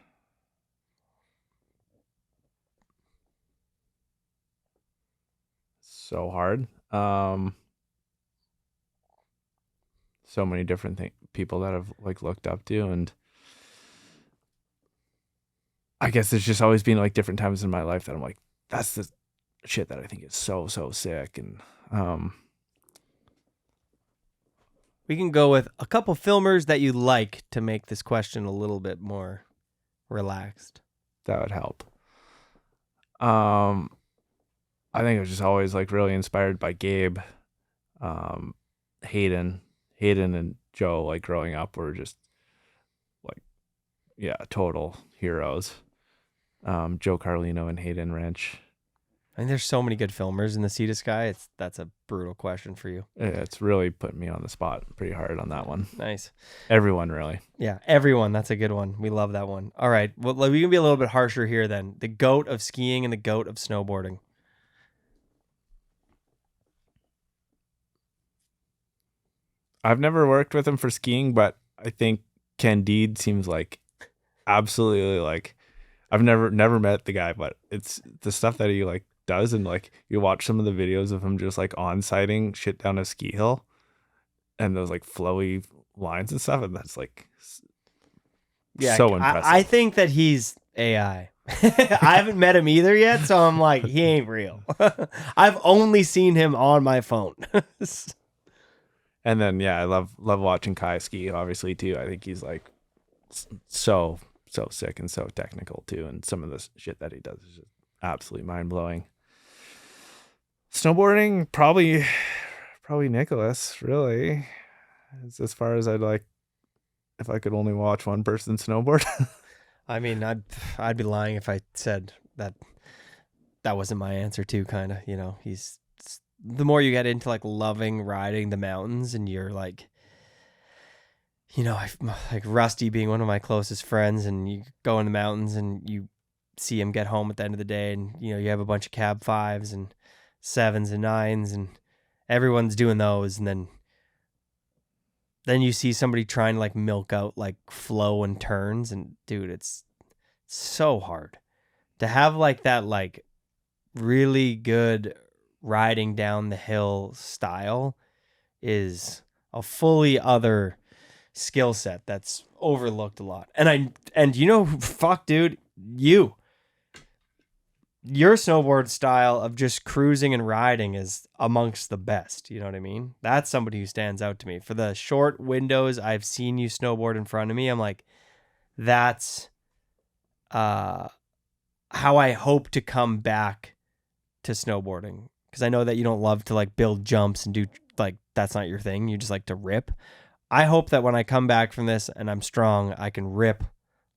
so hard. So many different people that I've like looked up to, and I guess there's just always been like different times in my life that I'm like, that's the shit that I think is so sick. And We can go with a couple filmers that you like to make this question a little bit more relaxed. that would help. I think I was just always like really inspired by Gabe, Hayden and Joe. Like growing up, were just like, yeah, total heroes. Joe Carlino and Hayden Wrench. I mean, there's so many good filmers in the Sea to Sky. That's a brutal question for you. Yeah, it's really putting me on the spot pretty hard on that one. Nice. Everyone, really. Yeah, everyone. That's a good one. We love that one. All right. Well, we can be a little bit harsher here then. The GOAT of skiing and the GOAT of snowboarding. I've never worked with him for skiing, but I think Candide seems like absolutely like, I've never met the guy, but it's the stuff that he like does, and like you watch some of the videos of him just like on-sighting shit down a ski hill and those like flowy lines and stuff, and that's like so impressive. I think that he's AI. I haven't met him either yet, so I'm like, he ain't real. I've only seen him on my phone. And then yeah, I love watching Kai ski, obviously too. I think he's like so sick and so technical too, and some of the shit that he does is just absolutely mind-blowing. Snowboarding, probably Nicholas, really. It's as far as I'd like if I could only watch one person snowboard. I mean, I'd be lying if I said that wasn't my answer too, kind of, you know. He's, the more you get into like loving riding the mountains, and you're like, you know, like Rusty being one of my closest friends, and you go in the mountains and you see him get home at the end of the day, and you know, you have a bunch of cab 5s and 7s and 9s, and everyone's doing those, and then you see somebody trying to like milk out like flow and turns, and dude, it's so hard to have like that like really good riding down the hill style is a fully other skill set that's overlooked a lot. And you know, fuck dude, your snowboard style of just cruising and riding is amongst the best. You know what I mean? That's somebody who stands out to me. For the short windows I've seen you snowboard in front of me, I'm like, that's how I hope to come back to snowboarding. Because I know that you don't love to like build jumps and do like, that's not your thing. You just like to rip. I hope that when I come back from this and I'm strong, I can rip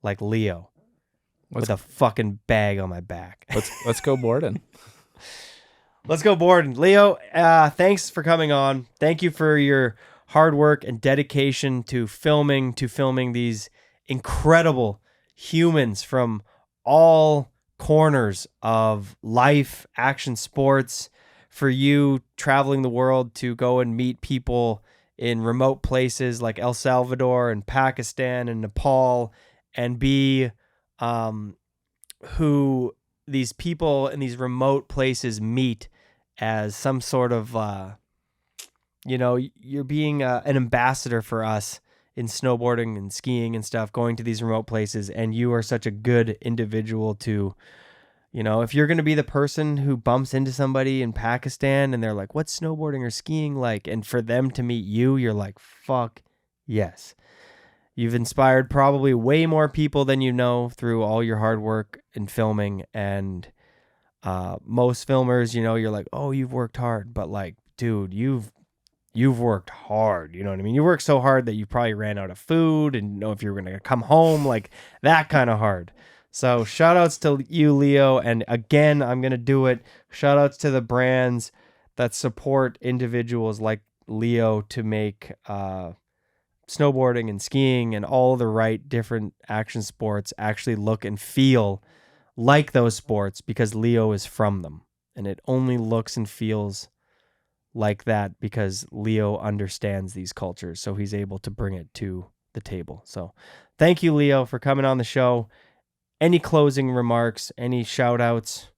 like Leo with a fucking bag on my back. Let's go boarding. Let's go boarding. Leo, thanks for coming on. Thank you for your hard work and dedication to filming these incredible humans from all corners of life, action sports, for you traveling the world to go and meet people in remote places like El Salvador and Pakistan and Nepal, and be who these people in these remote places meet as some sort of, you're being an ambassador for us in snowboarding and skiing and stuff, going to these remote places. And you are such a good individual to, if you're going to be the person who bumps into somebody in Pakistan and they're like, what's snowboarding or skiing like? And for them to meet you, you're like, fuck yes. You've inspired probably way more people than you know through all your hard work in filming. And most filmers, you're like, oh, you've worked hard. But like, dude, you've worked hard. You know what I mean? You worked so hard that you probably ran out of food and know if you were going to come home, like that kind of hard. So shout outs to you, Leo. And again, I'm going to do it. Shout outs to the brands that support individuals like Leo to make snowboarding and skiing and all the right different action sports actually look and feel like those sports, because Leo is from them. And it only looks and feels like that because Leo understands these cultures, so he's able to bring it to the table. So thank you, Leo, for coming on the show. Any closing remarks, any shout outs?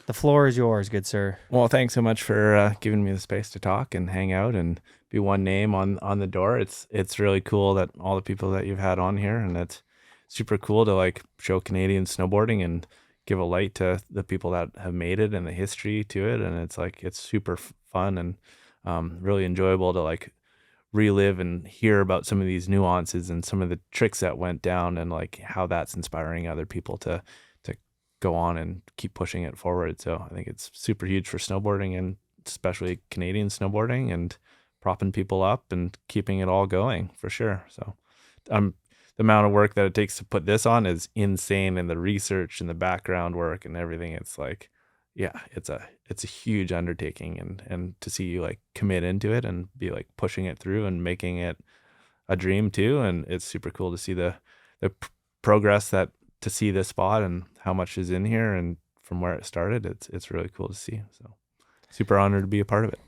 The floor is yours, good sir. Well, thanks so much for giving me the space to talk and hang out and be one name on the door. It's really cool that all the people that you've had on here, and it's super cool to like show Canadian snowboarding and give a light to the people that have made it and the history to it. And it's super fun and really enjoyable to like relive and hear about some of these nuances and some of the tricks that went down, and like how that's inspiring other people to go on and keep pushing it forward. So I think it's super huge for snowboarding, and especially Canadian snowboarding, and propping people up and keeping it all going for sure. So the amount of work that it takes to put this on is insane, and the research and the background work and everything. It's like, yeah, it's a huge undertaking, and to see you like commit into it and be like pushing it through and making it a dream too. And it's super cool to see the progress to see this spot and how much is in here and from where it started. It's really cool to see. So super honored to be a part of it.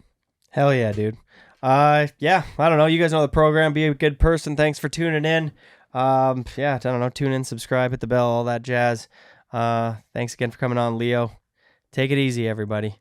Hell yeah, dude. Yeah, I don't know. You guys know the program. Be a good person. Thanks for tuning in. Yeah, I don't know. Tune in, subscribe, hit the bell, all that jazz. Thanks again for coming on, Leo. Take it easy, everybody.